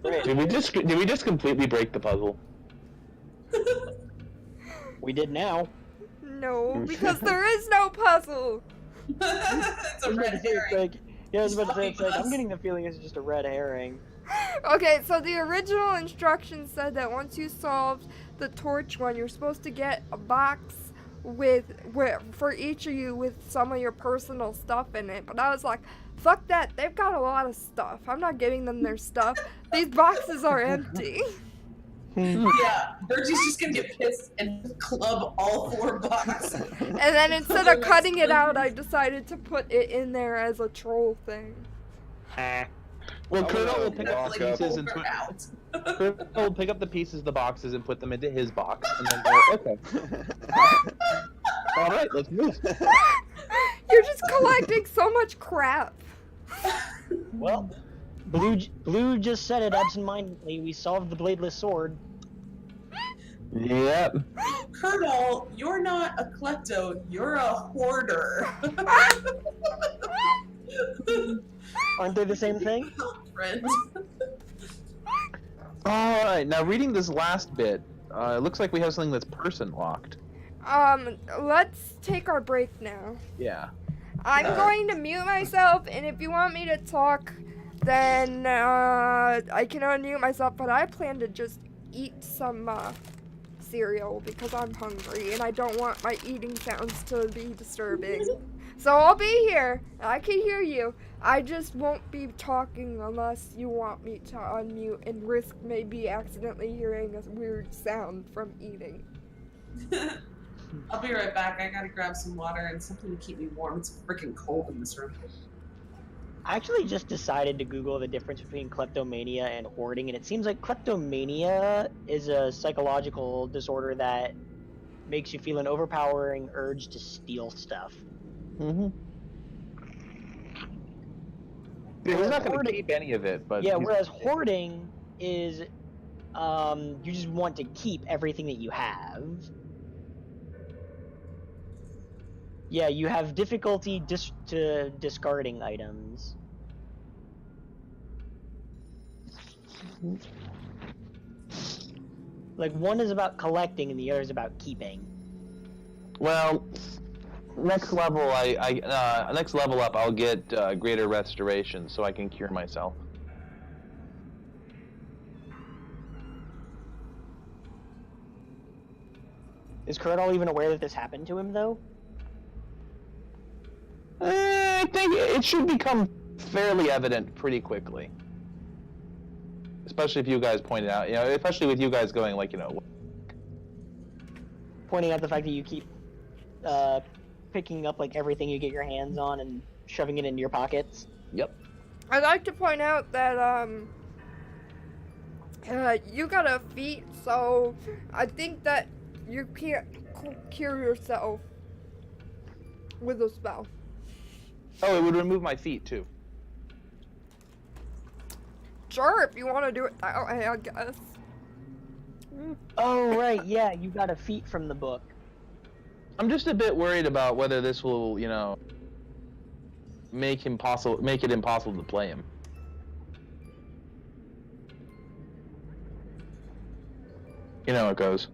Did we just completely break the puzzle? We did now. No, because there is no puzzle. It's I a was about red to say, it's herring. like, yeah, I was about to say, it's like, Us. I'm getting the feeling it's just a red herring. Okay, so the original instructions said that once you solved the torch one, you're supposed to get a box with for each of you with some of your personal stuff in it. But I was like, fuck that. They've got a lot of stuff. I'm not giving them their stuff. These boxes are empty. Yeah, Virgie's just gonna get pissed and club all 4 boxes. And then instead of cutting it out, I decided to put it in there as a troll thing. Well, Oh, Kurdo no, will pick up walk the up. pieces and We're out. Kurdo will pick up the pieces of the boxes and put them into his box, and then go, okay. All right, let's move. You're just collecting so much crap. Well, Blue just said it absentmindedly. We solved the bladeless sword. Yep. Colonel, you're not a klepto, you're a hoarder. Aren't they the same thing? Friend. All right. Now, reading this last bit, it looks like we have something that's person locked. Let's take our break now. Yeah. I'm going to mute myself, and if you want me to talk, then I can unmute myself, but I plan to just eat some cereal because I'm hungry and I don't want my eating sounds to be disturbing. So I'll be here. I can hear you. I just won't be talking unless you want me to unmute and risk maybe accidentally hearing a weird sound from eating. I'll be right back. I gotta grab some water and something to keep me warm. It's freaking cold in this room. I actually just decided to Google the difference between kleptomania and hoarding, and it seems like kleptomania is a psychological disorder that makes you feel an overpowering urge to steal stuff. Mm-hmm. Yeah, he's not going to keep any of it, but Yeah, he's- whereas hoarding is, you just want to keep everything that you have. Yeah, you have difficulty discarding items. Like, one is about collecting and the other is about keeping. Well, next level, next level up, I'll get greater restoration, so I can cure myself. Is Kurtal even aware that this happened to him, though? I think it should become fairly evident pretty quickly. Especially if you guys point it out, especially with you guys going like, Pointing out the fact that you keep picking up like everything you get your hands on and shoving it into your pockets. Yep. I'd like to point out that You got a feat, so I think that you can't cure yourself with a spell. Oh, it would remove my feet too. Sure, if you want to do it that way, I guess. Oh, right, yeah, you got a feat from the book. I'm just a bit worried about whether this will, make it impossible to play him. You know how it goes.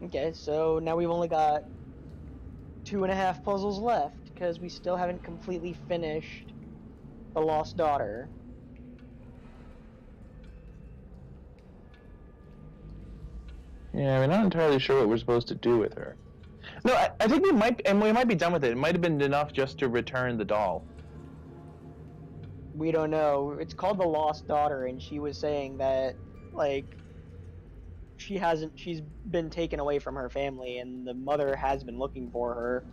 Okay, so now we've only got 2.5 puzzles left, because we still haven't completely finished The Lost Daughter. Yeah, we're not entirely sure what we're supposed to do with her. No, I think we might be done with it. It might have been enough just to return the doll. We don't know. It's called The Lost Daughter, and she was saying that, like, she's been taken away from her family, and the mother has been looking for her.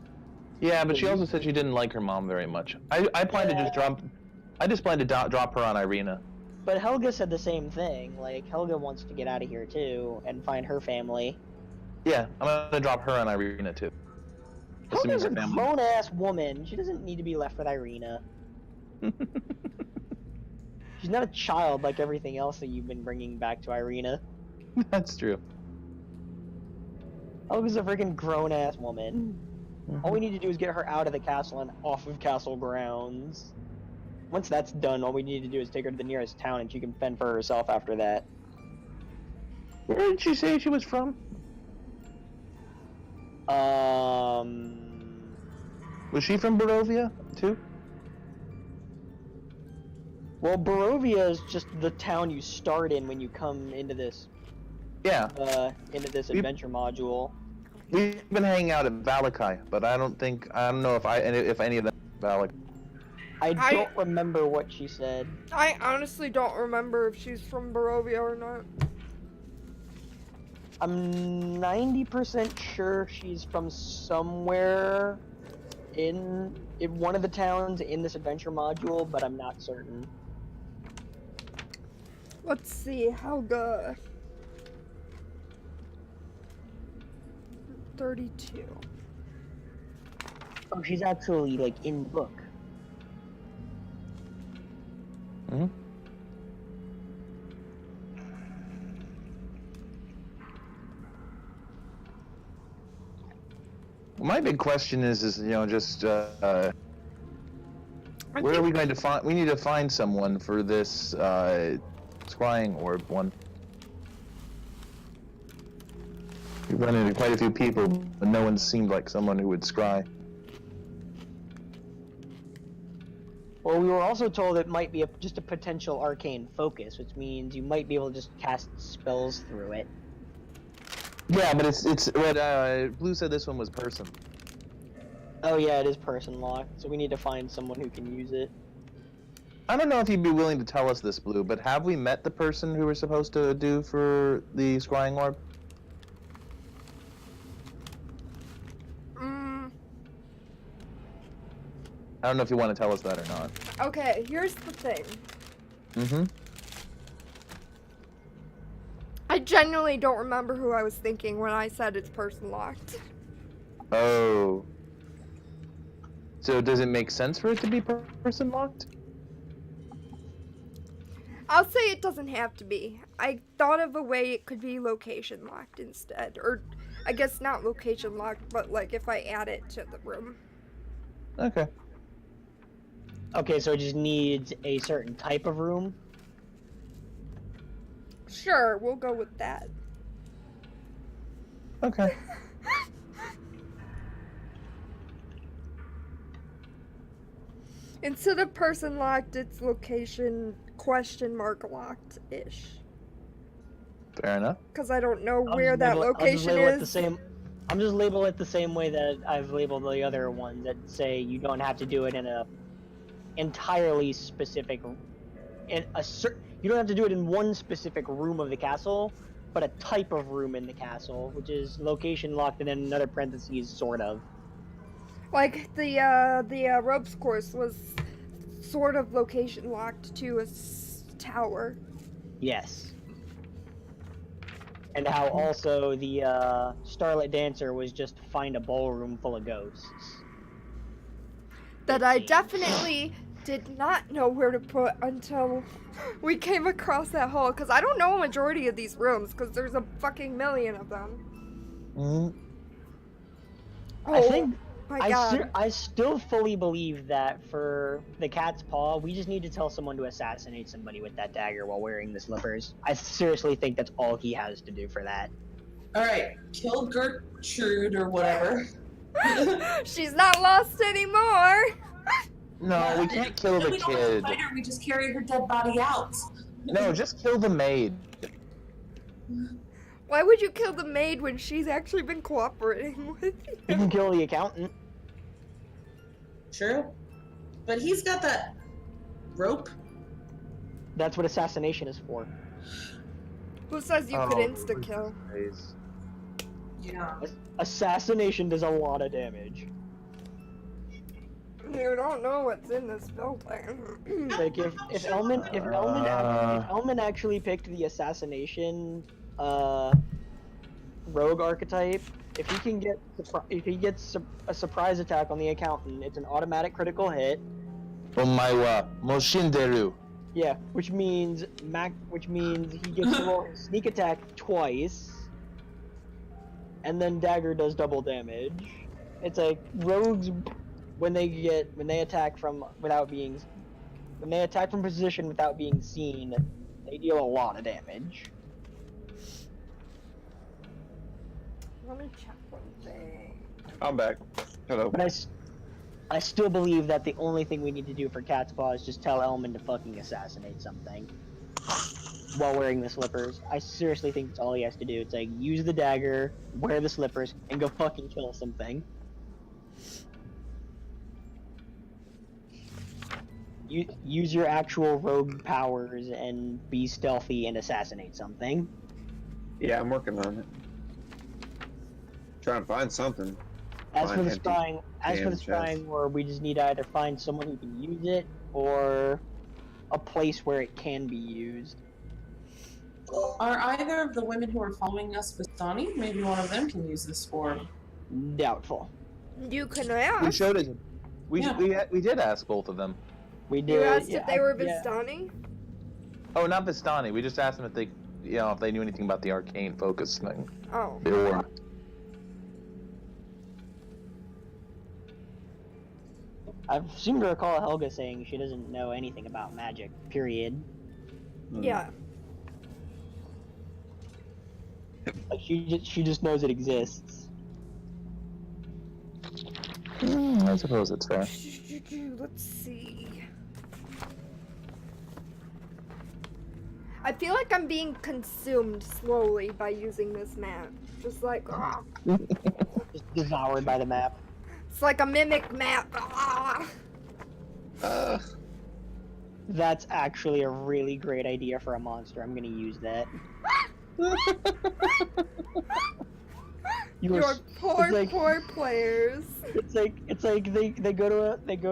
Yeah, but she also said she didn't like her mom very much. I plan to just drop her on Irina. But Helga said the same thing. Like, Helga wants to get out of here too and find her family. Yeah, I'm gonna drop her on Irina too. Helga's a grown-ass woman. She doesn't need to be left with Irina. She's not a child like everything else that you've been bringing back to Irina. That's true. Helga's a freaking grown-ass woman. Mm-hmm. All we need to do is get her out of the castle and off of castle grounds. Once that's done, all we need to do is take her to the nearest town and she can fend for herself after that. Where did she say she was from? Was she from Barovia, too? Well, Barovia is just the town you start in when you come into this. Yeah. Into this adventure module. We've been hanging out at Valakai, but I don't know if any of them Valakai. I don't remember what she said. I honestly don't remember if she's from Barovia or not. I'm 90% sure she's from somewhere in one of the towns in this adventure module, but I'm not certain. Let's see, Helga. 32. Oh, she's actually, like, in the book. Mm-hmm. My big question is just where are we going to find? We need to find someone for this scrying orb one. We've run into quite a few people, but no one seemed like someone who would scry. Well, we were also told it might be just a potential arcane focus, which means you might be able to just cast spells through it. Yeah, but it's what Blue said. This one was person. Oh yeah, it is person locked, so we need to find someone who can use it. I don't know if you'd be willing to tell us this, Blue, but have we met the person who we're supposed to do for the scrying orb? I don't know if you want to tell us that or not. Okay, here's the thing. Mm-hmm. I genuinely don't remember who I was thinking when I said it's person locked. Oh. So does it make sense for it to be person locked? I'll say it doesn't have to be. I thought of a way it could be location locked instead. Or, I guess not location locked, but like if I add it to the room. Okay. Okay, so it just needs a certain type of room? Sure, we'll go with that. Okay. Instead of person locked, it's location question mark locked-ish. Fair enough. Because I don't know where that location is. I'm just label it the same way that I've labeled the other ones that say you don't have to do it in a entirely specific, you don't have to do it in one specific room of the castle, but a type of room in the castle, which is location locked and then another parentheses, sort of. Like the ropes course was sort of location locked to a tower. Yes. And how also the Starlit Dancer was just to find a ballroom full of ghosts. That It I seems. definitely did not know where to put until we came across that hole. Because I don't know a majority of these rooms because there's a fucking million of them. Mm. Oh, I think my God. I still fully believe that for the cat's paw, we just need to tell someone to assassinate somebody with that dagger while wearing the slippers. I seriously think that's all he has to do for that. All right, kill Gertrude or whatever. She's not lost anymore. No, we can't kill Then the we don't have to kid. fight her. We just carry her dead body out. No, just kill the maid. Why would you kill the maid when she's actually been cooperating with You you? can kill the accountant. True, but he's got that rope. That's what assassination is for. Who says you could insta-kill? Yeah. Assassination does a lot of damage. You don't know what's in this building. Like if Elman actually picked the assassination rogue archetype, if he gets a surprise attack on the accountant, it's an automatic critical hit. Omaiwa Moshinderu. Yeah, which means he gets to roll his sneak attack twice, and then dagger does double damage. It's like rogues when they attack from position without being seen, they deal a lot of damage. Let me check one thing. I'm back. Hello. But I still believe that the only thing we need to do for Cat's Paw is just tell Elman to fucking assassinate something while wearing the slippers. I seriously think that's all he has to do. It's like, use the dagger, wear the slippers, and go fucking kill something. Use your actual rogue powers and be stealthy and assassinate something. Yeah, I'm working on it. Trying to find something. As for the Find empty spying, where we just need to either find someone who can use it or a place where it can be used. Are either of the women who are following us Vistani? Maybe one of them can use this form. Doubtful. You can We ask. showed it. We did ask both of them. We did. You asked yeah, if they were yeah. Vistani? Oh, not Vistani. We just asked them if they, if they knew anything about the arcane focus thing. Oh. They were. I seem to recall Helga saying she doesn't know anything about magic. Period. Yeah. Like she just knows it exists. I suppose it's fair. Let's see. I feel like I'm being consumed slowly by using this map. Just like, Just devoured by the map. it's like a mimic map. That's actually a really great idea for a monster. I'm gonna use that. Your poor players. It's like they go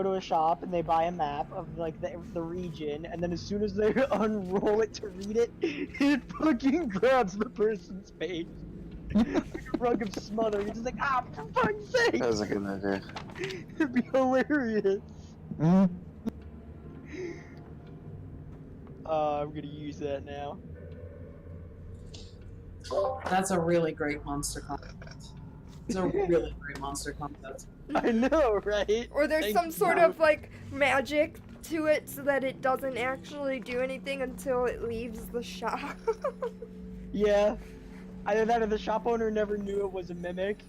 to a shop and they buy a map of like the region, and then as soon as they unroll it to read it, it fucking grabs the person's face. Like a rug of smother. You're just like, for fuck's sake! That was a good idea. It'd be hilarious. I'm gonna use that now. That's a really great monster concept. It's a really great monster concept. I know, right? Or there's Thank some sort you. of like magic to it so that it doesn't actually do anything until it leaves the shop. Yeah. Either that or the shop owner never knew it was a mimic.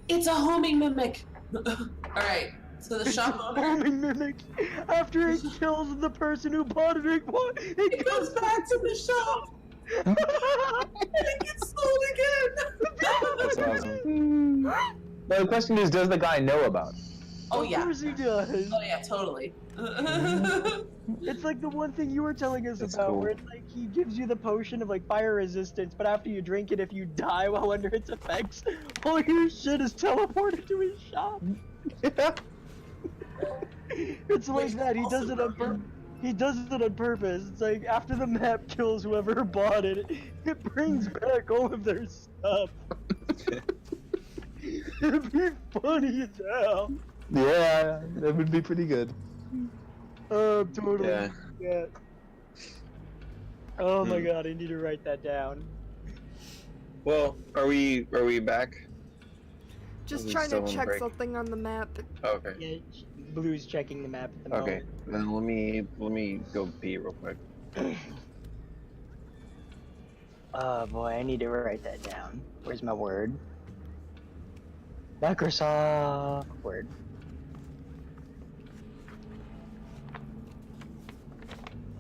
It's a homing mimic. Alright, so the shop owner. Homing mimic. After it kills the person who bought it, It goes back to the shop. And it gets sold again. That's awesome. The question is, does the guy know about it? Oh Of yeah. course he does. Oh yeah, totally. It's like the one thing you were telling us That's about, cool. where it's like he gives you the potion of like fire resistance, but after you drink it, if you die while under its effects, all your shit is teleported to his shop. Yeah. It's like Which that. He does also it on He does it on purpose. It's like after the map kills whoever bought it, it brings back all of their stuff. It'd be funny as hell. Yeah, that would be pretty good. Oh, totally. Yeah. Yeah. Oh my Hmm. god, I need to write that down. Well, are we back? Just We trying to still on check break? something on the map. Okay. Yeah, Blue's checking the map at the Okay. Then let me go pee real quick. moment. Oh boy, I need to write that down. Where's my word? Microsoft Word.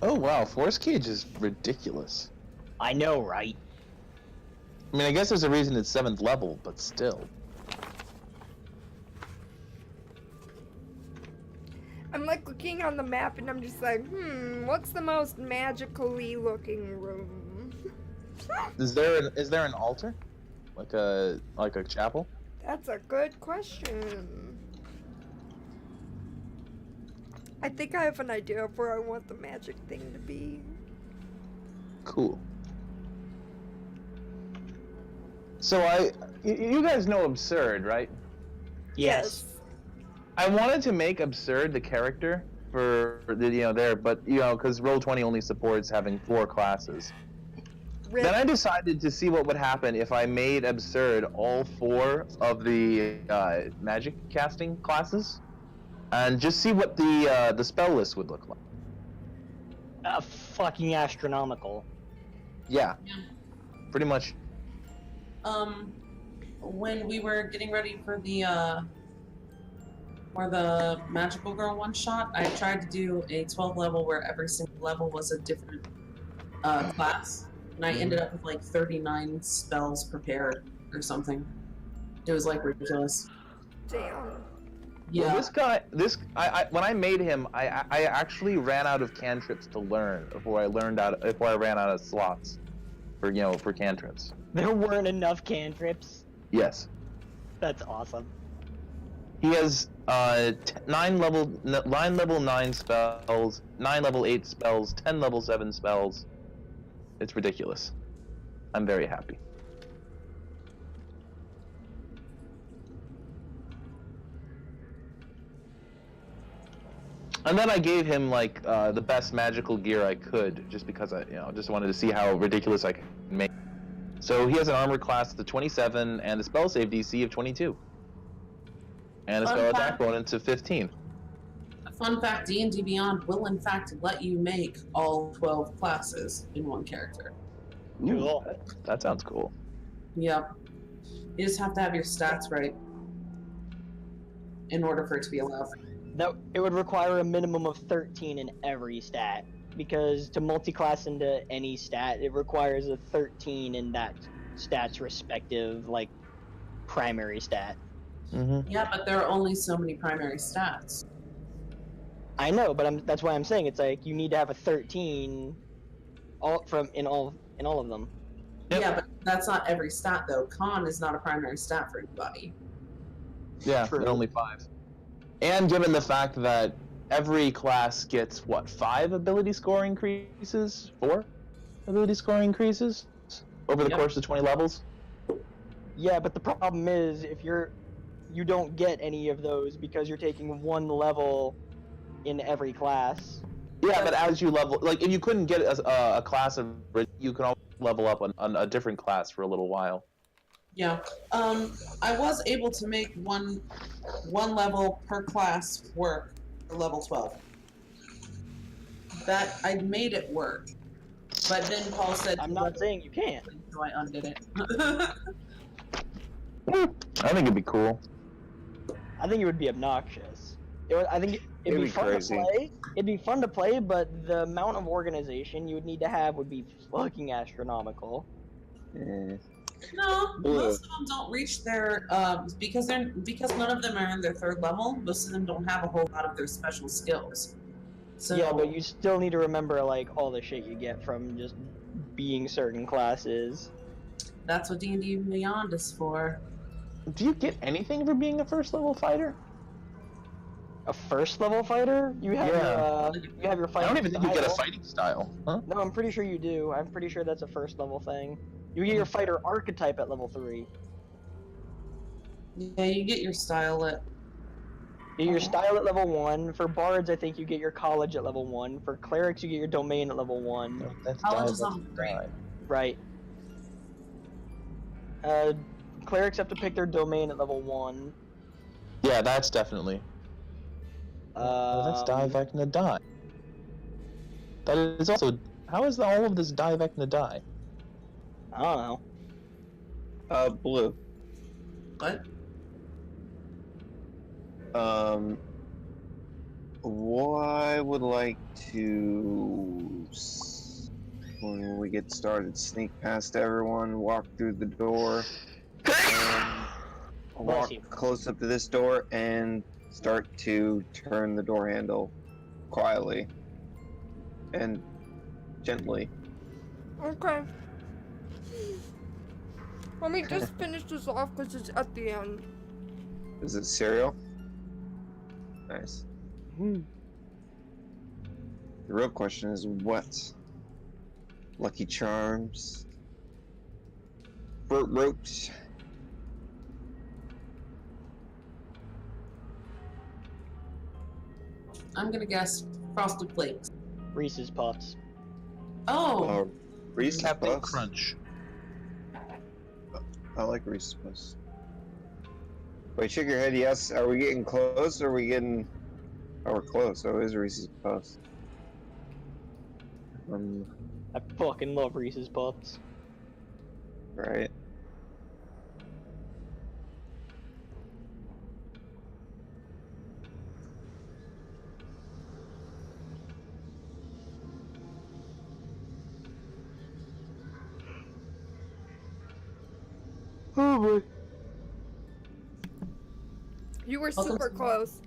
Oh wow, Force Cage is ridiculous. I know, right? I mean, I guess there's a reason it's 7th level, but still. I'm like looking on the map and I'm just like, what's the most magically looking room? Is there an altar, like a chapel? That's a good question. I think I have an idea of where I want the magic thing to be. Cool. So you guys know Absurd, right? Yes. I wanted to make Absurd the character for the there, but because Roll20 only supports having 4 classes. Rip. Then I decided to see what would happen if I made Absurd all 4 of the magic casting classes, and just see what the spell list would look like. Fucking astronomical. Yeah, Yeah. pretty much. When we were getting ready for the magical girl one shot, I tried to do a 12 level where every single level was a different class, and I ended up with like 39 spells prepared or something. It was like ridiculous. Damn. Yeah. Well, I when I made him, I actually ran out of cantrips to learn before I ran out of slots for cantrips. There weren't enough cantrips. Yes. That's awesome. He has 9 level 9 spells, 9 level 8 spells, 10 level 7 spells. It's ridiculous. I'm very happy. And then I gave him like the best magical gear I could, just because I just wanted to see how ridiculous I could make. So he has an armor class of 27 and a spell save DC of 22. And a Fun spell fact. attack bonus of 15. A fun fact: D&D Beyond will in fact let you make all 12 classes in one character. Cool. That sounds cool. Yep. You just have to have your stats right in order for it to be allowed. That it would require a minimum of 13 in every stat, because to multi-class into any stat, it requires a 13 in that stat's respective like primary stat. Mm-hmm. Yeah, but there are only so many primary stats. I know, but that's why I'm saying it's like you need to have a 13 in all of them. Yep. Yeah, but that's not every stat though. Con is not a primary stat for anybody. Yeah, True. but only 5. And given the fact that every class gets, 5 ability score increases? 4 ability score increases? Over the Yep. course of 20 levels? Yeah, but the problem is if you don't get any of those because you're taking 1 level in every class. Yeah, but as you level, like, if you couldn't get a class of, you can always level up on a different class for a little while. Yeah. I was able to make one level per class work for level 12. That I made it work. But then Paul said I'm not saying you can't. so I undid it. I think it'd be cool. I think it would be obnoxious. I think it'd It'd be be fun crazy. to play. It'd be fun to play, but the amount of organization you would need to have would be fucking astronomical. No, Blue. most of them don't reach their because none of them are in their 3rd level. Most of them don't have a whole lot of their special skills. So Yeah, but you still need to remember like all the shit you get from just being certain classes. that's what D&D Beyond is for. Do you get anything for being a first level fighter? A first level fighter? You have Yeah. you have your I fighting don't even think you get a style. fighting style, huh? No, I'm pretty sure you do. I'm pretty sure that's a first level thing. You get your fighter archetype at level 3. Yeah, you get your style at. You get your style at level 1. For bards, I think you get your college at level 1. For clerics, you get your domain at level 1. No, that's College is die, level 3. die. Right. Uh, clerics have to pick their domain at level 1. Yeah, that's definitely. Oh, that's die Um, vecna die. That is also. How is all of this die vecna die? I don't know. Blue. What? I would like to, when we get started, sneak past everyone, walk through the door, and walk you. close up to this door, and start to turn the door handle quietly and gently. Okay. Let me just finish this off because it's at the end. Is it cereal? Nice. Hmm. The real question is what? Lucky Charms? Fruit Ropes? I'm gonna guess Frosted Flakes. Reese's Puffs. Oh, Reese's Captain Puffs? Crunch. I like Reese's Puffs. Wait, shake your head yes. Are we getting close? Or are we getting... Oh, we're close. Oh, it is Reese's Puffs. I fucking love Reese's Puffs. Right. Oh boy. You were Welcome super to- close.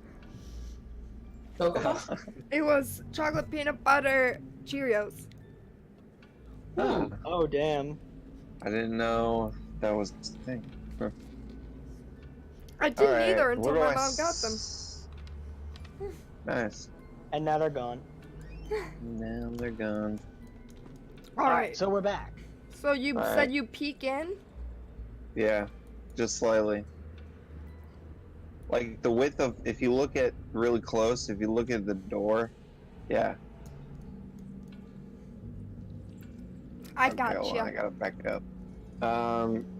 Cocoa Puffs? It was chocolate peanut butter Cheerios. Ah, Oh damn. I didn't know that was the thing. I didn't Alright, either what until do my I mom got them. Nice. And now they're gone. Now they're gone. Alright, So we're back. so you Alright. said you peek in? Yeah, just slightly. Like the width of, if you look at really close, if you look at the door, yeah. I Okay, got hold you. on, I gotta back up.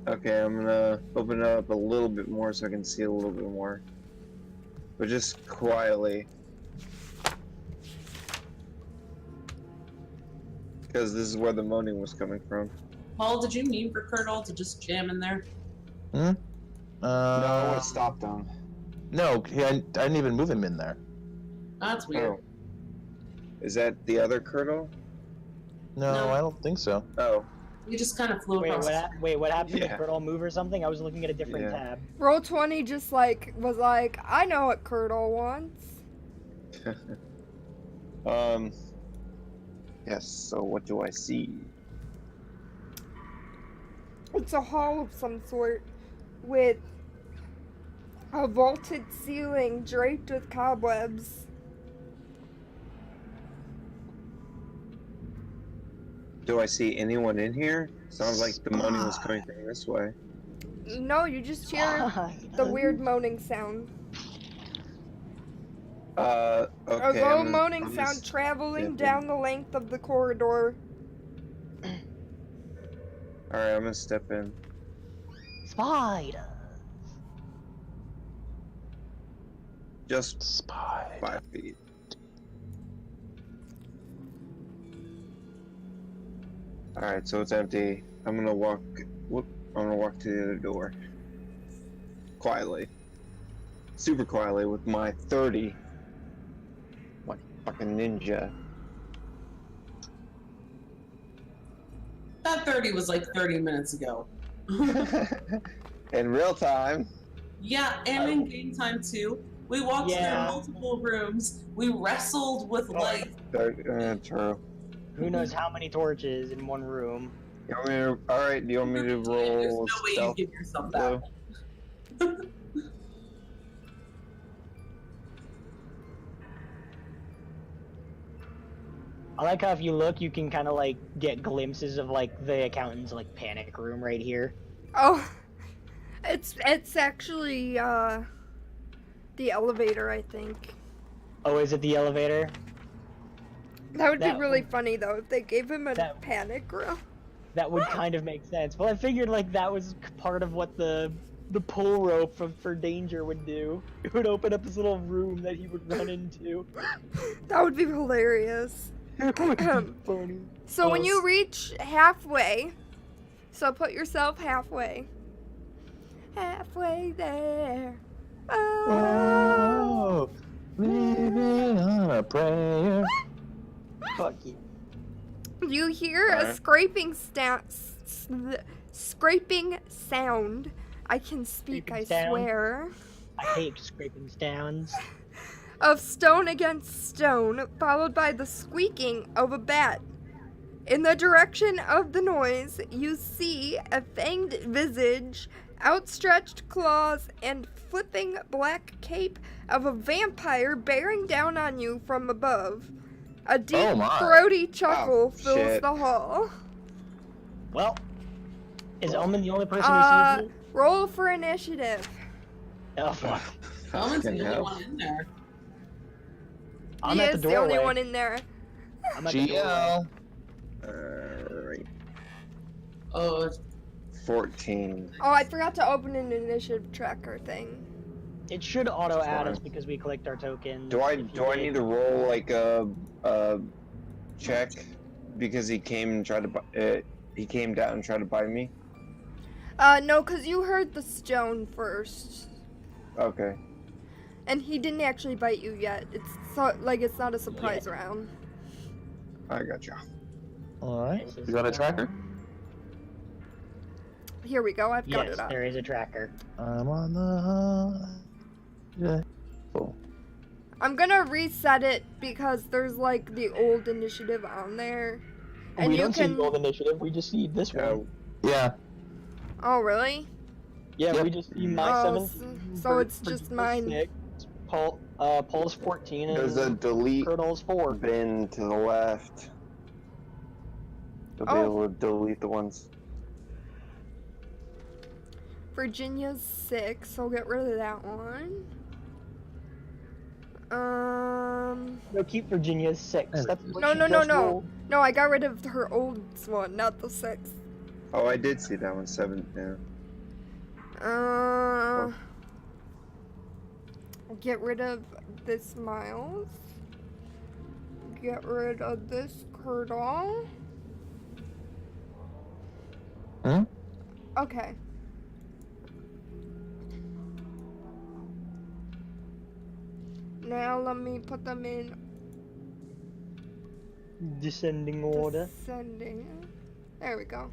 Okay, I'm gonna open it up a little bit more so I can see a little bit more. But just quietly. Because this is where the moaning was coming from. Paul, did you mean for Colonel to just jam in there? No, I would have stopped him. No, I didn't even move him in there. That's weird. Oh. Is that the other Colonel? No, No. I don't think so. Oh. You just kind of flew Wait, across. what happened? Yeah. Did Turtle move or something? I was looking at a different Yeah. tab. Roll 20 just was like, I know what Curdle wants. Yes, so what do I see? It's a hall of some sort with a vaulted ceiling draped with cobwebs. Do I see anyone in here? Sounds like the moaning was coming from this way. No, you just hear the weird moaning sound. Okay. A low I'm gonna- moaning I'm sound just- traveling yeah. down the length of the corridor. Alright, I'm gonna step in. Spider. Just Spy. 5 feet. Alright, so it's empty. I'm gonna walk to the other door. Quietly. Super quietly with my 30. Like fucking ninja. That 30 was like 30 minutes ago. In real time. Yeah, and in game time too. We walked Yeah. through multiple rooms. We wrestled with life. True. Who knows how many torches in one room? You want me to, alright, do you want me to There's no roll way you stealth? give yourself Blue? that. I like how if you look, you can kind of like get glimpses of like the accountant's like panic room right here. Oh, it's actually the elevator, I think. Oh, is it the elevator? That would be That really would- funny though if they gave him a that- panic room. That would kind of make sense. Well, I figured like that was part of what the pull rope for danger would do. It would open up this little room that he would run into. That would be hilarious. It would be funny. So when you reach halfway, so put yourself halfway. Halfway there. Oh. Oh, living on a prayer. Fuck you. You hear a Alright. scraping sound. I can speak, Scraping I sound? swear. I hate scraping sounds. Of stone against stone, followed by the squeaking of a bat. In the direction of the noise, you see a fanged visage, outstretched claws, and flipping black cape of a vampire bearing down on you from above. A deep, Oh my. throaty chuckle Oh, fills shit. the hall. Well, is Omen the only person who sees me? Roll for initiative. Oh, fuck. Elman's the Fucking only hell. one in there. I'm He at is the the doorway. only one in there. I'm at the doorway. GL. Alright. Oh, 14. Oh, I forgot to open an initiative tracker thing. It should auto add Fine. us because we clicked our token. Do I If you need did- to roll like a check because he came and tried to he came down and tried to bite me? No, because you heard the stone first. Okay. And he didn't actually bite you yet. It's so, like it's not a surprise round. I got you. Alright. This is You got a tracker? Here we go. I've got Yes, it up. there is a tracker. I'm on the. Yeah. Cool. I'm gonna reset it because there's like the old initiative on there, and we you don't can. see the old initiative. We just see this Yeah. one. Yeah. Oh really? Yeah, Yep. we just see my Oh, 17. so it's just Virginia's mine. 6, Paul's 14, and There's a delete Colonel's 4. bin to the left. You'll be Oh. able to delete the ones. Virginia's 6, so get rid of that one. No, keep Virginia's 6. There That's what No, she no, no, just no. rolled. No, I got rid of her old one, not the 6. Oh, I did see that one. 7. Yeah. Get rid of this Miles. Get rid of this Curdle. Hmm? Okay. Now let me put them in Descending order. descending. There we go.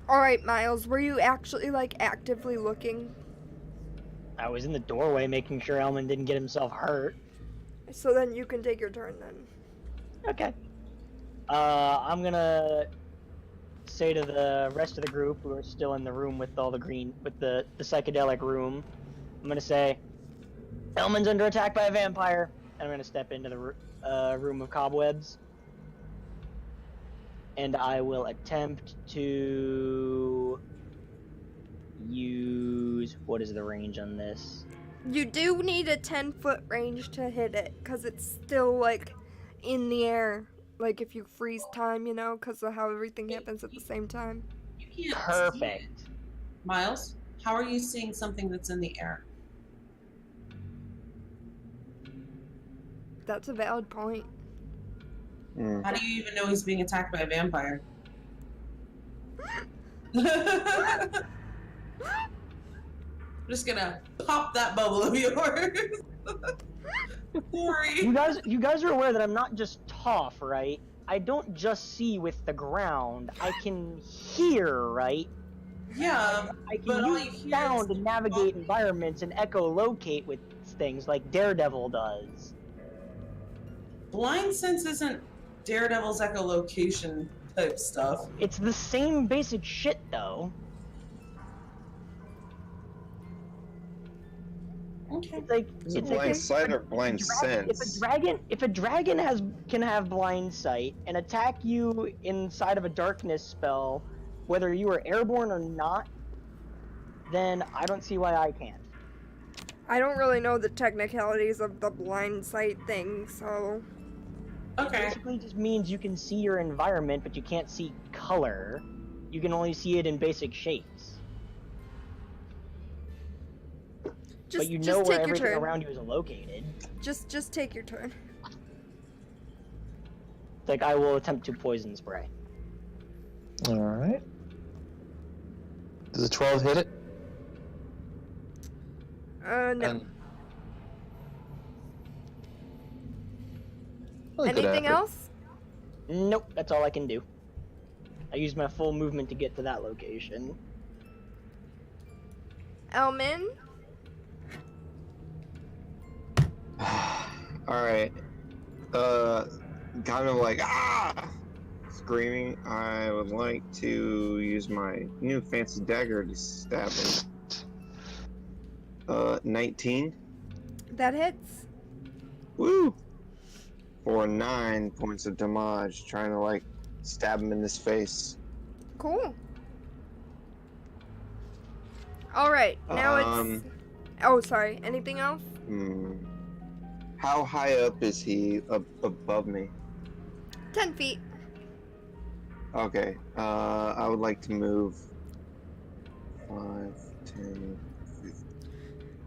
Alright, Miles, were you actually like actively looking? I was in the doorway making sure Elman didn't get himself hurt. So then you can take your turn then. Okay. I'm gonna say to the rest of the group who are still in the room with all the green, with the psychedelic room, I'm gonna say, Elman's under attack by a vampire, and I'm gonna step into the room of cobwebs. And I will attempt to use, what is the range on this? You do need a 10-foot range to hit it, because it's still like in the air. Like if you freeze time, you know, because of how everything happens at the same time. you can't see it. Perfect. Miles, how are you seeing something that's in the air? That's a valid point. Mm. How do you even know he's being attacked by a vampire? I'm just gonna pop that bubble of yours. Sorry. You guys are aware that I'm not just tough, right? I don't just see with the ground. I can hear, right? Yeah, I but can all you use hear sound is to navigate environments and echolocate with things like Daredevil does. blind sense isn't Daredevil's echolocation type stuff. It's the same basic shit, though. Okay. It's like Is it it's blind like sight or blind if a sense? dragon can have blind sight and attack you inside of a darkness spell, whether you are airborne or not, then I don't see why I can't. I don't really know the technicalities of the blind sight thing, so. It Okay. basically just means you can see your environment, but you can't see color. You can only see it in basic shapes. But you know just where take your everything turn. around you is located. Just take your turn. It's like I will attempt to poison spray. Alright. Does a 12 hit it? No. And... Really good Anything effort. else? Nope, that's all I can do. I used my full movement to get to that location. Elman? Alright. Kind of like, screaming. I would like to use my new fancy dagger to stab him. 19. That hits. Woo! For 9 points of damage, trying to like stab him in his face. Cool. Alright, now it's... Oh, sorry. Anything else? How high up is he above me? 10 feet. Okay. I would like to move 5, 10, 15.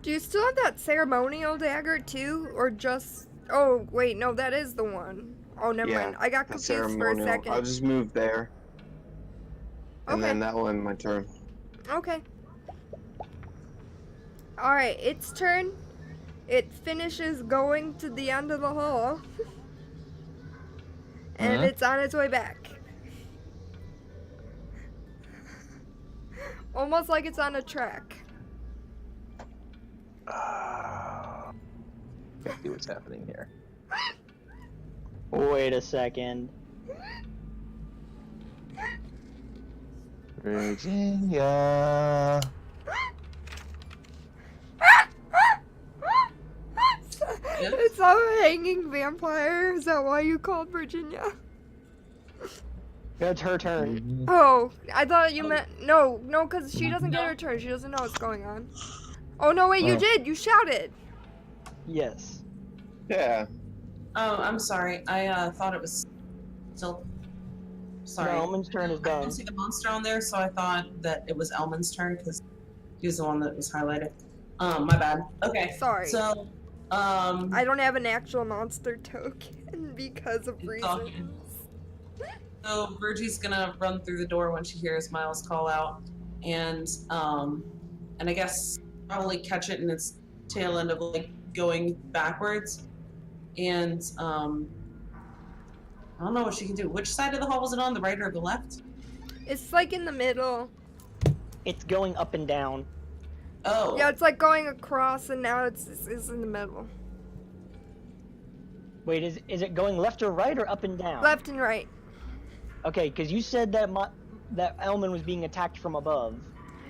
Do you still have that ceremonial dagger too? Or just... Oh, wait, no, that is the one. Oh, never mind. I got the confused for a ceremonial. second. I'll just move there. And Okay. then that will end my turn. Okay. Alright, its turn. It finishes going to the end of the hall. And it's on its way back. Almost like it's on a track. Let's see what's happening here. Wait a second. Virginia. It's a hanging vampire. Is that why you called Virginia? It's her turn. Oh, I thought you meant... No, because she doesn't get her turn. She doesn't know what's going on. Oh, no, wait, you did. You shouted. Yes. Yeah. Oh, I'm sorry. I thought it was still. Sorry. No, Elman's turn is I done. don't see the monster on there, so I thought that it was Elman's turn because he was the one that was highlighted. My bad. Okay. Sorry. So, I don't have an actual monster token because of reasons. So Virgie's gonna run through the door when she hears Miles call out, and I guess probably catch it in its tail end of like going backwards, and I don't know what she can do. Which side of the hall was it on? The right or the left? It's like in the middle. It's going up and down. Oh. Yeah, it's like going across, and now it's in the middle. Wait, is it going left or right or up and down? Left and right. Okay, because you said that that Elman was being attacked from above.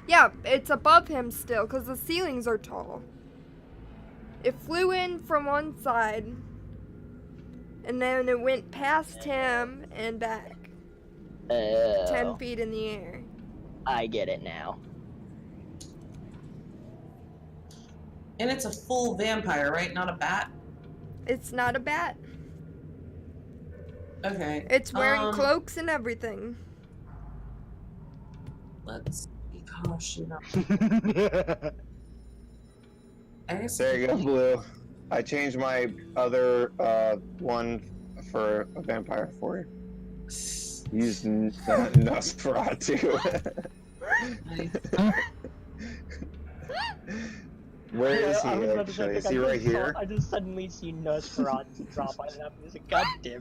Yeah, it's above him still, because the ceilings are tall. It flew in from one side, and then it went past him and back. 10 feet in the air. I get it now. And it's a full vampire, right? Not a bat? It's not a bat. Okay. It's wearing cloaks and everything. Let's be cautious. I guess There you go, Blue. I changed my other one for a vampire for you. Use Nosferatu. Where is he actually? Is he right here? I just suddenly see Nosferatu drop on it. I'm just like, God damn.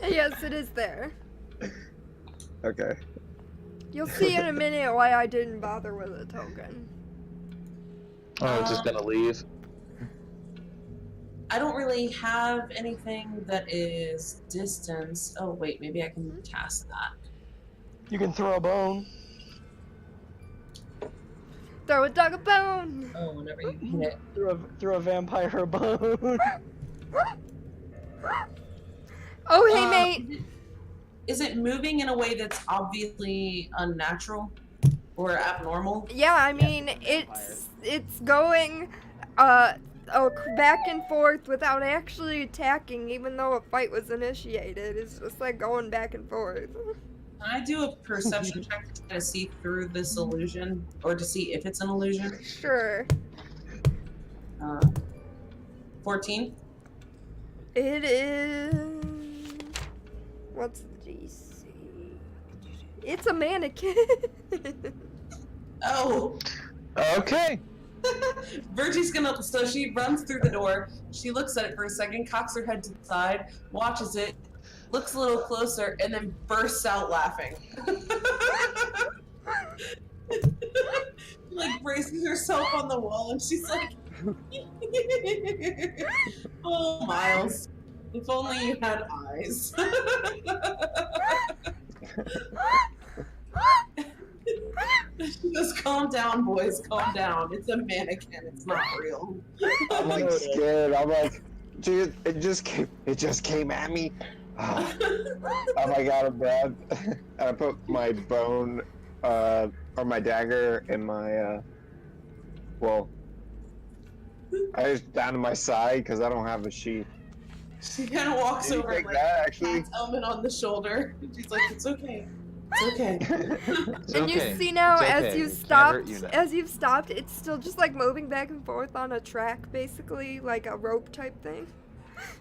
Yes, it is there. Okay. You'll see in a minute why I didn't bother with a token. Oh, it's just gonna leave. I don't really have anything that is distance. Oh wait, maybe I can cast that. You can throw a bone. Throw a dog a bone. Oh, whenever you hit it. Throw a vampire a bone. Oh, hey, mate. Is it moving in a way that's obviously unnatural or abnormal? Yeah, I mean, it's going back and forth without actually attacking, even though a fight was initiated. It's just like going back and forth. Can I do a perception check to try to see through this illusion, or to see if it's an illusion? Sure. 14. It is. What's the DC? It's a mannequin. Oh. Okay. Virgie's gonna. So she runs through the door. She looks at it for a second, cocks her head to the side, watches it, looks a little closer, and then bursts out laughing. Like braces herself on the wall, and she's like, "Oh, Miles, if only you had eyes." She goes, "Calm down, boys, calm down. It's a mannequin. It's not real." I'm like scared. I'm like, dude, it just came at me. Oh my god, I'm bad. I put my bone, or my dagger in my, I just down to my side because I don't have a sheath. She kind of walks Did you over take and that, actually? pats Elman on the shoulder. She's like, "It's okay. It's okay." It's And okay. you see now, It's as okay. you It can't stopped, hurt you now. as you've stopped, it's still just like moving back and forth on a track, basically, like a rope type thing.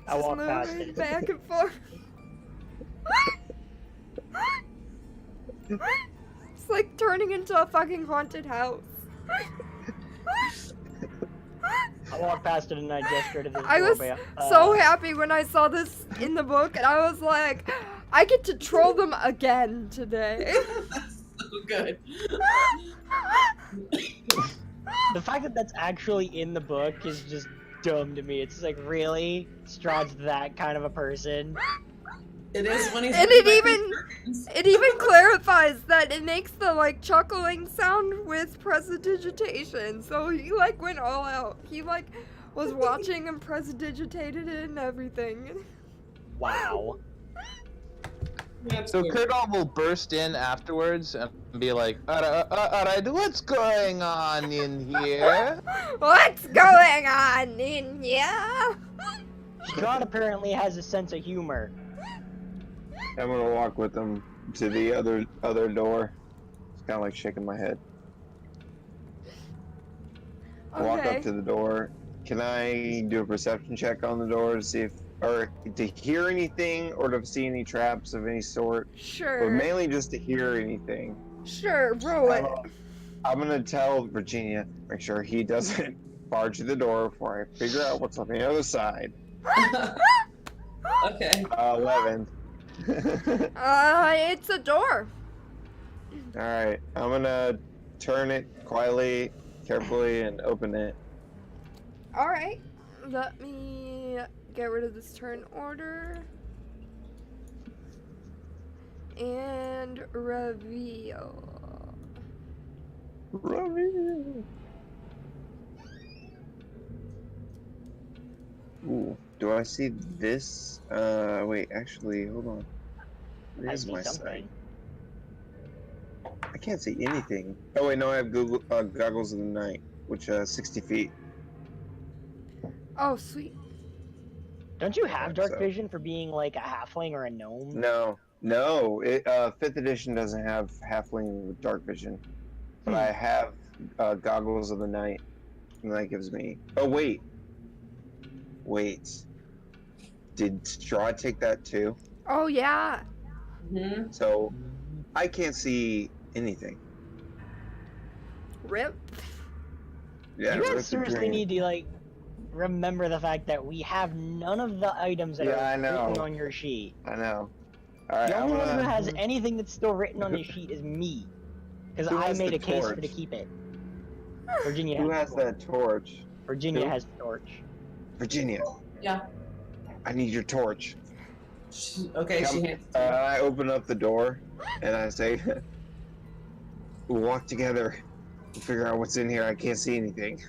I Just walk past moving it. back and forth. It's like turning into a fucking haunted house. I walk past it and I gesture to this I was doorbell. so happy when I saw this in the book, and I was like, I get to troll them again today. That's so good. The fact that that's actually in the book is just dumb to me. It's just like, really? Strahd's that kind of a person? It is when he's And looking it back even- his curtains. It even clarifies that it makes the like chuckling sound with prestidigitation. So he like went all out. He like was watching and prestidigitated it and everything. Wow. That's So good. Kurtall will burst in afterwards and be like, alright, what's going on in here? What's going on in here? Strahd apparently has a sense of humor. I'm gonna walk with them to the other door. It's kind of like shaking my head. I walk Okay. up to the door. Can I do a perception check on the door to see if, or to hear anything, or to see any traps of any sort? But Sure. mainly just to hear anything. Sure, roll it. I'm gonna tell Virginia, make sure he doesn't barge through the door before I figure out what's on the other side. Okay. 11. It's a door. Alright, I'm gonna turn it quietly, carefully, and open it. Alright. Let me get rid of this turn order. And reveal. Ooh, do I see this? Wait, actually, hold on. I Where's see my something. sight? I can't see anything. Oh wait, no, I have goggles of the night, which 60 feet. Oh, sweet. Don't you have dark So- vision for being like a halfling or a gnome? No, no. It 5th edition doesn't have halfling with dark vision, but I have goggles of the night, and that gives me. Oh wait. Did Strahd take that too? Oh, yeah. Hmm. So I can't see anything. Rip. Yeah, You guys Rick's seriously agreeing. need to like remember the fact that we have none of the items that Yeah, I are know. written on your sheet. I know. All right, The I'm only one who gonna. has anything that's still written on his sheet is me, because Who I has made the a case for torch? to keep it. Virginia Who has has the that torch? Virginia Who? has the torch. Virginia. Yeah. I need your torch. Okay, Come- she hands it to I open up the door and I say, "We'll walk together." figure out what's in here. I can't see anything.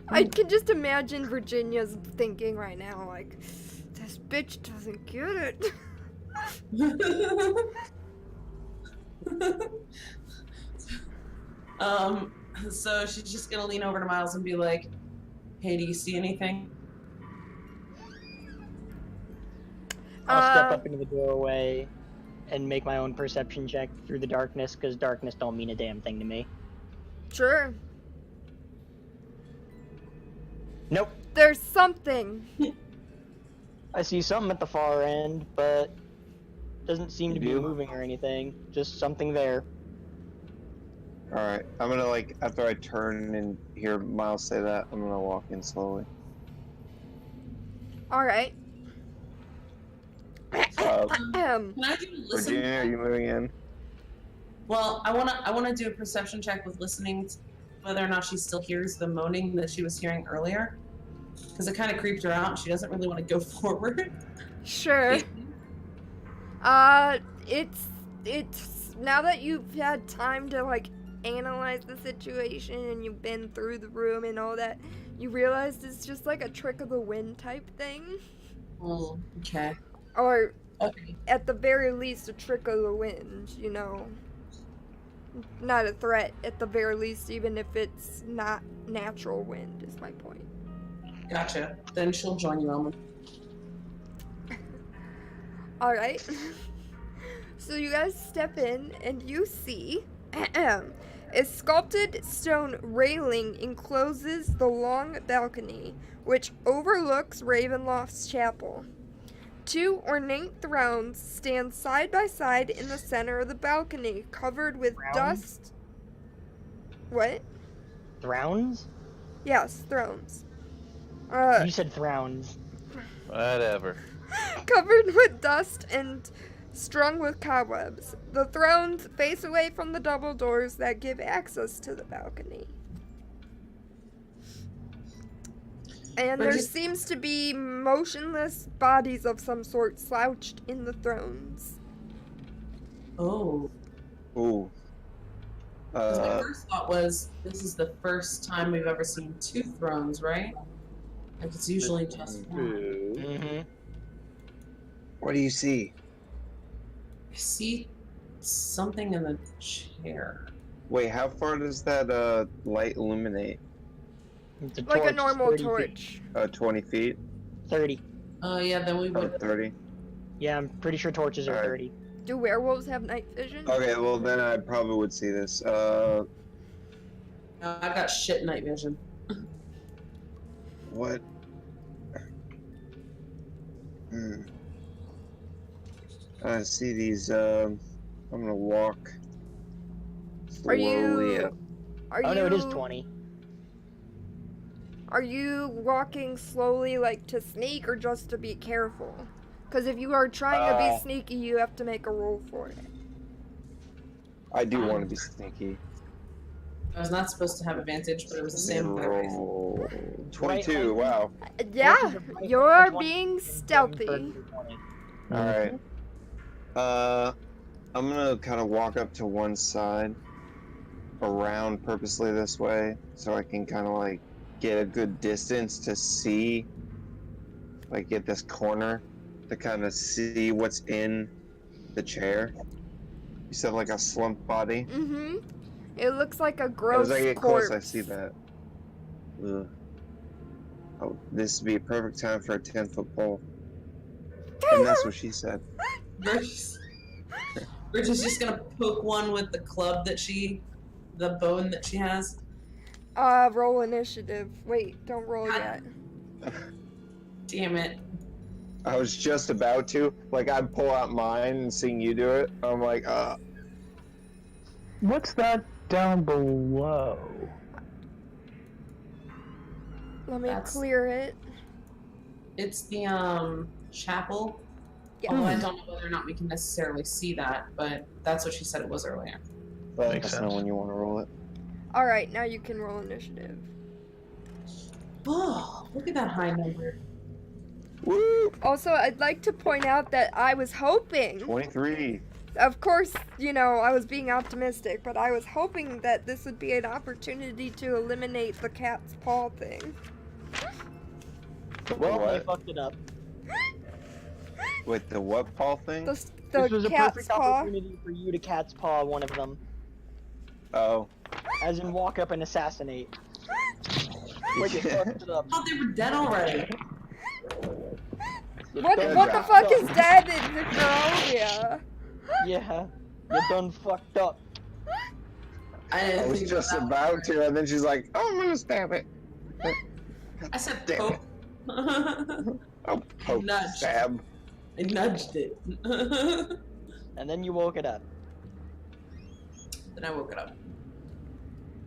I can just imagine Virginia's thinking right now, like, this bitch doesn't get it. So she's just gonna lean over to Miles and be like, "Hey, do you see anything?" I'll step up into the doorway and make my own perception check through the darkness, because darkness don't mean a damn thing to me. Sure. Nope. There's something. I see something at the far end, but doesn't seem to be You? moving or anything. Just something there. Alright, I'm gonna, like, after I turn and hear Miles say that, I'm gonna walk in slowly. Alright. Can I do listen? Virginia, are you moving in? Well, I wanna do a perception check with listening to whether or not she still hears the moaning that she was hearing earlier, because it kind of creeped her out. And she doesn't really want to go forward. Sure. It's now that you've had time to like analyze the situation and you've been through the room and all that, you realize it's just like a trick of the wind type thing. Oh, okay. Or Okay. at the very least a trick of the wind, you know. Not a threat at the very least, even if it's not natural wind, is my point. Gotcha. Then she'll join you, Elma. Alright. So you guys step in and you see a sculpted stone railing encloses the long balcony which overlooks Ravenloft's chapel. 2 ornate thrones stand side by side in the center of the balcony, covered with Thrones? dust. What? Thrones? Yes, thrones. You said thrones. Whatever. Covered with dust and strung with cobwebs. The thrones face away from the double doors that give access to the balcony. And there seems to be motionless bodies of some sort slouched in the thrones. Oh. Ooh. 'Cause my first thought was, this is the first time we've ever seen 2 thrones, right? Like it's usually just one. Mm-hmm. What do you see? I see something in the chair. Wait, how far does that light illuminate? It's a Like a torch, normal 30 feet. torch. 20 feet? 30. Yeah, then we Oh, would. 30? Yeah, I'm pretty sure torches are Alright. 30. Do werewolves have night vision? Okay, well then I probably would see this. I've got shit night vision. What? I see these, I'm gonna walk Are slowly you? up. Are Oh you? no, it is 20. Are you walking slowly, like to sneak, or just to be careful? Because if you are trying to be sneaky, you have to make a roll for it. I do want to be sneaky. I was not supposed to have advantage, but it was the same. Roll 22, wow. Yeah, Torches are right you're for 20 being and stealthy. 30 for 20. Alright. I'm gonna kind of walk up to one side, around purposely this way, so I can kind of like get a good distance to see, like get this corner to kind of see what's in the chair. You said like a slump body. Mm-hmm. It looks like a gross As I get corpse. close, I see that. Ugh. Oh, this would be a perfect time for a 10-foot pole. And that's what she said. We're just gonna poke one with the club that the bone that she has. Roll initiative. Wait, don't roll yet. Damn it. I was just about to. Like, I'd pull out mine and seeing you do it. I'm like, What's that down below? Let me That's- clear it. It's the chapel. Yeah. Although I don't know whether or not we can necessarily see that, but that's what she said it was earlier. let Makes us know sense. when you want to roll it. Alright, now you can roll initiative. Oh, look at that high number. Woo! Also, I'd like to point out that I was hoping 23. Of course, you know, I was being optimistic, but I was hoping that this would be an opportunity to eliminate the cat's paw thing. Well, they What? fucked it up. With the what Paul thing? The This was a cat's perfect paw. opportunity for you to cat's paw one of them. Oh. As in walk up and assassinate. But you fucked it up. Oh, they were dead already. What Good the job. fuck is dead in Necrovia? Yeah, you done fucked up. I I didn't was think just about about to, and then she's like, "Oh, I'm gonna stab it." that. I said Damn poke. Oh, poke, Nudge. stab. I nudged it. Then And then you woke it up. I woke it up.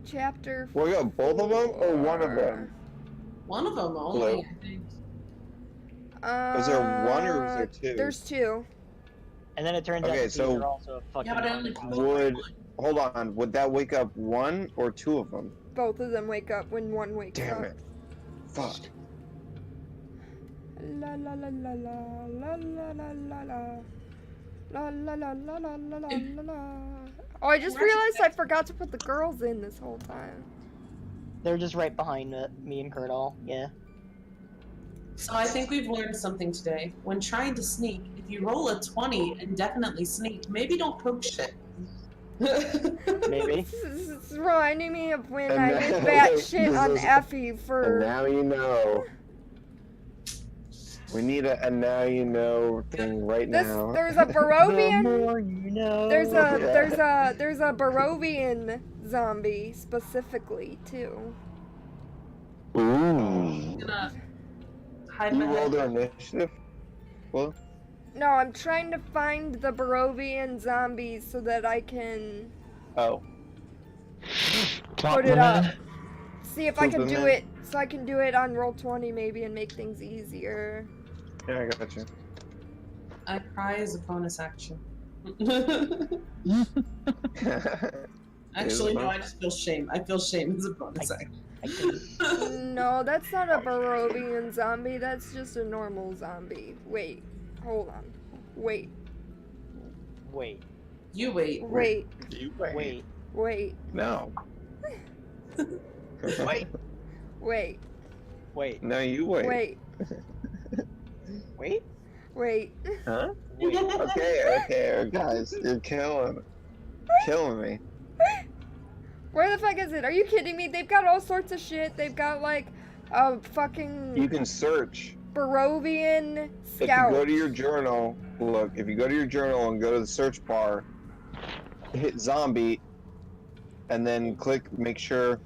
Chapter. We got both of them or one of them? One of them only, Hello? I think. Is there one or is there two? There's two. And then it turns out Okay, that so- these are also fucking. Yeah, but I only poked Would one. hold on? Would that wake up one or two of them? Both of them wake up when one wakes Damn up. it! Fuck. La la la la la la la la la la. La la la la la la la la la. Oh, I just Where's realized I forgot to put the girls in this whole time. They're just right behind me and Kurtal. Yeah. So I think we've learned something today. When trying to sneak, if you roll a 20 and definitely sneak, maybe don't poke shit. Maybe. This is reminding me of when And I now- did that shit this on is- Effie And for. now you know. We need a and now you know thing right This now. there's a The Barovian. more you know. There's a Yeah. there's a Barovian zombie specifically too. Ooh. Gonna hide You my rolled head. an initiative? Well, No, I'm trying to find the Barovian zombies so that I can oh. Plop put it them up. in. See if I can Put them do in. it. So I can do it on roll 20 maybe and make things easier. Yeah, I got you. I cry as a bonus action. Actually, no, I just feel shame. I feel shame as a bonus action. I can No, that's not a Barovian zombie. That's just a normal zombie. Wait, hold on. Wait, wait. You wait. wait, You Wait. wait, No. Wait. wait, Wait. No, you wait. wait, Wait. wait. Huh? Wait. Okay, guys, you're killing me. Where the fuck is it? Are you kidding me? They've got all sorts of shit. They've got like a fucking You can search. Barovian If you scout. go to your journal, look, if you go to your journal and go to the search bar, hit zombie, and then click make sure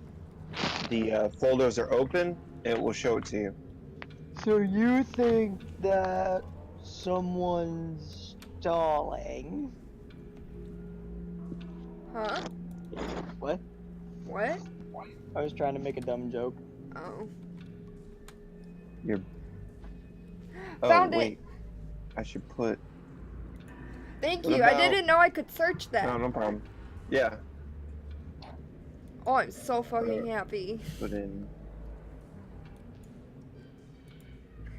the folders are open, it will show it to you. So you think that someone's stalling? Huh? What? What? I was trying to make a dumb joke. Oh. Oh, Found it. wait. I should put... Thank What you. I about- didn't know I could search that. No problem. Yeah, Oh, I'm so fucking happy. put in...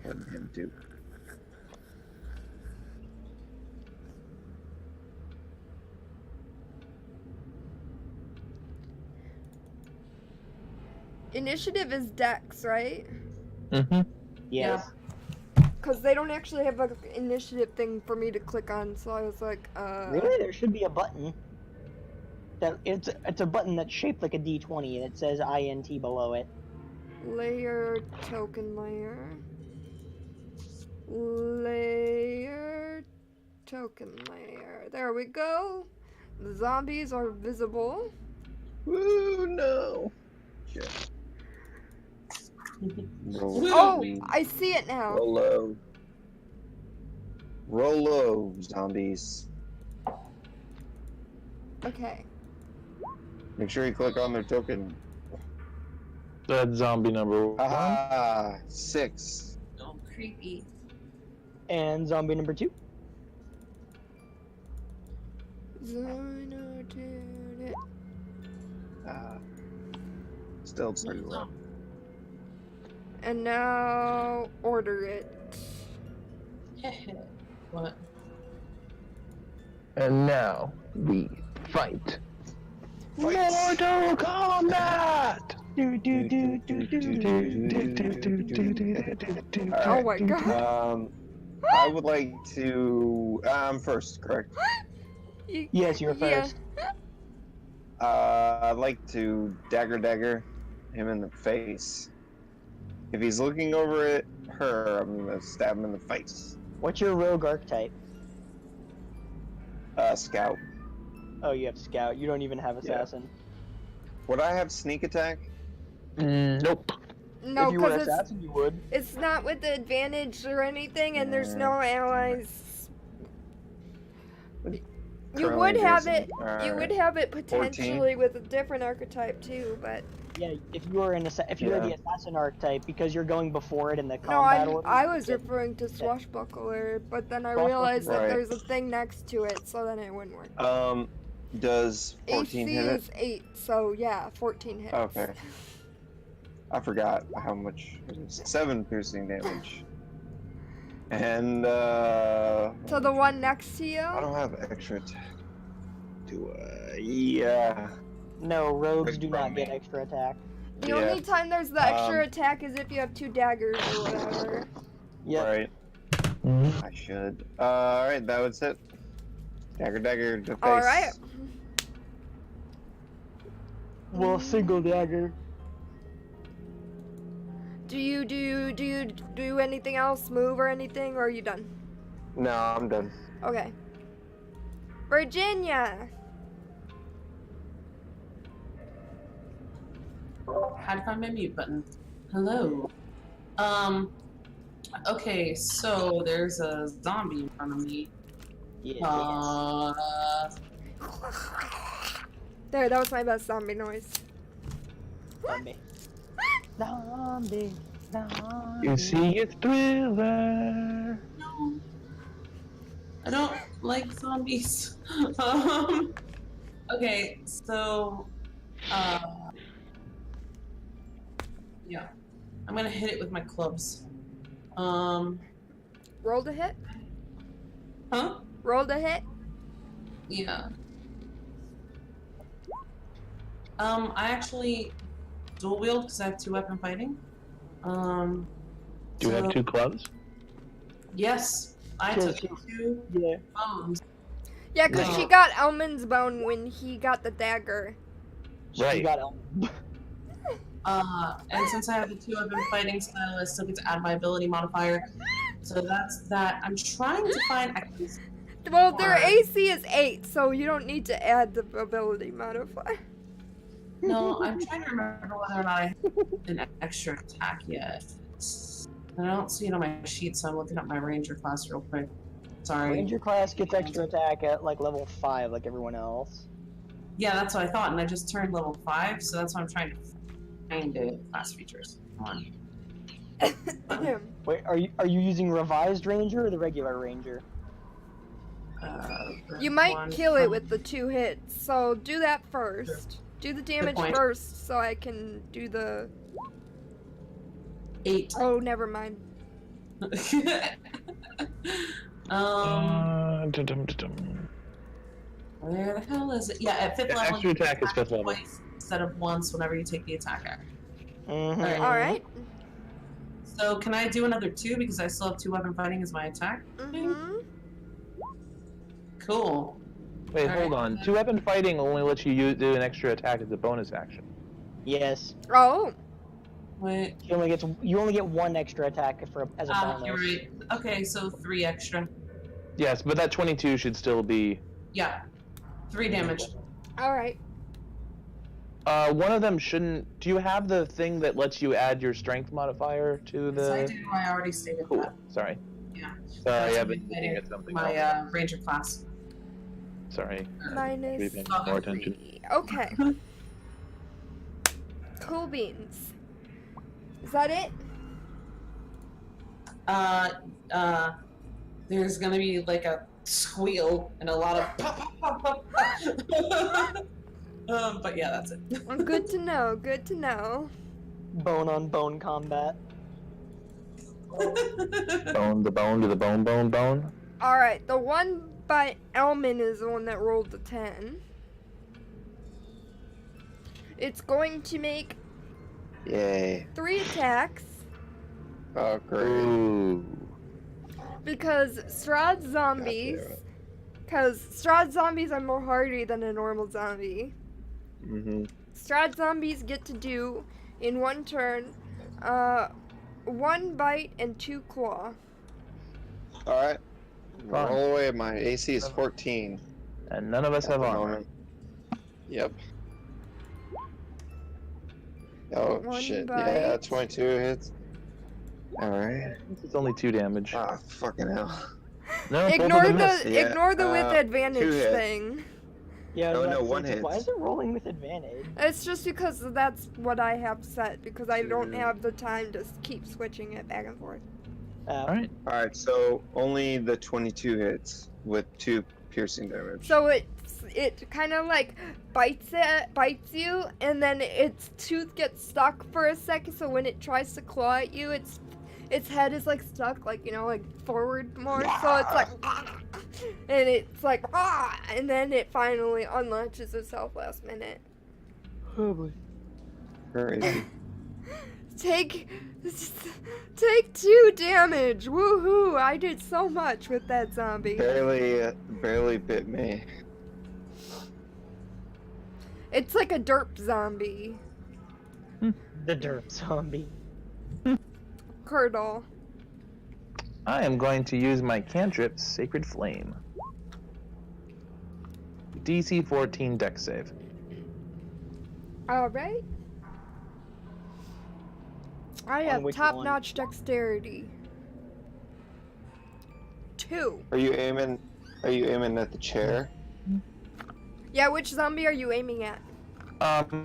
What did him do? Initiative is Dex, right? Mm-hmm. Yes. Because they don't actually have an initiative thing for me to click on, so I was like, Really? There should be a button. That it's a button that's shaped like a D20 and it says INT below it. Layer, token layer. Layer, token layer. There we go. The zombies are visible. Woo, no! Shit. Roll Oh, low. I see it now. Roll low. Roll low, zombies. Okay. Make sure you click on their token. That zombie number one. Ah, 6. Oh, creepy. And zombie number 2. Still pretty low. And now order it. What? And now we fight. Fight. Mortal Kombat! Oh Alright. my god. I would like to. I'm first, correct? Yes, you're Yeah. first. I'd like to dagger him in the face. If he's looking over at her, I'm gonna stab him in the face. What's your rogue archetype? Scout. Oh, you have scout. You don't even have Yeah. assassin. Would I have sneak attack? Nope. No, if you were because assassin, you would. it's not with the advantage or anything, and there's no allies. You would Currently have there's it. an- You would have it potentially with a different archetype too, but Yeah, if you were if you were the assassin archetype, because you're going before it in the no, combat order. I was yeah. referring to swashbuckler, but then I Swashbuckler. realized that Right. there's a thing next to it, so then it wouldn't work. Does 14 AC hit it? is 8, so yeah, 14 hits. Okay. I forgot how much. 7 piercing damage. And So the one next to you? I don't have extra attack. Do I? Yeah. No, rogues do not From get me. extra attack. The Yeah. only time there's the extra Um, attack is if you have 2 daggers or whatever. Yep. Right. I should. Alright, that was it. Dagger to face. Alright. Well, single dagger. Do you do anything else? Move or anything, or are you done? No, I'm done. Okay. Virginia. How to find my mute button. Hello. Okay, so there's a zombie in front of me. Yeah. There, that was my best zombie noise. Zombie. Zombie. Zombie. You see it's Thriller. No. I don't like zombies. Okay, so yeah. I'm gonna hit it with my clubs. Roll to hit. Huh? Roll to hit. Yeah. I actually dual wield because I have 2 weapon fighting. Do you have so- 2 clubs? Yes, I Sure, took sure. 2 Yeah. bones. Yeah, because No. she got Elman's bone when he got the dagger. Right. You got Elm. And since I have the 2 weapon fighting style, I still get to add my ability modifier. So that's that. I'm trying to find. Well, their Or- AC is 8, so you don't need to add the ability modifier. No, I'm trying to remember whether or not I have an extra attack yet. I don't see it on my sheet, so I'm looking up my ranger class real quick. Sorry. Ranger class gets extra attack at like level 5, like everyone else. Yeah, that's what I thought, and I just turned level 5, so that's why I'm trying to find it. Class features. Come on. Wait, are you using revised ranger or the regular ranger? You might one kill it from- with the 2 hits, so do that first. Do the damage point. first, so I can do the. 8. Oh, never mind. Dum-dum-dum-dum. Where the hell is it? Yeah, at 5th Yeah, level. extra you can attack is 5th level. twice instead of once whenever you take the attack action. Mm-hmm. Alright. So can I do another 2 because I still have 2 weapon fighting as my attack? Mm-hmm. Cool. Wait, Alright. hold on. 2 weapon fighting only lets you do an extra attack as a bonus action. Yes. Oh. Wait. You only get 1 extra attack as a bonus. You're right. Okay, so 3 extra. Yes, but that 22 should still be. Yeah. 3 damage. Alright. One of them shouldn't. Do you have the thing that lets you add your strength modifier to Yes, I the? do. I already stated Cool. that. Sorry. Yeah. Sorry, That's I've been my- looking at something My else. ranger class. Sorry. Minus Should be paying more attention. 3. Okay. Cool beans. Is that it? There's gonna be like a squeal and a lot of pop, pop, pop, pop. But yeah, that's it. Good to know. Good to know. Bone on bone combat. Bone to the bone to the bone. Alright, the one but Elman is the one that rolled the 10. It's going to make Yay. 3 attacks Oh, great. Ooh. because Strahd zombies. Because Strahd zombies are more hardy than a normal zombie. Mm-hmm. Strahd zombies get to do in one turn, 1 bite and 2 claw. Alright. Fine. Roll away. My AC is 14. And none of us at have the armor. moment. Yep. Oh, 1 shit. bite. Yeah, 22 hits. Alright. It's only 2 damage. Ah, fucking hell. No, both of Ignore them the miss. Yeah, ignore the with 2 advantage hit. thing. Yeah, I was Oh, about no, to say, 1 why hit. is it rolling with advantage? It's just because that's what I have set because I don't Mm. have the time to keep switching it back and forth. Alright. Alright, so only the 22 hits with 2 piercing damage. So it kind of like bites you, and then its tooth gets stuck for a second. So when it tries to claw at you, its head is like stuck, like like forward more. So it's like, and it's like and then it finally unlatches itself last minute. Oh boy. Crazy. Take 2 damage. Woohoo! I did so much with that zombie. barely bit me. It's like a derp zombie. The derp zombie. Curdle. I am going to use my cantrip, Sacred Flame. DC 14 dex save. Alright. I On have which top-notch dexterity. 2. Are you aiming at the chair? Yeah, which zombie are you aiming at?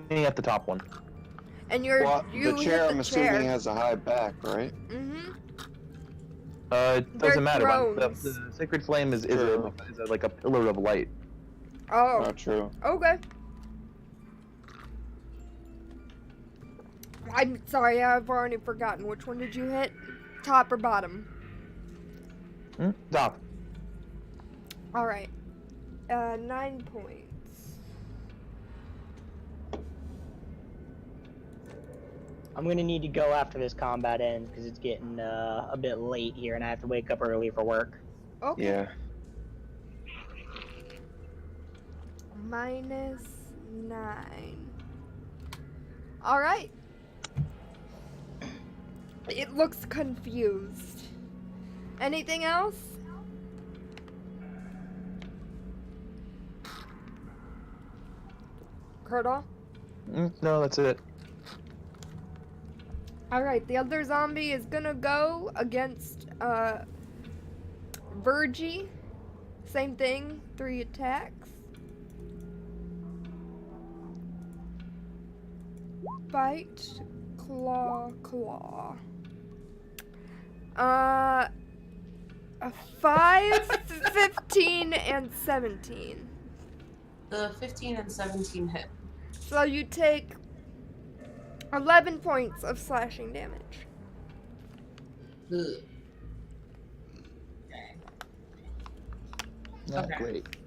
Me at the top one. And The you chair, hit I'm the chair. assuming, has a high back, right? Mm-hmm. It They're doesn't matter. thrones. The Sacred Flame is True. like a pillar of light. Oh, Not true. okay. I'm sorry, I've already forgotten. Which one did you hit? Top or bottom? Top. Alright. 9 points. I'm gonna need to go after this combat ends because it's getting a bit late here, and I have to wake up early for work. Okay. Yeah. Minus 9. Alright. It looks confused. Anything else? Curdle? No, that's it. Alright, the other zombie is gonna go against Virgie. Same thing, 3 attacks. Bite, claw. A 5, 15, and 17. The 15 and 17 hit. So you take 11 points of slashing damage. Ugh. Not Okay. great.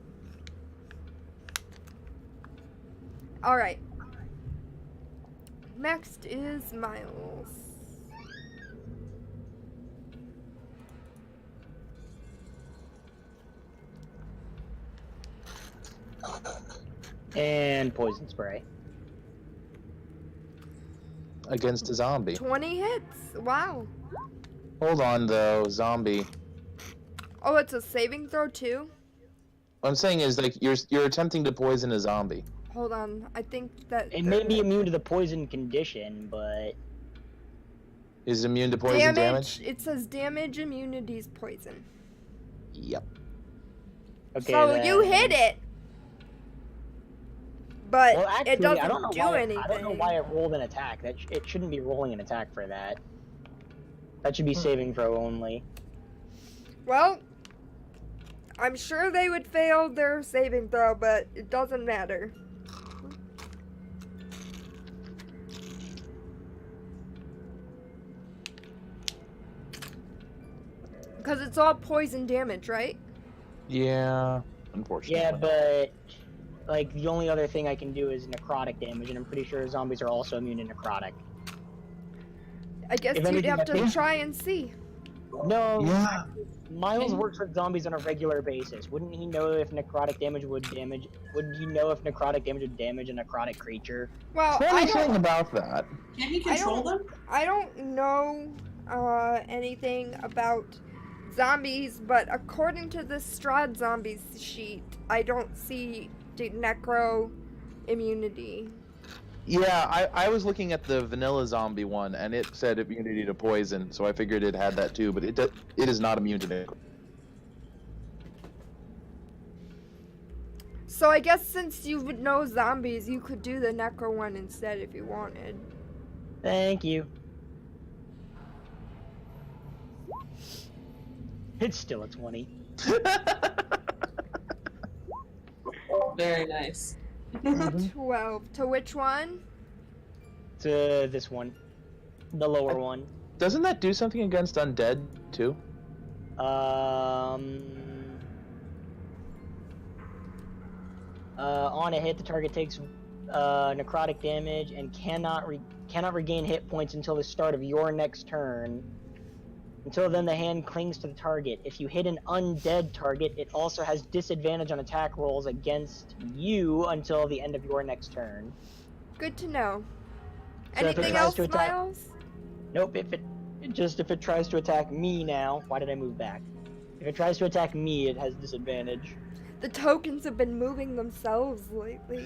Alright. Next is Miles. And poison spray. Against a zombie. 20 hits. Wow. Hold on, though, zombie. Oh, it's a saving throw too? What I'm saying is, like, you're attempting to poison a zombie. Hold on. I think that It may be immune to the poison condition, but Is immune to poison damage? It says damage, immunities, poison. Yep. okay. So then... you hit it. But Well, actually, it doesn't I don't know do why anything. I don't know why it rolled an attack. It shouldn't be rolling an attack for that. That should be saving throw only. Well, I'm sure they would fail their saving throw, but it doesn't matter. Because it's all poison damage, right? Yeah, unfortunately. Yeah, but like the only other thing I can do is necrotic damage, and I'm pretty sure zombies are also immune to necrotic. I guess If you'd anything, have I to think- try and see. No, Yeah. Miles works with zombies on a regular basis. Wouldn't he know if necrotic damage would damage? Would you know if necrotic damage would damage a necrotic creature? Well, Funny thing about that. Can he control them? I don't know anything about zombies, but according to the Strahd zombies sheet, I don't see the necro immunity. Yeah, I was looking at the vanilla zombie one, and it said immunity to poison, so I figured it had that too, but it is not immune to necro. So I guess since you would know zombies, you could do the necro one instead if you wanted. Thank you. It's still a 20. Very nice. 12. To which one? To this one. The lower one. Doesn't that do something against undead too? On a hit, the target takes necrotic damage and cannot regain hit points until the start of your next turn. Until then, the hand clings to the target. If you hit an undead target, it also has disadvantage on attack rolls against you until the end of your next turn. Good to know. So if it Anything tries else, to attack- Miles? Nope, if it tries to attack me now, why did I move back? If it tries to attack me, it has disadvantage. The tokens have been moving themselves lately.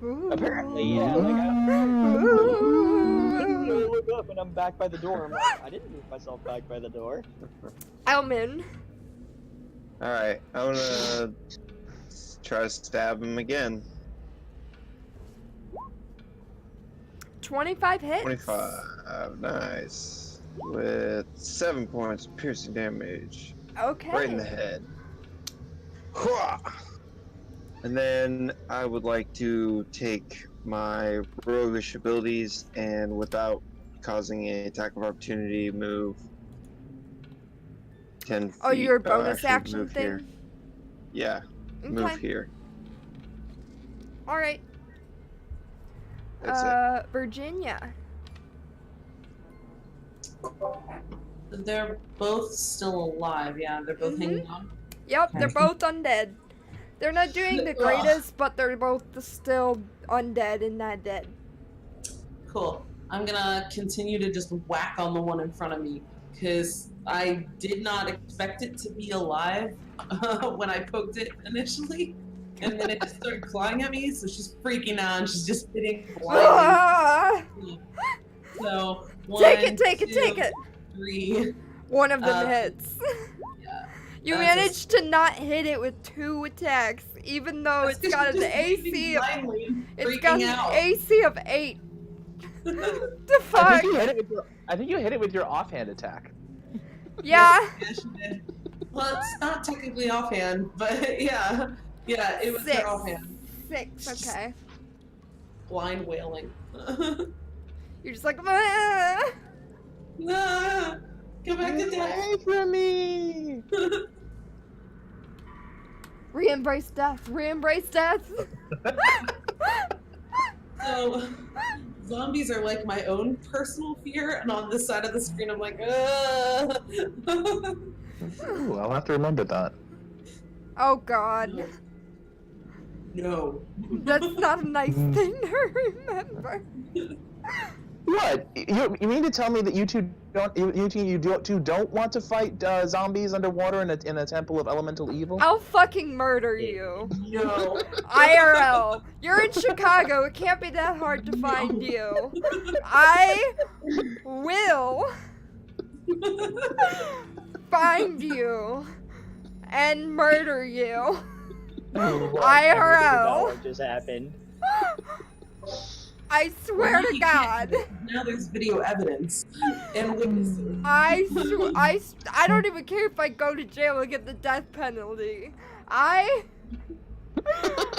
Ooh. Apparently, yeah. Like, I Ooh. look up and I'm back by the door. I'm like, I didn't move myself back by the door. Elman. Alright, I'm gonna try to stab him again. 25 hits. 25, nice. With 7 points of piercing damage. Okay. Right in the head. Hwah! And then I would like to take my roguish abilities and without causing an attack of opportunity move 10 feet. Oh, your bonus actually action move thing? here. Yeah, move Okay. here. Alright. That's Virginia. They're both still alive, yeah. They're both hanging on. Yep, they're Okay. both undead. They're not doing the greatest, but they're both still undead and not dead. Cool. I'm gonna continue to just whack on the one in front of me, because I did not expect it to be alive when I poked it initially. And then it just started clawing at me, so she's freaking out and she's just hitting blindly. Ah! So, Take one, it! two, 3. One of them Uh, hits. Yeah. You that's a- managed to not hit it with 2 attacks, even though That's it's 'cause got she's an just hitting AC of blindly and it's got freaking an out. AC of 8. The I fuck? think you hit it with your offhand attack. Yeah. Yeah, she did. Well, it's not technically offhand, but yeah. Yeah, it was 6. her offhand. 6. Okay. Blind wailing. You're just like, ah! Ah, go back to death. Away from me! Re-embrace death. Re-embrace death. So, zombies are like my own personal fear, and on this side of the screen, I'm like, ah. Ooh, I'll have to remember that. Oh God. No. That's not a nice thing to remember. What? You mean to tell me that you two don't want to fight zombies underwater in a temple of elemental evil? I'll fucking murder you. No. IRL. You're in Chicago. It can't be that hard to find you. I will find you and murder you. IRL. What just happened? I swear to God. Now there's video evidence and witnesses. I don't even care if I go to jail and get the death penalty. I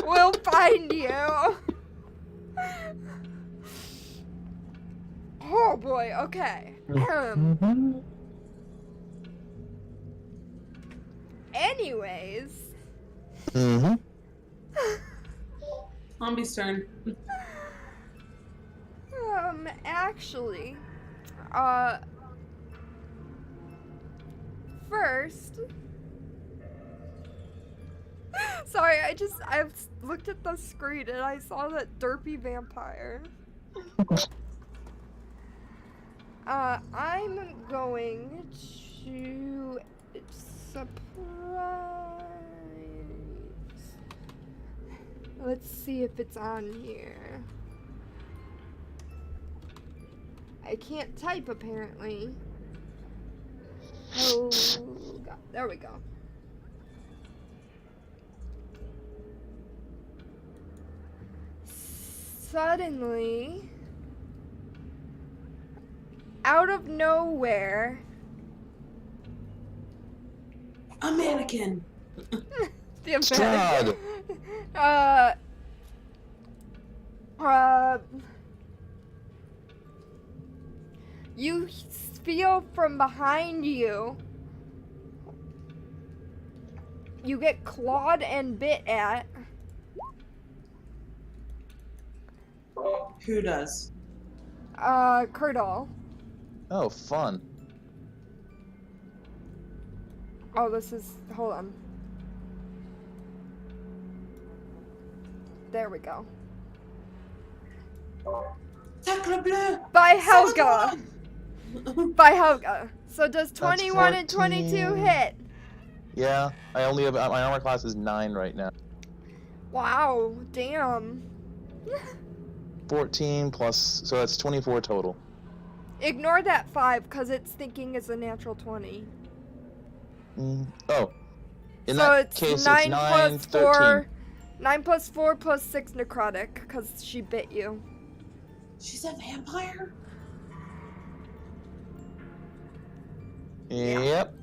will find you. Oh boy, okay. anyways. Mm-hmm. Zombie's turn. Actually, first. Sorry, I looked at the screen and I saw that derpy vampire. I'm going to surprise. Let's see if it's on here. I can't type apparently. Oh god, there we go. Suddenly, out of nowhere, A mannequin. the Strahd. you feel from behind you. You get clawed and bit at. Who does? Curdle. Oh, fun. Oh, hold on. There we go. Sacre bleu! By Helga! Someone! By Helga. So does That's 21 and 22 14. hit? Yeah, I only have my armor class is 9 right now. Wow, damn. 14 plus, so that's 24 total. Ignore that 5 because it's thinking it's a natural 20. Oh, in So that it's case, 9 it's 9, plus 13. 4. 9 plus 4 plus 6 necrotic because she bit you. She's a vampire? Yep.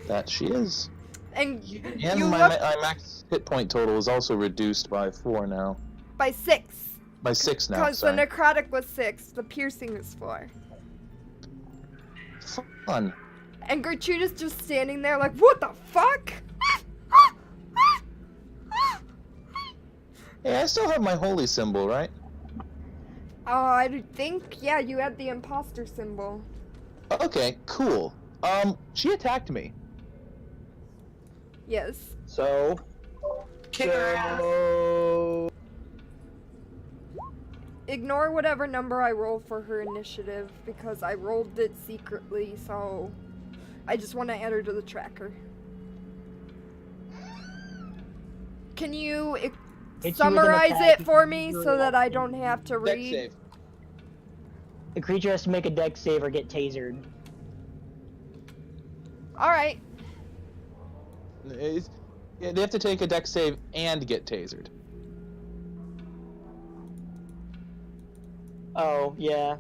That she is. And And you my, look my max hit point total is also reduced by 4 now. by 6. By 6 now, Because the sorry. necrotic was 6, the piercing is 4. Fun. And Gertrude's just standing there like, what the fuck? Hey, I still have my holy symbol, right? I think, yeah, you had the imposter symbol. Okay, cool. She attacked me. Yes. So. Kick her ass. So. Ignore whatever number I roll for her initiative because I rolled it secretly, so I just want to add her to the tracker. Can you Hit you with an summarize attack it for me you so that I roll. don't have to Dex read? save. The creature has to make a dex save or get tasered. Alright. Yeah, they have to take a dex save and get tasered. Oh, yeah.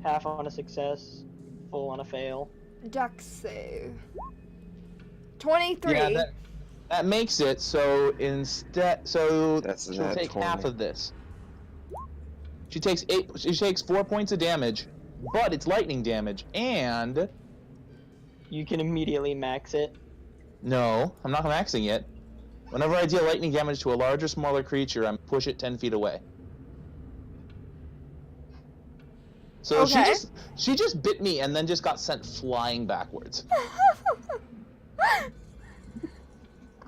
Half on a success, full on a fail. Dex save. 23. Yeah, that makes it so so That's she'll not take 20. half of this. She takes 4 points of damage, but it's lightning damage, and You can immediately max it. no, I'm not maxing it. Whenever I deal lightning damage to a large or smaller creature, I push it 10 feet away. So Okay. she just bit me and then just got sent flying backwards.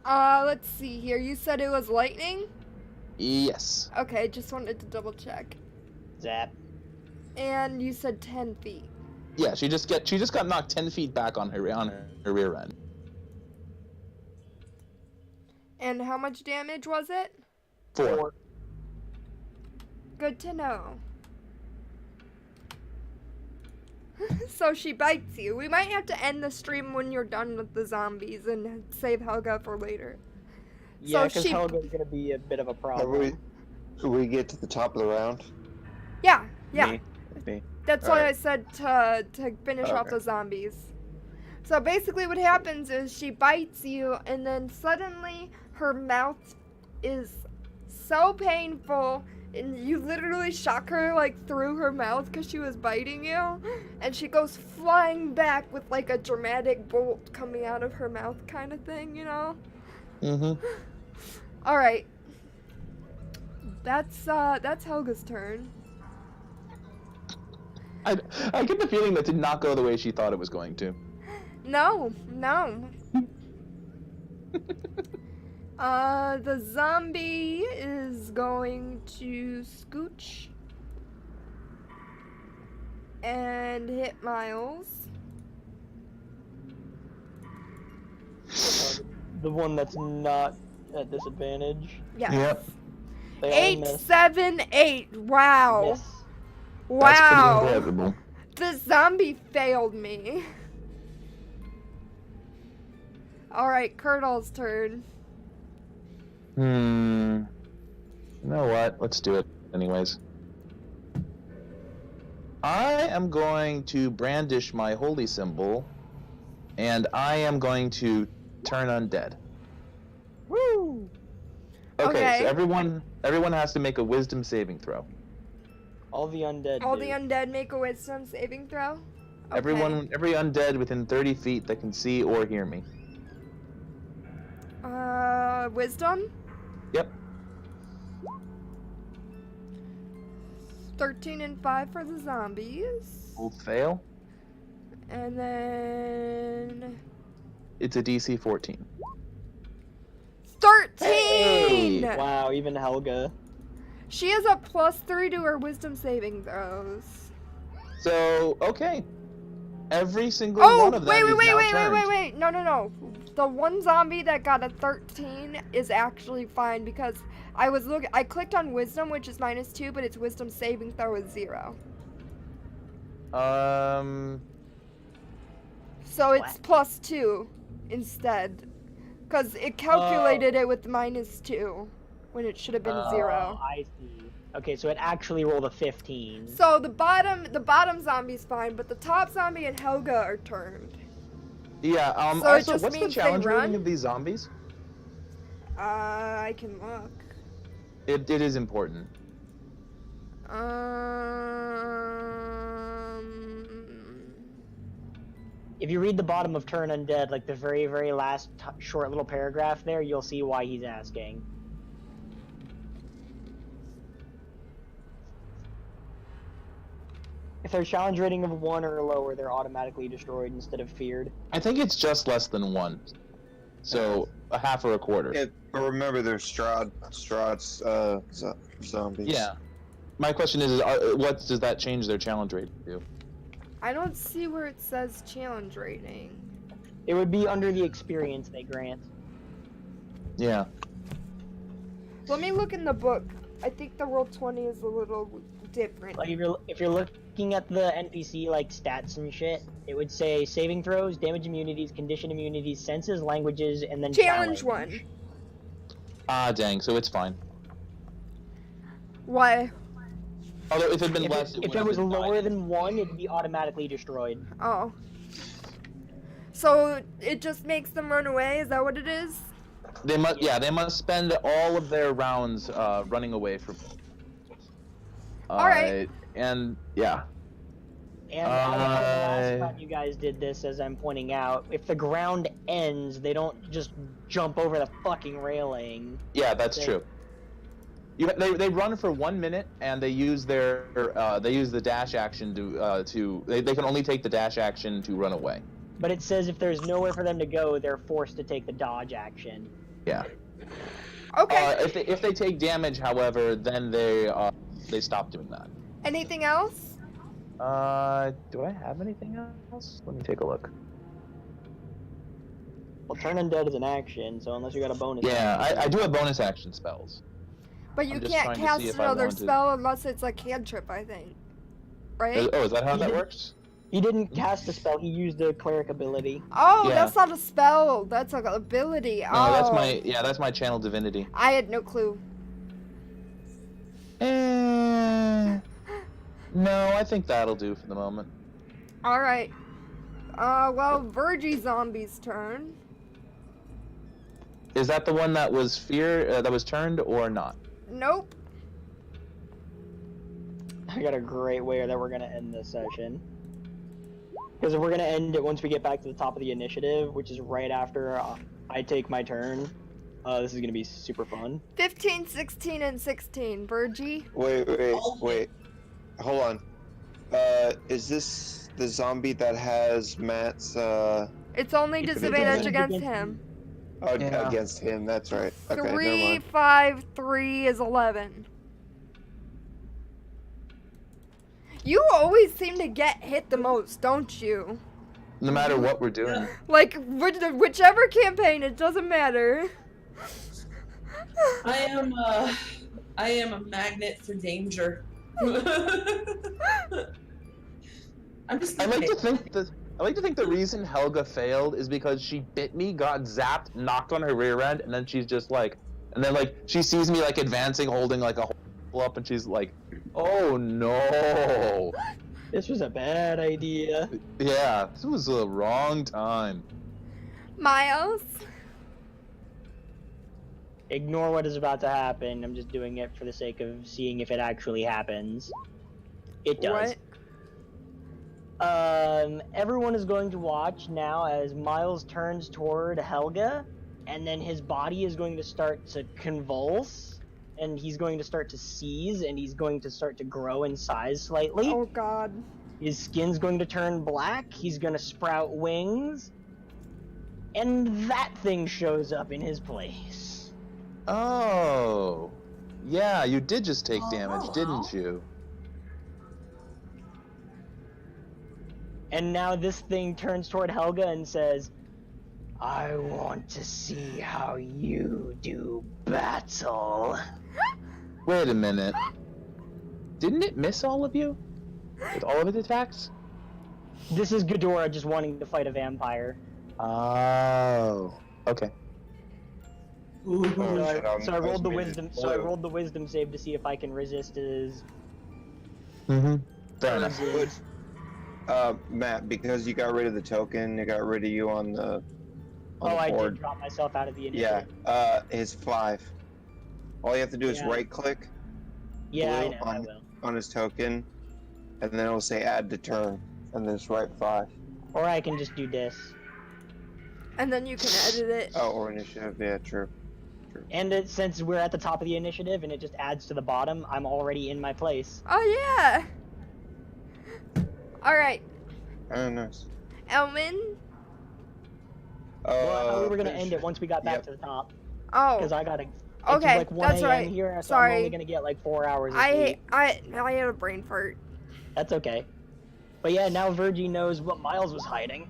Let's see here. You said it was lightning? Yes. Okay, just wanted to double check. Zap. And you said 10 feet. Yeah, she just got knocked 10 feet back on her rear end. And how much damage was it? 4. Good to know. So she bites you. We might have to end the stream when you're done with the zombies and save Helga for later. Yeah, because she- Helga's gonna be a bit of a Have problem. we get to the top of the round? Yeah, yeah. Me? That's why I Alright. said to finish off Okay. the zombies. So basically what happens is she bites you and then suddenly her mouth is so painful and you literally shock her like through her mouth because she was biting you, and she goes flying back with like a dramatic bolt coming out of her mouth kind of thing, you know? Mm-hmm. All right. That's Helga's turn. I get the feeling that did not go the way she thought it was going to. No. The zombie is going to scooch and hit Miles. The one that's not at disadvantage. Yes. Yep. They all 8, miss. 7, 8. Wow. Miss. That's pretty Wow. incredible. The zombie failed me. Alright, Curdle's turn. You know what? Let's do it anyways. I am going to brandish my holy symbol, and I am going to turn undead. Woo! Okay. So everyone has to make a wisdom saving throw. All the undead. All do. the undead make a wisdom saving throw. Okay. Every undead within 30 feet that can see or hear me. Wisdom? Yep. 13 and 5 for the zombies. Both fail. And then... It's a DC 14. 13! Hey! Wow, even Helga. She has a +3 to her wisdom saving throws. So, okay. Every single Oh, one of them is now turned. wait. No. The one zombie that got a 13 is actually fine because I clicked on wisdom, which is -2, but its wisdom saving throw is 0. So it's +2 instead. Because it calculated it with -2 when it should have been 0. I see. Okay, so it actually rolled a 15. So the bottom zombie's fine, but the top zombie and Helga are turned. Yeah, So it also, just what's the means they challenge rating run? of these zombies? I can look. It is important. If you read the bottom of Turn Undead, like the very, very last short little paragraph there, you'll see why he's asking. If they're challenge rating of 1 or lower, they're automatically destroyed instead of feared. I think it's just less than 1. So, a half or a quarter. Yeah, but remember, they're Strahd's zombies. Yeah. My question is, what does that change their challenge rate to? I don't see where it says challenge rating. It would be under the experience they grant. Yeah. Let me look in the book. I think the roll 20 is a little different. Like if you're looking at the NPC like stats and shit, it would say saving throws, damage immunities, condition immunities, senses, languages, and then Challenge 1. Ah, dang. So it's fine. Why? Although if it had been If less, it was lower than 1, it'd be automatically destroyed. Oh. So it just makes them run away? Is that what it is? They must. Yeah, they must spend all of their rounds running away from. All right. And yeah. And I don't know the last time you guys did this, as I'm pointing out, if the ground ends, they don't just jump over the fucking railing. Yeah, that's true. They run for 1 minute and they use their the dash action to they can only take the dash action to run away. But it says if there's nowhere for them to go, they're forced to take the dodge action. Yeah. Okay. If they take damage, however, then they stop doing that. Anything else? Do I have anything else? Let me take a look. Well, turn undead is an action, so unless you got a bonus. Yeah, action. I do have bonus action spells. But you I'm just can't trying to cast see if I another want to- spell unless it's a cantrip, I think. Right? Oh, is that how that works? He didn't cast a spell. He used a cleric ability. Oh, Yeah. that's not a spell. That's an ability. No, Oh. that's my channel divinity. I had no clue. No, I think that'll do for the moment. Alright. Well, Virgie Zombie's turn. Is that the one that was that was turned or not? Nope. I got a great way that we're gonna end this session. Because if we're gonna end it once we get back to the top of the initiative, which is right after I take my turn, this is gonna be super fun. 15, 16, and 16. Virgie? Wait. Hold on. Is this the zombie that has Matt's, It's only If it disadvantage doesn't- against him. Yeah. against him? That's right. Okay, never 3, mind. 5, 3 is 11. You always seem to get hit the most, don't you? No matter what we're doing. Like, whichever campaign, it doesn't matter. I am a magnet for danger. I'm just I like to thinking. think the reason Helga failed is because she bit me, got zapped, knocked on her rear end, and then she's just like, she sees me like advancing, holding like a hole up, and she's like, oh no. This was a bad idea. Yeah, this was the wrong time. Miles? Ignore what is about to happen. I'm just doing it for the sake of seeing if it actually happens. It does. What? Everyone is going to watch now as Miles turns toward Helga, and then his body is going to start to convulse, and he's going to start to seize, and he's going to start to grow in size slightly. Oh god. His skin's going to turn black, he's going to sprout wings, and that thing shows up in his place. Oh. Yeah, you did just take damage, Oh. didn't you? And now this thing turns toward Helga and says, I want to see how you do battle. Wait a minute. Didn't it miss all of you? With all of its attacks? This is Ghidorah just wanting to fight a vampire. Oh. Okay. Oh, shit, So I rolled the made it wisdom. blue. So I rolled the wisdom save to see if I can resist his. Mm-hmm. Fair enough. his- Matt, because you got rid of the token, it got rid of you on the Oh, I board. did drop myself out of the Yeah, initiative. his 5. All you have to do is Yeah. right click Yeah, I blue know. I on- will. on his token, and then it'll say add to turn, and then it's right 5. Or I can just do this. And then you can edit it. Oh, or initiative, yeah, true. And since we're at the top of the initiative and it just adds to the bottom, I'm already in my place. Oh yeah. Alright. Oh, nice. Elman? Well, I thought we were gonna finish end it once we got back Yep. to the top. Oh. Because I gotta. It's Okay, like 1 that's a.m. right. here, so Sorry. I'm only gonna get like 4 hours of I sleep. had a brain fart. That's okay. But yeah, now Virgie knows what Miles was hiding.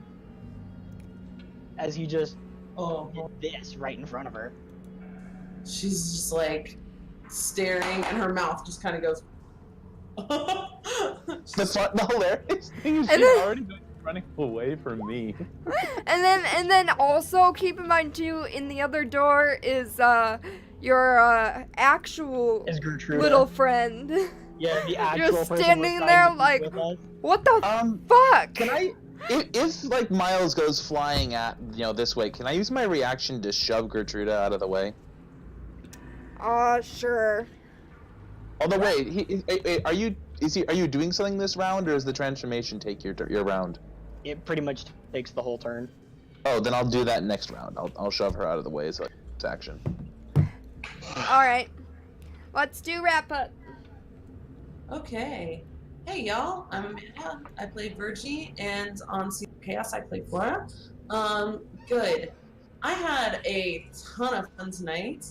As he just Oh, did this right in front of her. she's just like staring, and her mouth just kind of goes. The hilarious thing is And she's then- already running away from me. And then also keep in mind too, in the other door is your actual Is Gertrude. little friend. Yeah, the actual You're person standing we're there trying to like, keep with us. what the Um, fuck? Can I, if like Miles goes flying at, this way, can I use my reaction to shove Gertruda out of the way? Sure. Although wait, are you doing something this round, or does the transformation take your round? It pretty much takes the whole turn. Oh, then I'll do that next round. I'll shove her out of the way so it's action. Alright. Let's do wrap up. Okay. Hey y'all, I'm Amanda. I play Virgie, and on Season of Chaos I play Flora. Good. I had a ton of fun tonight.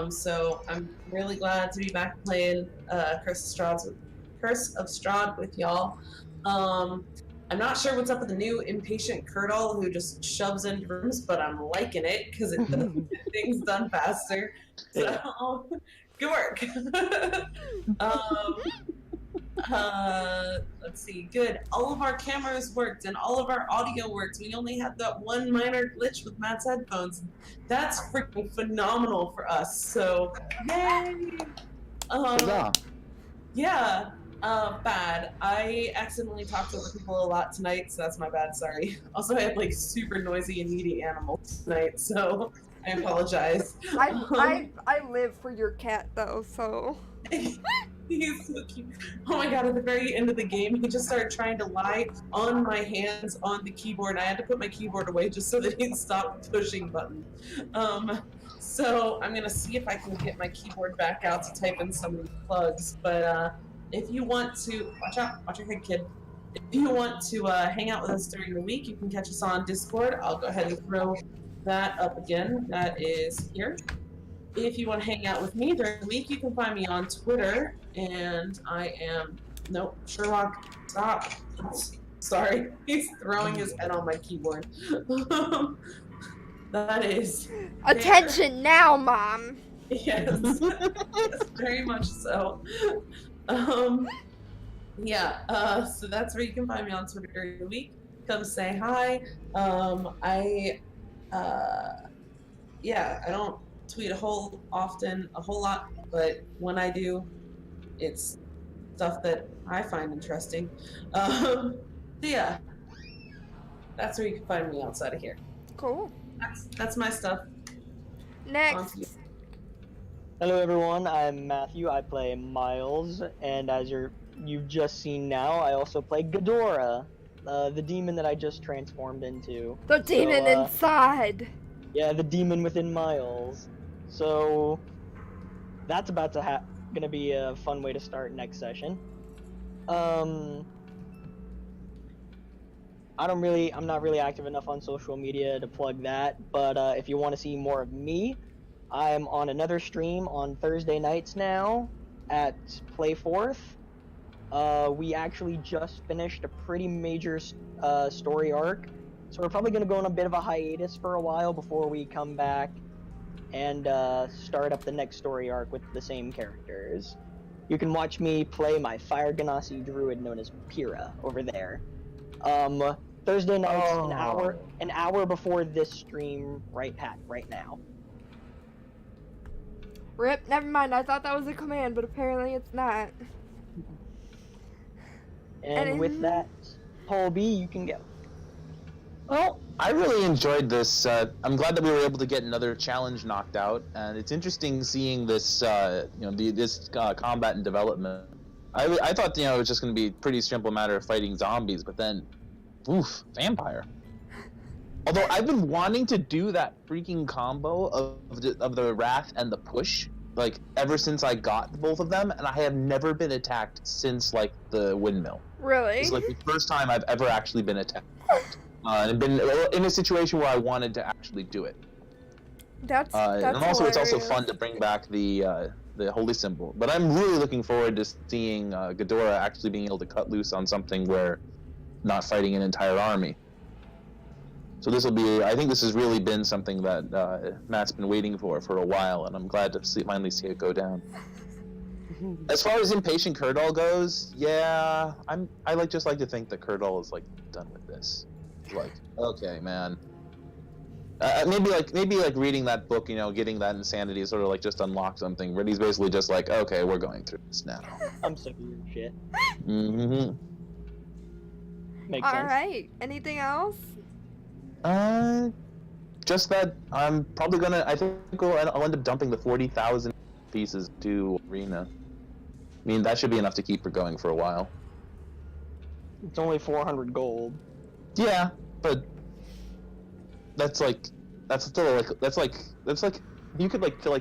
So I'm really glad to be back playing Curse of Strahd with y'all. I'm not sure what's up with the new impatient Curdle who just shoves into rooms, but I'm liking it because it does get things done faster. So good work. Let's see. Good. All of our cameras worked and all of our audio worked. We only had that one minor glitch with Matt's headphones. That's freaking phenomenal for us. So yay! Huzzah. Yeah. Bad. I accidentally talked over people a lot tonight, so that's my bad. Sorry. Also, I had like super noisy and needy animals tonight, so I apologize. I live for your cat though, so. He's so cute. Oh my god, at the very end of the game, he just started trying to lie on my hands on the keyboard, and I had to put my keyboard away just so that he'd stop pushing buttons. So I'm gonna see if I can get my keyboard back out to type in some of these plugs, but if you want to, watch your head, kid. If you want to hang out with us during the week, you can catch us on Discord. I'll go ahead and throw that up again. That is here. If you want to hang out with me during the week, you can find me on Twitter, and I am... Nope, Sherlock, stop. Sorry, he's throwing his head on my keyboard. That is... Attention now, Mom. Yes, yes, very much so. Yeah, so that's where you can find me on Twitter during the week. Come say hi. Yeah, I don't tweet a whole lot, but when I do, it's stuff that I find interesting. So yeah, that's where you can find me outside of here. Cool. That's my stuff. Next. Hello everyone, I'm Matthew. I play Miles, and as you've just seen now, I also play Ghidorah, the demon that I just transformed into. The demon inside. Yeah, the demon within Miles. So that's about to gonna be a fun way to start next session. I'm not really active enough on social media to plug that, but if you want to see more of me, I am on another stream on Thursday nights now at Playforth. We actually just finished a pretty major story arc, so we're probably going to go on a bit of a hiatus for a while before we come back and start up the next story arc with the same characters. You can watch me play my Fire Ganassi druid known as Pyrrha over there. Thursday nights, an hour before this stream right now. Rip, never mind. I thought that was a command, but apparently it's not. And with that, Paul B, you can go. Well, I really enjoyed this. I'm glad that we were able to get another challenge knocked out, and it's interesting seeing this, this combat and development. I thought, it was just going to be a pretty simple matter of fighting zombies, but then, oof, vampire. Although I've been wanting to do that freaking combo of the wrath and the push, like ever since I got both of them, and I have never been attacked since like the windmill. Really? It's like the first time I've ever actually been attacked, and been in a situation where I wanted to actually do it. That's and also hilarious. It's also fun to bring back the holy symbol. But I'm really looking forward to seeing Ghidorah actually being able to cut loose on something where not fighting an entire army. So this will be, I think this has really been something that Matt's been waiting for a while, and I'm glad to finally see it go down. As far as Impatient Kurdal goes, yeah, I just like to think that Kurdal is like done with this. Like, okay, man. Maybe like reading that book, getting that insanity sort of like just unlock something. But he's basically just like, okay, we're going through this now. I'm sick of your shit. Mm-hmm. Makes sense. All right. Anything else? Just that I'm probably gonna. I think I'll end up dumping the 40,000 pieces to Arena. I mean, that should be enough to keep her going for a while. It's only 400 gold. Yeah, but that's like you could like fill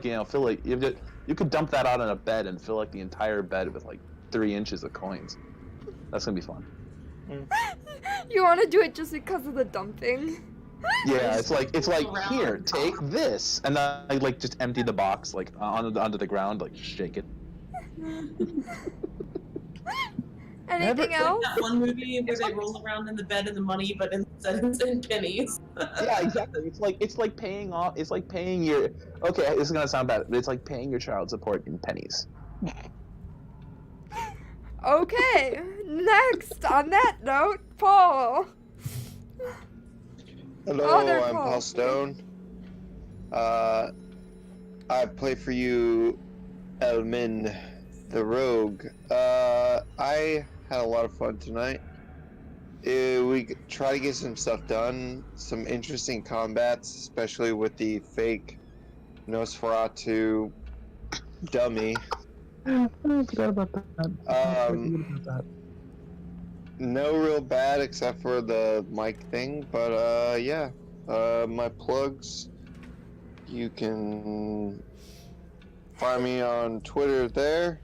like you could dump that out on a bed and fill like the entire bed with like 3 inches of coins. That's gonna be fun. You want to do it just because of the dumping? Yeah, it's like here, take this, and then I like just empty the box like onto the ground, like shake it. Anything else? That one movie where they roll around in the bed in the money, but instead it's in pennies. Yeah, exactly. It's like paying off. It's like paying your. Okay, this is gonna sound bad, but it's like paying your child support in pennies. Okay. Next, on that note, Paul. Hello, there, I'm Paul. Paul Stone. I play for you, Elmin, the Rogue. I had a lot of fun tonight. We try to get some stuff done, some interesting combats, especially with the fake Nosferatu dummy. I forgot about that. I forgot about that. No real bad except for the mic thing, but yeah. My plugs. You can find me on Twitter there.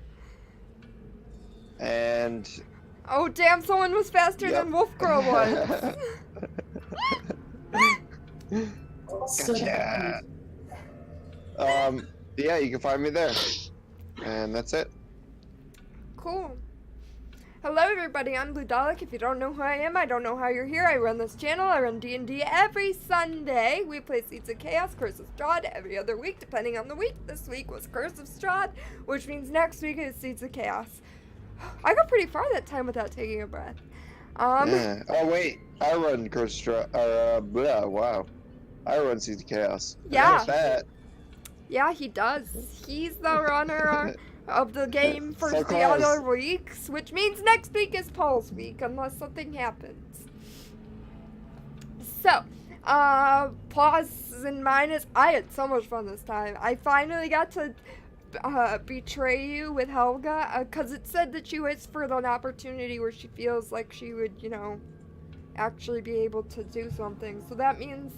And Oh damn! Someone was faster yep. than Wolf Girl was. Gotcha. Yeah, you can find me there. And that's it. Cool. Hello everybody, I'm Blue Dalek. If you don't know who I am, I don't know how you're here. I run this channel. I run D&D every Sunday. We play Seeds of Chaos, Curse of Strahd every other week, depending on the week. This week was Curse of Strahd, which means next week is Seeds of Chaos. I got pretty far that time without taking a breath. Yeah. Oh wait, I run wow. I run Seeds of Chaos. Yeah. That. Yeah, he does. He's the runner of the game for So the other close. weeks, which means next week is Paul's week, unless something happens. So, pause in mine is I had so much fun this time. I finally got to betray you with Helga, because it said that she waits for an opportunity where she feels like she would, you know, actually be able to do something. So that means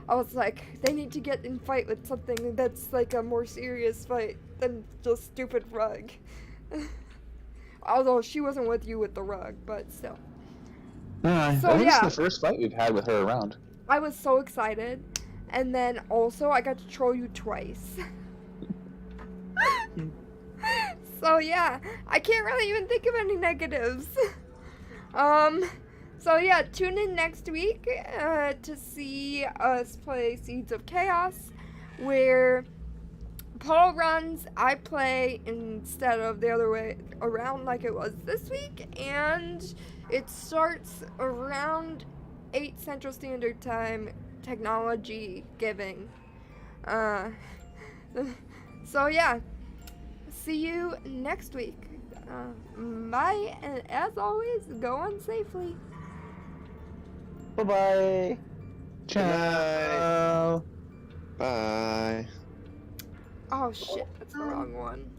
I was like, they need to get in fight with something that's like a more serious fight than just stupid rug. Although she wasn't with you with the rug, but still. I So, think yeah. it's the first fight we've had with her around. I was so excited. And then also I got to troll you twice. So yeah, I can't really even think of any negatives. So yeah, tune in next week to see us play Seeds of Chaos, where Paul runs, I play instead of the other way around like it was this week, and it starts around 8 Central Standard Time, technology giving. So yeah, see you next week. Bye, and as always, go on safely. Bye-bye. Ciao. Bye. Oh shit, that's the wrong one.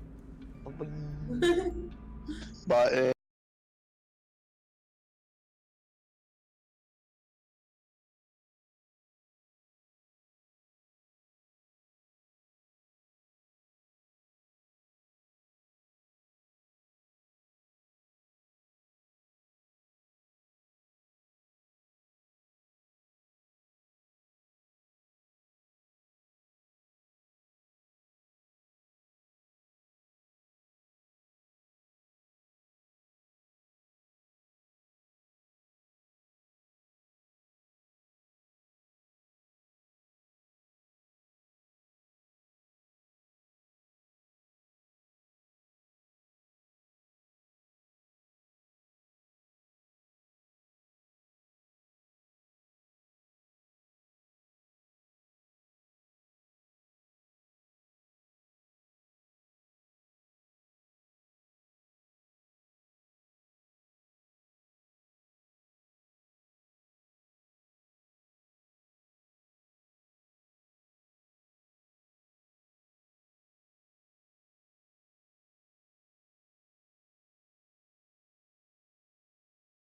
Bye. Bye.